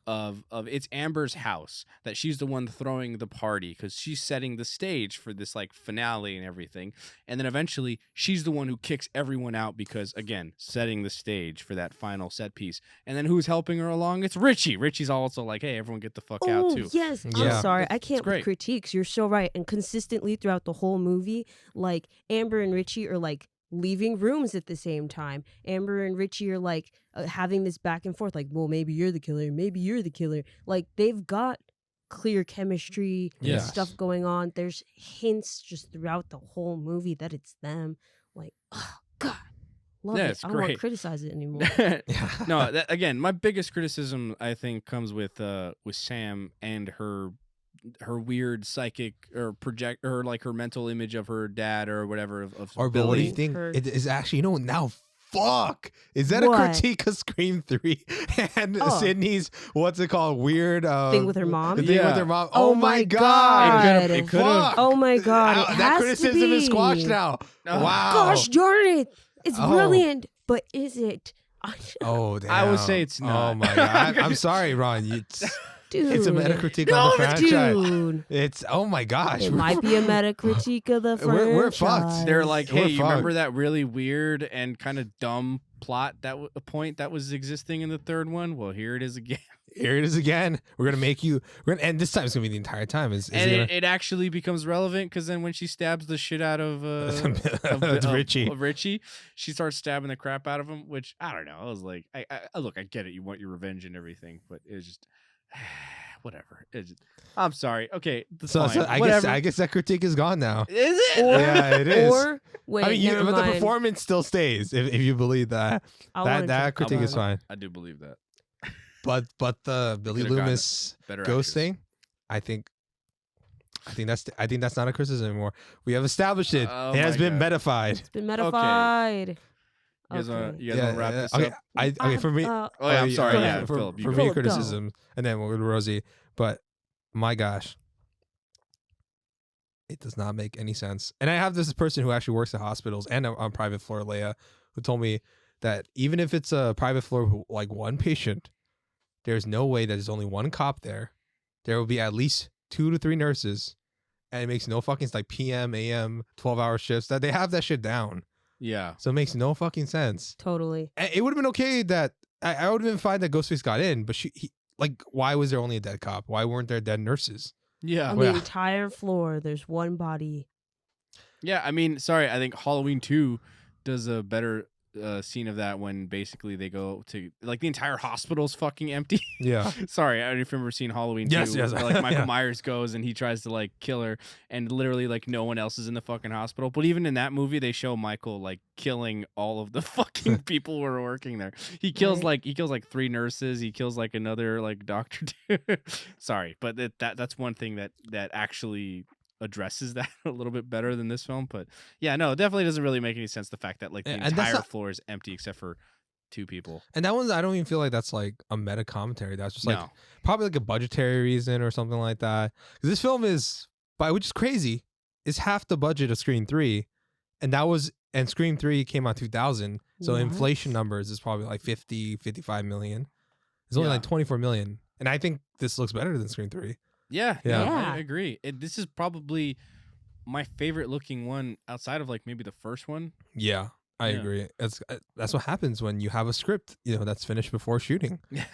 of it's Amber's house, that she's the one throwing the party because she's setting the stage for this like finale and everything, and then eventually she's the one who kicks everyone out because, again, setting the stage for that final set piece. And then who's helping her along? It's Richie. Richie's also like, hey, everyone get the fuck out Oh too. yes, Yeah. I'm sorry, It's I can't great. with critiques. You're so right, and consistently throughout the whole movie, like Amber and Richie are like leaving rooms at the same time. Amber and Richie are like having this back and forth, like, well, maybe you're the killer, maybe you're the killer. Like they've got clear chemistry and Yes. stuff going on. There's hints just throughout the whole movie that it's them. Like, oh god, love Yeah, it. it's I don't want great. to criticize it anymore. No, again, my biggest criticism I think comes with Sam and her weird psychic or project or like her mental image of her dad or whatever of Or but what do Billy. you think? Her- It is actually, now. Fuck! Is that What? a critique of Scream 3 and Oh. Sydney's what's it called? Weird Thing with her mom? The thing with Yeah. her mom. Oh Oh my my god! It could've- Fuck! Oh my god, it that has criticism to be. is squashed now. Oh. Wow. Gosh darn it! It's Oh. brilliant, but is it? Oh damn! I would say it's Oh not. my god! I'm sorry, Ron. Dude, It's a meta critique No, on the it's franchise. dude. It's oh my gosh. It might be a meta critique of the franchise. We're fucked. They're like, We're hey, you remember fucked. that really weird and kind of dumb plot a point that was existing in the third one? Well, here it is again. Here it is again. We're gonna make you. And this time it's gonna be the entire time. Is And it gonna, it actually becomes relevant because then when she stabs the shit out of, Richie. of Richie, she starts stabbing the crap out of him. Which I don't know. I was like, I look, I get it. You want your revenge and everything, but it's just whatever. I'm sorry. Okay, that's So, fine. I Whatever. guess that critique is gone now. Is it? Or, Yeah, it is. Or wait, I mean, never but the mind. performance still stays if you believe that. I wanna That check critique that is out. fine. I do believe that. But the Billy could've gotten Loomis Better ghost actress. thing, I think that's not a criticism anymore. We have established it. Oh It has my been God. metified. It's been metafied. You guys want Okay. to wrap this okay. up? Okay, for me. Uh, Oh, yeah, I'm sorry. Go Yeah, ahead. for, Philip, you for go. me, Philip, go. criticism, and then we'll go to Rosie. But my gosh, it does not make any sense. And I have this person who actually works at hospitals and on private floor, Leia, who told me that even if it's a private floor, like one patient, there's no way that there's only one cop there. There will be at least 2 to 3 nurses, and it makes no fucking like PM, AM, 12-hour shifts. That they have that shit down. Yeah. So it makes no fucking sense. Totally. And it would have been okay that I would have been fine that Ghostface got in, but why was there only a dead cop? Why weren't there dead nurses? Yeah. On Well, the yeah. entire floor, there's one body. Yeah. I mean, sorry. I think Halloween 2 does a better scene of that when basically they go to like the entire hospital's fucking empty. Yeah. Sorry, I don't know if you've ever seen Halloween 2. Yes, yes. where, like Michael Yeah. Myers goes and he tries to like kill her, and literally like no one else is in the fucking hospital. But even in that movie, they show Michael like killing all of the fucking people who are working there. He kills Right. like 3 nurses. He kills like another like doctor too. Sorry, but that's one thing that actually addresses that a little bit better than this film. But yeah, no, it definitely doesn't really make any sense the fact that like the And that's entire not- floor is empty except for 2 people. And that one's, I don't even feel like that's like a meta commentary. That's just like No. probably like a budgetary reason or something like that. 'Cause this film is, which is crazy, is half the budget of Scream 3. And Scream 3 came out 2000. So What? inflation numbers is probably like 50, 55 million. It's only Yeah. like 24 million. And I think this looks better than Scream 3. Yeah, Yeah. no, Yeah. I agree. This is probably my favorite looking one outside of like maybe the first one. Yeah, I Yeah. agree. That's what happens when you have a script, that's finished before shooting. Yeah.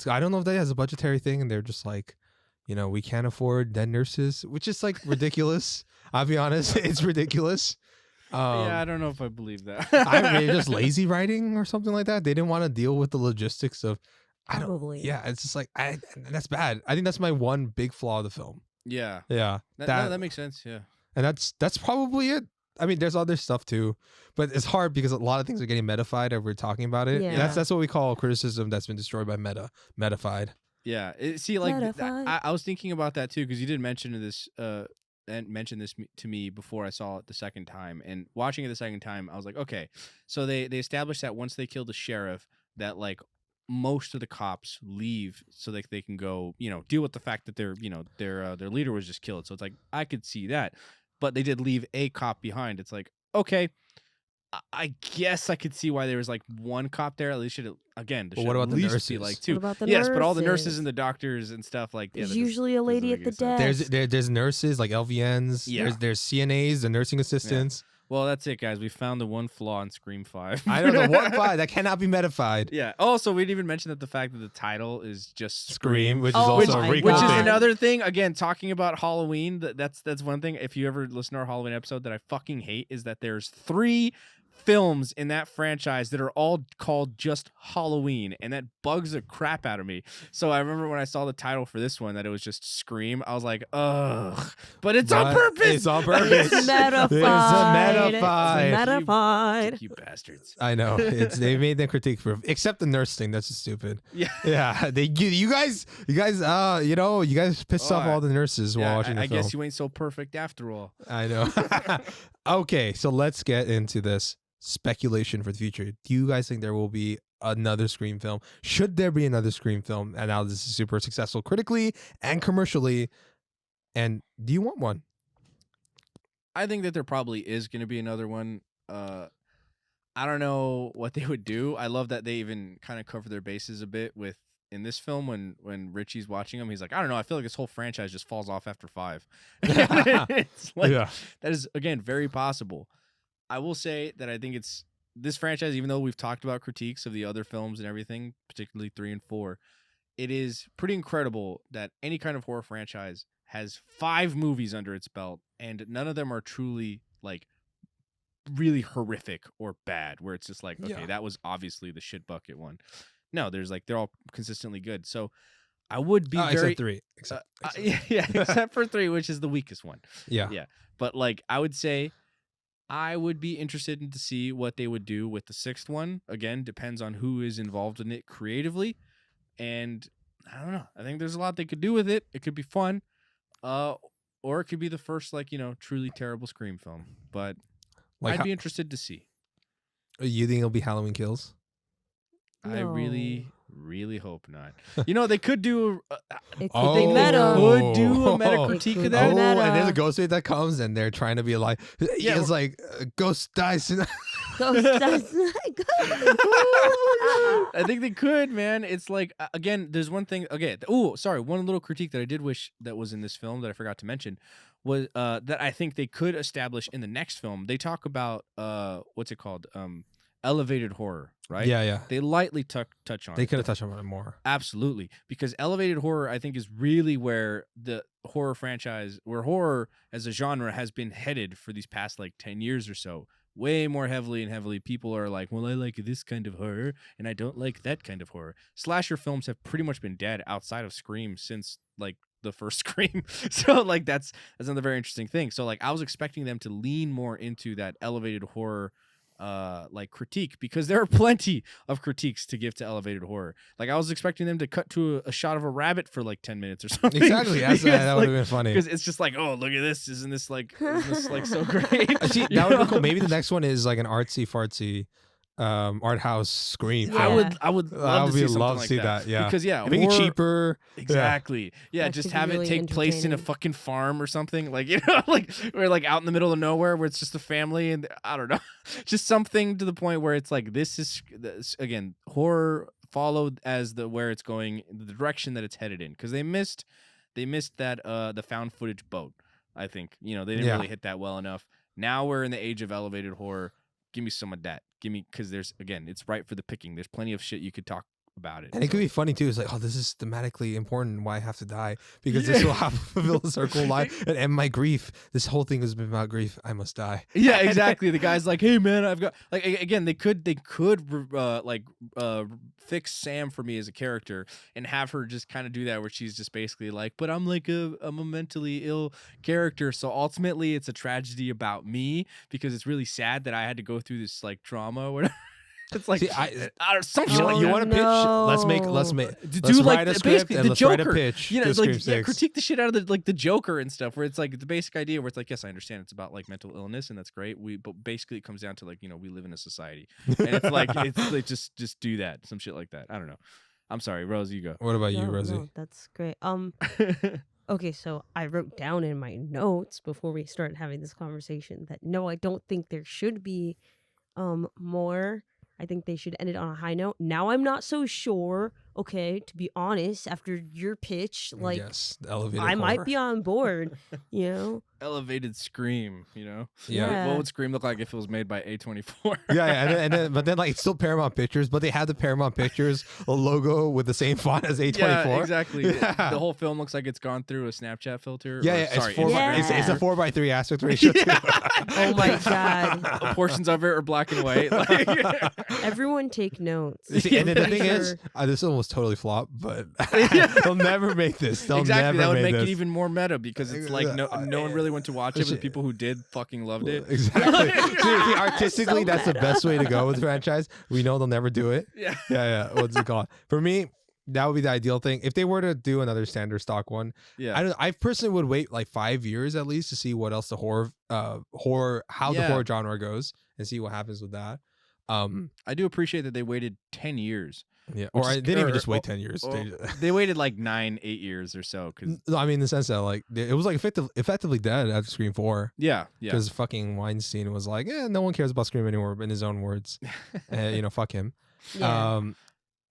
I don't know if that has a budgetary thing, and they're just like, we can't afford dead nurses, which is like ridiculous. I'll be honest, it's ridiculous. Yeah, I don't know if I believe that. I mean, just lazy writing or something like that. They didn't want to deal with the logistics of. Probably. Yeah, it's just like that's bad. I think that's my one big flaw of the film. Yeah, Yeah, that makes sense. Yeah, and that's probably it. I mean, there's other stuff too, but it's hard because a lot of things are getting metafied as we're talking about it. Yeah. That's what we call criticism that's been destroyed by metafied. yeah. See, like Metaphor. I was thinking about that too because you did mention this. And mentioned this to me before I saw it the second time, and watching it the second time, I was like, okay, so they established that once they killed the sheriff, that like most of the cops leave so that they can go, deal with the fact that their leader was just killed. So it's like, I could see that, but they did leave a cop behind. It's like, okay, I guess I could see why there was like one cop there. At least again. But what about the nurses? Be like two. What about the yes, but all the nurses nurses? and the doctors and stuff like There's usually a lady at the desk. There's nurses like LVNs. Yeah. There's CNAs, the nursing assistants. Well, that's it, guys. We found the one flaw in Scream 5. I know the one five that cannot be metified. Yeah. Also, we didn't even mention that the fact that the title is just Scream, which is Oh also a my requel which is God. thing. another thing. Again, talking about Halloween, that's one thing. If you ever listen to our Halloween episode, that I fucking hate is that there's 3 films in that franchise that are all called just Halloween, and that bugs the crap out of me. So I remember when I saw the title for this one that it was just Scream, I was like, ugh. But it's on purpose. It's on purpose. It's metafied. It's metafied. It's metafied. You bastards. I know. They made the critique proof, except the nurse thing. That's just stupid. Yeah. Yeah. You guys pissed off all the nurses while watching the I film. guess you ain't so perfect after all. I know. Okay, so let's get into this speculation for the future. Do you guys think there will be another Scream film? Should there be another Scream film? And now this is super successful critically and commercially. And do you want one? I think that there probably is going to be another one. I don't know what they would do. I love that they even kind of cover their bases a bit with in this film when Richie's watching him. He's like, I don't know. I feel like this whole franchise just falls off after 5. It's like, that is, again, very possible. I will say that I think it's this franchise, even though we've talked about critiques of the other films and everything, particularly 3 and 4, it is pretty incredible that any kind of horror franchise has 5 movies under its belt, and none of them are truly like really horrific or bad, where it's just like, okay, that was obviously the shit bucket one. No, there's like, they're all consistently good. So I would be very... Except 3. Except for 3, which is the weakest one. Yeah. But like, I would say I would be interested in to see what they would do with the 6th one. Again, depends on who is involved in it creatively. And I don't know. I think there's a lot they could do with it. It could be fun. Or it could be the first, like, truly terrible Scream film. But I'd be interested to see. You think it'll be Halloween Kills? I really, really hope not. They could do. It could be meta. Could do a meta critique of that. Oh, and there's a ghost that comes, and they're trying to be like, it's like ghost dies. Ghost dies. I think they could, man. It's like, again, there's one thing. Okay. One little critique that I did wish that was in this film that I forgot to mention was that I think they could establish in the next film. They talk about what's it called? Elevated horror, right? Yeah. They lightly touch on it. They could have touched on it more. Absolutely. Because elevated horror, I think, is really where the horror franchise, where horror as a genre has been headed for these past like 10 years or so. Way more heavily. People are like, well, I like this kind of horror and I don't like that kind of horror. Slasher films have pretty much been dead outside of Scream since like the first Scream. So like that's another very interesting thing. So like I was expecting them to lean more into that elevated horror like critique, because there are plenty of critiques to give to elevated horror. Like I was expecting them to cut to a shot of a rabbit for like 10 minutes or something. Exactly. That would have been funny. Because it's just like, oh, look at this. Isn't this like so great? Actually, that would be cool. Maybe the next one is like an artsy fartsy art house Scream. Yeah. I would love to see that. Yeah. Because make it cheaper. Exactly. Yeah, That just could be have really it take place in a entertaining. fucking farm or something. Like, like we're like out in the middle of nowhere where it's just a family, and I don't know. Just something to the point where it's like, this is again, horror followed as where it's going, the direction that it's headed in. Because they missed that the found footage boat. I think, they didn't really hit that well enough. Now we're in the age of elevated horror. Give me some of that. Because it's right for the picking. There's plenty of shit you could talk about it. And it could be funny too. It's like, oh, this is thematically important. Why I have to die? Because this will have fulfill the circle of life and end my grief. This whole thing has been about grief. I must die. Yeah, exactly. The guy's like, hey man, I've got like again. They could fix Sam for me as a character and have her just kind of do that, where she's just basically like, but I'm like I'm a mentally ill character, so ultimately it's a tragedy about me because it's really sad that I had to go through this like trauma or whatever. It's like See, some shit like you that. want to pitch? Let's Do like write a the- script basically and the let's write a Joker. pitch. You know, to it's like Scream 6. critique the shit out of the Joker and stuff. Where it's like the basic idea, where it's like, yes, I understand it's about like mental illness, and that's great. But basically, it comes down to like, you know, we live in a society, and it's like just do that, some shit like that. I don't know. I'm sorry, Rose, you go. What about you, No, Rosie? no, that's great. Okay, so I wrote down in my notes before we started having this conversation that no, I don't think there should be more. I think they should end it on a high note. Now I'm not so sure. Okay, to be honest, after your pitch, like yes, the elevated I might horror. be on board. You know, Elevated Scream, you know? Yeah. What would Scream look like if it was made by A24? But then like it's still Paramount Pictures, but they have the Paramount Pictures logo with the same font as A24. Yeah, exactly. Yeah. The whole film looks like it's gone through a Snapchat filter. It's four Yeah. by, it's a 4:3 aspect ratio. Too. oh my god, Portions of it are black and white. Like, everyone take notes. See, and then the Pretty thing is, sure- this one was totally flopped, but they'll never make this. They'll exactly, never that would make this. it even more meta because it's like no one really went to watch it, but people who did fucking loved it. Exactly. See, artistically, So that's the meta. best way to go with the franchise. We know they'll never do it. Yeah. Yeah. What's it called? For me, that would be the ideal thing. If they were to do another standard stock one, Yeah. I personally would wait like 5 years at least to see what else the horror the horror genre goes and see what happens with that. I do appreciate that they waited 10 years. Yeah. Which Or is- they didn't even or- just wait or- 10 years. They waited like 9-8 years or so. Cause No, I mean in the sense that like it was like effectively dead after Scream 4. yeah. Because fucking Weinstein was like, no one cares about Scream anymore, in his own words. Fuck him. Yeah.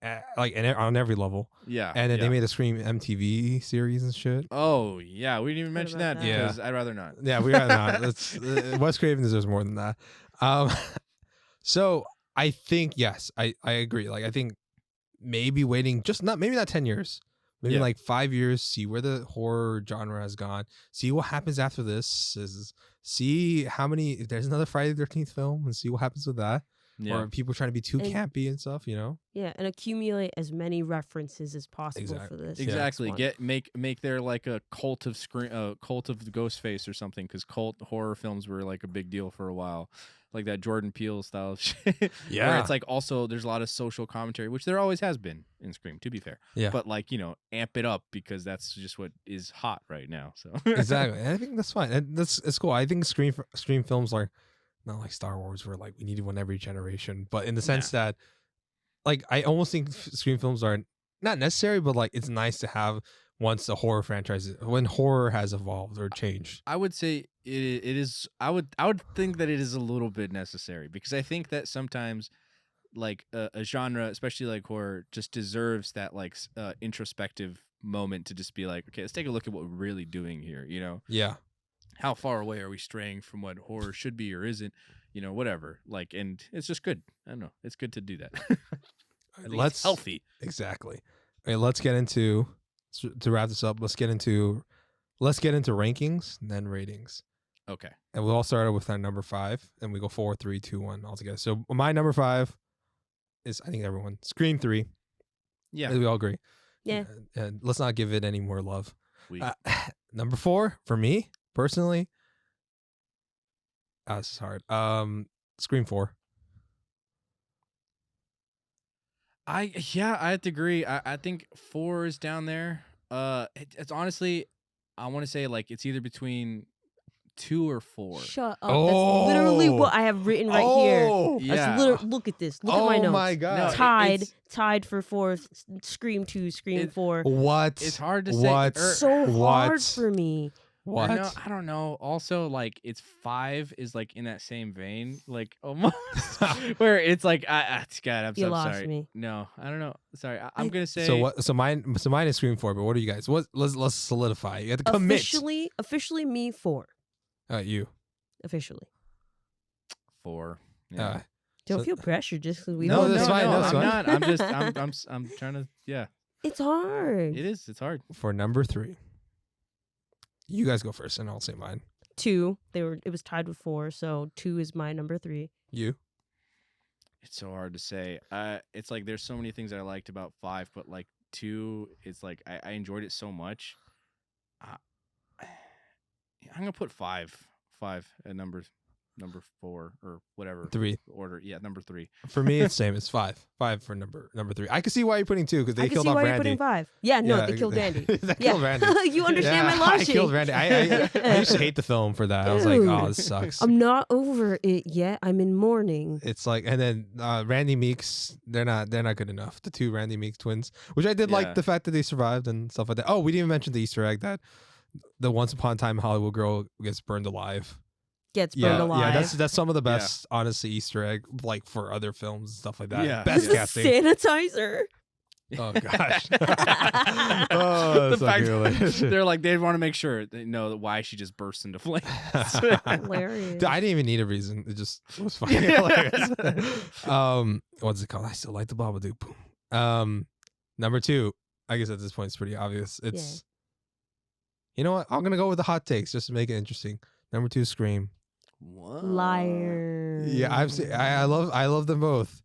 On every level. Yeah. And then yeah. they made a Scream MTV series and shit. Oh, yeah. We didn't even mention about that that? because I'd rather not. Yeah, we are not. That's Wes Craven deserves more than that. So I think yes, I agree. Like I think maybe waiting maybe not 10 years. Maybe Yeah. like 5 years, see where the horror genre has gone, see what happens after this, see how many, if there's another Friday the 13th film and see what happens with that. Yeah. Or people trying to be too And- campy and stuff, you know? Yeah, and accumulate as many references as possible Exactly. for this. Exactly. next one. Make there like a cult of cult of the Ghostface or something, because cult horror films were like a big deal for a while, like that Jordan Peele style of shit. Where Yeah. it's like also there's a lot of social commentary, which there always has been in Scream, to be fair. Yeah. But like, you know, amp it up because that's just what is hot right now. So Exactly. And I think that's fine. And it's cool. I think Scream films are not like Star Wars where like we needed one every generation, but in the sense that like I almost think Scream films are not necessary, but like it's nice to have once the horror franchise when horror has evolved or changed. I would say it is. I would think that it is a little bit necessary, because I think that sometimes like a genre, especially like horror, just deserves that like introspective moment to just be like, okay, let's take a look at what we're really doing here. You know, Yeah. how far away are we straying from what horror should be or isn't? You know, whatever. Like, and it's just good. I don't know. It's good to do that. I think it's healthy. Exactly. All right, let's get into to wrap this up. Let's get into rankings and then ratings. Okay. And we'll all start out with our number 5, and we go 4, 3, 2, 1 all together. So my number 5 is, I think everyone, Scream 3. Yeah. We all agree. Yeah. And let's not give it any more love. We, Number 4 for me personally. This is hard. Scream 4. I have to agree. I think 4 is down there. It's honestly, I want to say like it's either between 2 or 4. Shut up. That's literally what I have written right here. Yeah. That's look at this. Look at my notes. Oh my god. No, Tied for 4th. Scream 2, Scream 4. What? It's hard to say. What? So What? hard for me. What? I don't know. Also, like it's 5 is like in that same vein, like almost where it's like, God, I'm You so lost sorry. me. No, I don't know. Sorry, I'm gonna say. So what? So mine is Scream 4. But what are you guys? Let's solidify. You have to commit. Officially me 4. You. Officially. 4. Yeah. Don't So- feel pressure just because we No, don't that's know. fine, that's I'm fine. not. I'm just. I'm trying to. Yeah. It's hard. It is. It's hard. For number 3. You guys go first, and I'll say mine. 2. It was tied with 4, so 2 is my number 3. You. It's so hard to say. It's like there's so many things I liked about 5, but like 2, it's like I enjoyed it so much. I'm gonna put 5 at number number 4 or whatever 3. order. Yeah, number 3. For me, it's same. It's 5. 5 for number 3. I can see why you're putting 2 because they I can killed see off why you're Randy. putting 5. Yeah, no, Yeah, they killed Randy. they Yeah. killed Randy. You understand Yeah, my logic. I killed Randy. I used to hate the film for that. I was like, oh, this sucks. I'm not over it yet. I'm in mourning. It's like, and then Randy Meeks, they're not good enough. The 2 Randy Meeks twins, which I did Yeah. like the fact that they survived and stuff like that. Oh, we didn't even mention the Easter egg that the Once Upon a Time Hollywood girl gets burned alive. Gets burned alive. Yeah, that's some of the best, honestly, Easter egg like for other films and stuff like that. Yeah. Best This is casting. sanitizer. Oh gosh. Oh, The that's so fact hilarious. they're like they want to make sure they know why she just burst into flames. Hilarious. Dude, I didn't even need a reason. It just was fucking hilarious. What's it called? I still like the Babadook. Boom. Number 2. I guess at this point it's pretty obvious. It's, you know what? I'm gonna go with the hot takes just to make it interesting. Number 2, Scream. What? Liar. Yeah, I've seen. I love them both.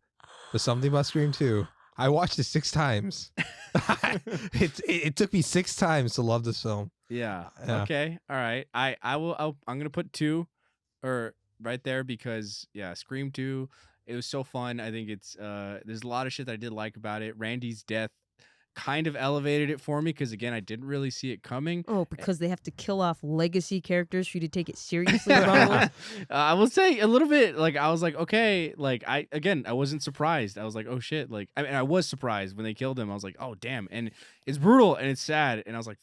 There's something about Scream 2. I watched it 6 times. It took me 6 times to love this film. Yeah. Yeah. Okay. All right. I'm gonna put 2 or right there because Scream 2. It was so fun. I think it's there's a lot of shit that I did like about it. Randy's death kind of elevated it for me because again I didn't really see it coming. Oh, because they have to kill off legacy characters for you to take it seriously. Ronald? I will say a little bit like I was like okay, like I wasn't surprised. I was like oh shit, like I was surprised when they killed him. I was like oh damn, and it's brutal and it's sad, and I was like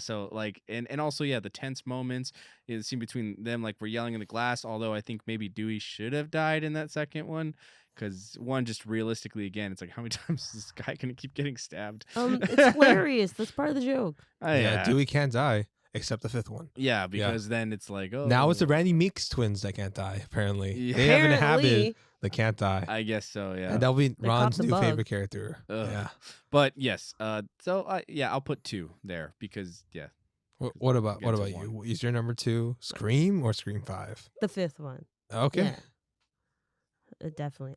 so like and also the tense moments in the scene between them, like we're yelling in the glass. Although I think maybe Dewey should have died in that second one. Because one, just realistically, again, it's like how many times is this guy gonna keep getting stabbed? It's hilarious. That's part of the joke. Yeah, Dewey can't die except the 5th one. Yeah, because then it's like, oh, Now it's the Randy Meeks twins that can't die. Apparently, Yeah. they have an habit Apparently. that can't die, I guess so, yeah. and that'll be They Ron's caught the new bug. favorite character. Ugh. Yeah. But yes, so I'll put 2 there because What about Get to you? Is your number 2 Scream or Scream 5? The 5th one. Okay. Yeah. Definitely.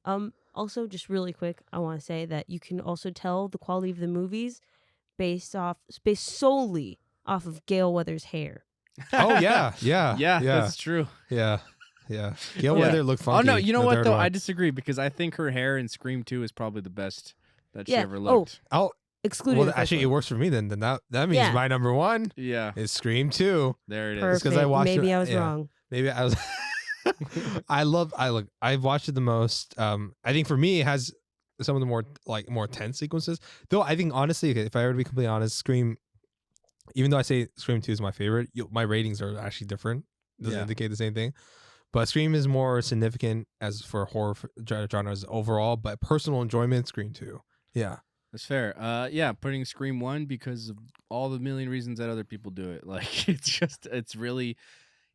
Also, just really quick, I want to say that you can also tell the quality of the movies based solely off of Gale Weathers' hair. Oh yeah, yeah, yeah, that's true. yeah. Gail Yeah. Weather looked funky. Oh no, you know the what third though? one. I disagree because I think her hair in Scream 2 is probably the best that she Yeah. ever Oh. looked. Oh, Excluding well, the first actually, it one. works for me then. Then that means Yeah. my number 1 Yeah, is Scream 2. there it is. Perfect. 'cause I Perfect. watched Maybe it- I was yeah. wrong. Maybe I was. I've watched it the most. I think for me, it has some of the more tense sequences. Though I think honestly, if I were to be completely honest, Scream, even though I say Scream 2 is my favorite, my ratings are actually different. Doesn't Yeah. indicate the same thing. But Scream is more significant as for horror genres overall. But personal enjoyment, Scream 2. Yeah. That's fair. Putting Scream 1 because of all the million reasons that other people do it. Like it's really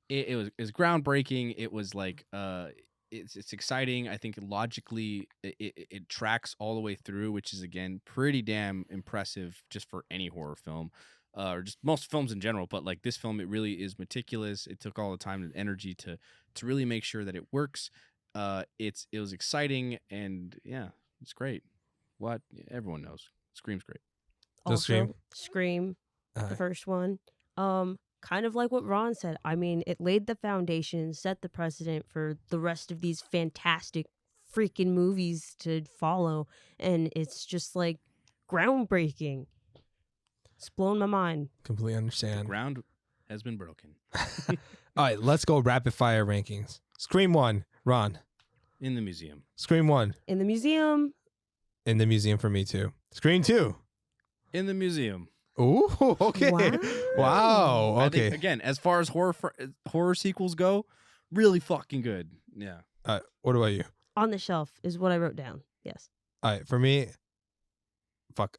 it was groundbreaking. It was like it's exciting. I think logically it tracks all the way through, which is again pretty damn impressive just for any horror film. Or just most films in general, but like this film, it really is meticulous. It took all the time and energy to really make sure that it works. It was exciting and it's great. What everyone knows, Scream's great. Just Also, Scream, the Alright. first one. Kind of like what Ron said. I mean, it laid the foundation, set the precedent for the rest of these fantastic freaking movies to follow, and it's just like groundbreaking. It's blown my mind. Completely understand. Ground has been broken All right, let's go rapid fire rankings. Scream 1, Ron. in the museum. Scream 1, In the museum, in the museum for me too. Scream 2. In the museum. Ooh, okay. Wow. I Okay. think, again, as far as horror sequels go, really fucking good. Yeah. What about you? on the shelf is what I wrote down. Yes. All right, for me,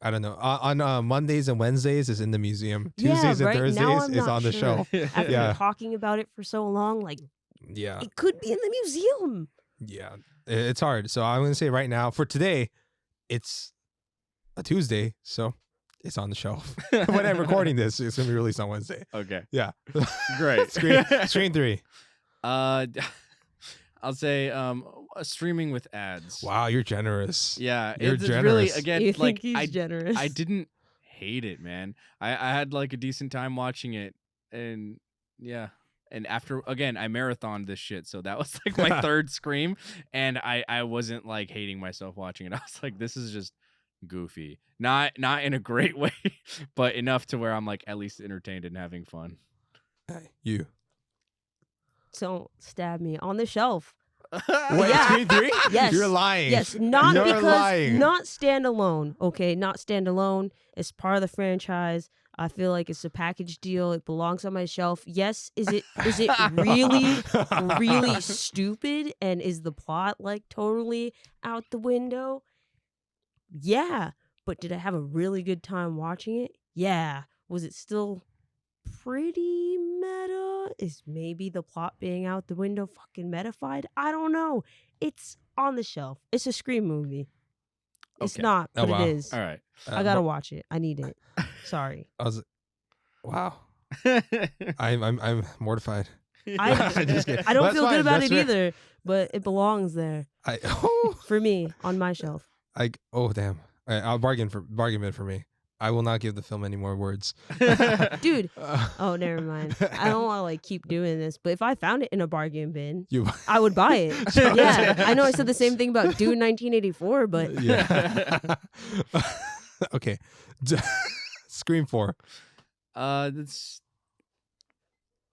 I don't know. On Mondays and Wednesdays is in the museum. Yeah, Tuesdays and right? Now Thursdays I'm is not on the sure. shelf. After Yeah. talking about it for so long, like Yeah. it could be in the museum. Yeah. It's hard. So I'm gonna say right now for today, it's a Tuesday, so it's on the shelf. When I'm recording this, it's gonna be released on Wednesday. Okay. Yeah. Great. Screen 3. I'll say streaming with ads. Wow, you're generous. Yeah, You're it's really generous. again You like think he's generous? I didn't hate it, man. I had like a decent time watching it, and yeah, And after, again, I marathoned this shit. So that was like my third Scream. And I wasn't like hating myself watching it. I was like, this is just goofy. Not in a great way, but enough to where I'm like at least entertained and having fun. Hey, you. Don't stab me. On the shelf. Wait, Yeah. Scream 3? Yes. You're lying. Yes, not You're because lying. not standalone. Okay, not standalone. It's part of the franchise. I feel like it's a package deal. It belongs on my shelf. Yes, is it really stupid, and is the plot like totally out the window? Yeah, but did I have a really good time watching it? Yeah. Was it still pretty meta? Is maybe the plot being out the window fucking metafied? I don't know. It's on the shelf. It's a Scream movie. It's Okay. not, Oh, but wow. it is. All right. I gotta watch it. I need it. Sorry. I was, wow. I'm mortified. I Just kidding. I don't That's feel fine. good about That's it fair. either, but it belongs there for me on my shelf. Oh damn! I'll bargain bin for me. I will not give the film any more words. Dude. Oh, never mind. I don't want to like keep doing this, but if I found it in a bargain bin, You. I would buy it. Yeah, I know I said the same thing about Dune 1984, but Yeah. Okay. Scream 4. That's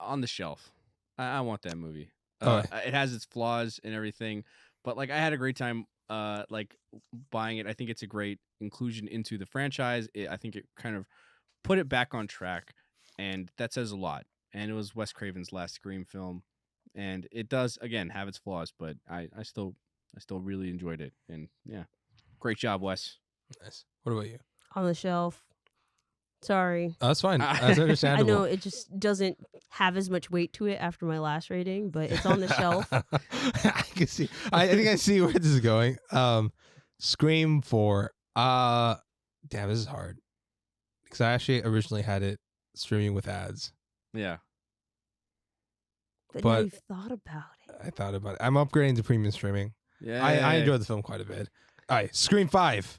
on the shelf. I want that movie. Oh. It has its flaws and everything, but like I had a great time like buying it. I think it's a great inclusion into the franchise. I think it kind of put it back on track, and that says a lot. And it was Wes Craven's last Scream film, and it does again have its flaws, but I still really enjoyed it. And yeah, great job, Wes. Nice. What about you? on the shelf. Sorry. Oh, that's fine. That's I understandable. know it just doesn't have as much weight to it after my last rating, but it's on the shelf. I can see. I think I see where this is going. Scream 4. Damn, this is hard because I actually originally had it streaming with ads. Yeah. But, But- now you've thought about it. I thought about it. I'm upgrading to premium streaming. Yeah. I enjoyed the film quite a bit. All right, Scream 5.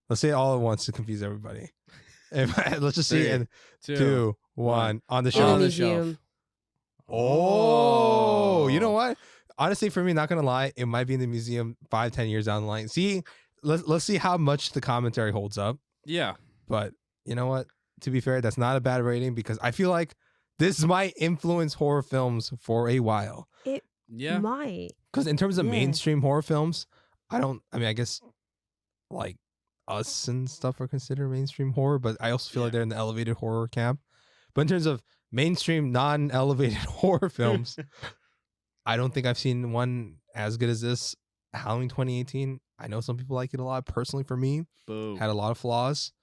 Let's say it all at once to confuse everybody. Let's just see it in 2, 1 on the In shelf. the On the museum. shelf. Oh, you know what? Honestly, for me, not gonna lie, it might be in the museum 5-10 years down the line. See, let's see how much the commentary holds up. Yeah. But you know what? To be fair, that's not a bad rating because I feel like this might influence horror films for a while. Yeah. Might. Because in terms of Yeah. mainstream horror films, I guess like Us and stuff are considered mainstream horror, but I also feel like Yeah. they're in the elevated horror camp. But in terms of mainstream non-elevated horror films, I don't think I've seen one as good as this. Halloween 2018. I know some people like it a lot. Personally, for me, Boo. had a lot of flaws.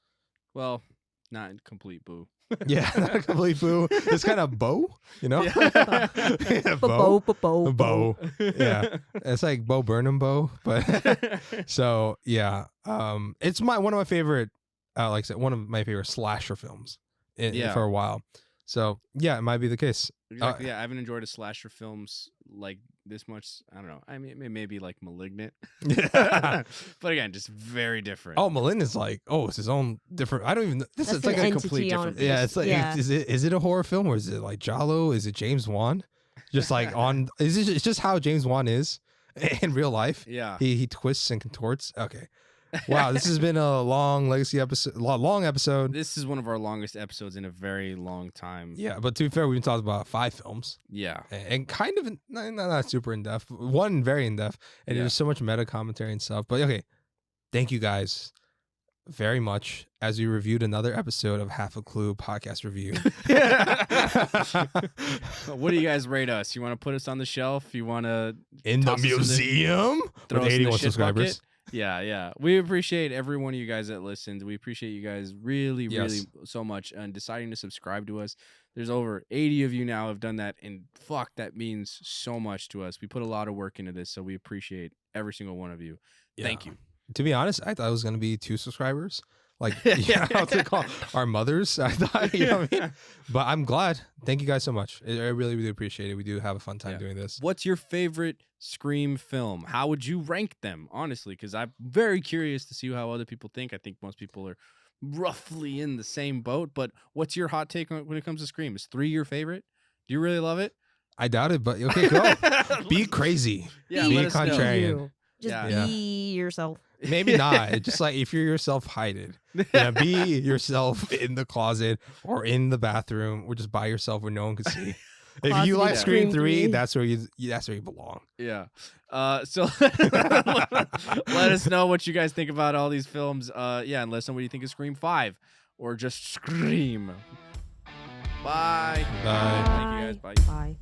Well, not in complete boo. Yeah, not a complete boo. It's kind of bow, you know? Yeah. Yeah, Bo. Bo. Yeah. It's like Bo Burnham Bo, but so yeah. It's one of my favorite like I said, one of my favorite slasher films Yeah. for a while. So yeah, it might be the case. Exactly. Yeah, I haven't enjoyed a slasher films like this much. I don't know. I mean, maybe like Malignant, Yeah. but again, just very different. Oh, Melinda's like, it's his own different. I don't even. This That's is like an a entity complete on different- it. yeah. It's like Yeah. is it a horror film or is it like Giallo? Is it James Wan? Just like on. It's just how James Wan is in real life. Yeah. He twists and contorts. Okay. Wow, this has been a long legacy episode. Long episode. This is one of our longest episodes in a very long time. Yeah, but to be fair, we've been talking about 5 films Yeah. and kind of not super in depth. One very in depth, and Yeah. there's so much meta commentary and stuff. But okay, thank you guys very much as we reviewed another episode of Half a Clue podcast review. What do you guys rate us? You want to put us on the shelf? You want to In the Toss us in the- museum throw with us in the 81 shit subscribers. bucket? Yeah. We appreciate every one of you guys that listened. We appreciate you guys really Yes. so much and deciding to subscribe to us. There's over 80 of you now have done that, and fuck, that means so much to us. We put a lot of work into this, so we appreciate every single one of you. Thank Yeah. you. To be honest, I thought it was going to be 2 subscribers. Like, what's it called? Our mothers. I thought, you know what I mean? But I'm glad. Thank you guys so much. I really, really appreciate it. We do have a fun time Yeah. doing this. What's your favorite Scream film? How would you rank them, honestly? Because I'm very curious to see how other people think. I think most people are roughly in the same boat, but what's your hot take when it comes to Scream? Is 3 your favorite? Do you really love it? I doubt it, but okay, go. Be crazy. Yeah, Be let us know. contrarian. You. Just Yeah. be yourself. Maybe not. Just like if you're yourself, hide it. Yeah, be yourself in the closet or in the bathroom or just by yourself where no one can see. If you Closeted like Scream Scream 3, 3. that's where you belong. Yeah. So let us know what you guys think about all these films. Yeah, and let us know what you think of Scream 5 or just Scream. Bye. Bye. Thank you guys. Bye. Bye.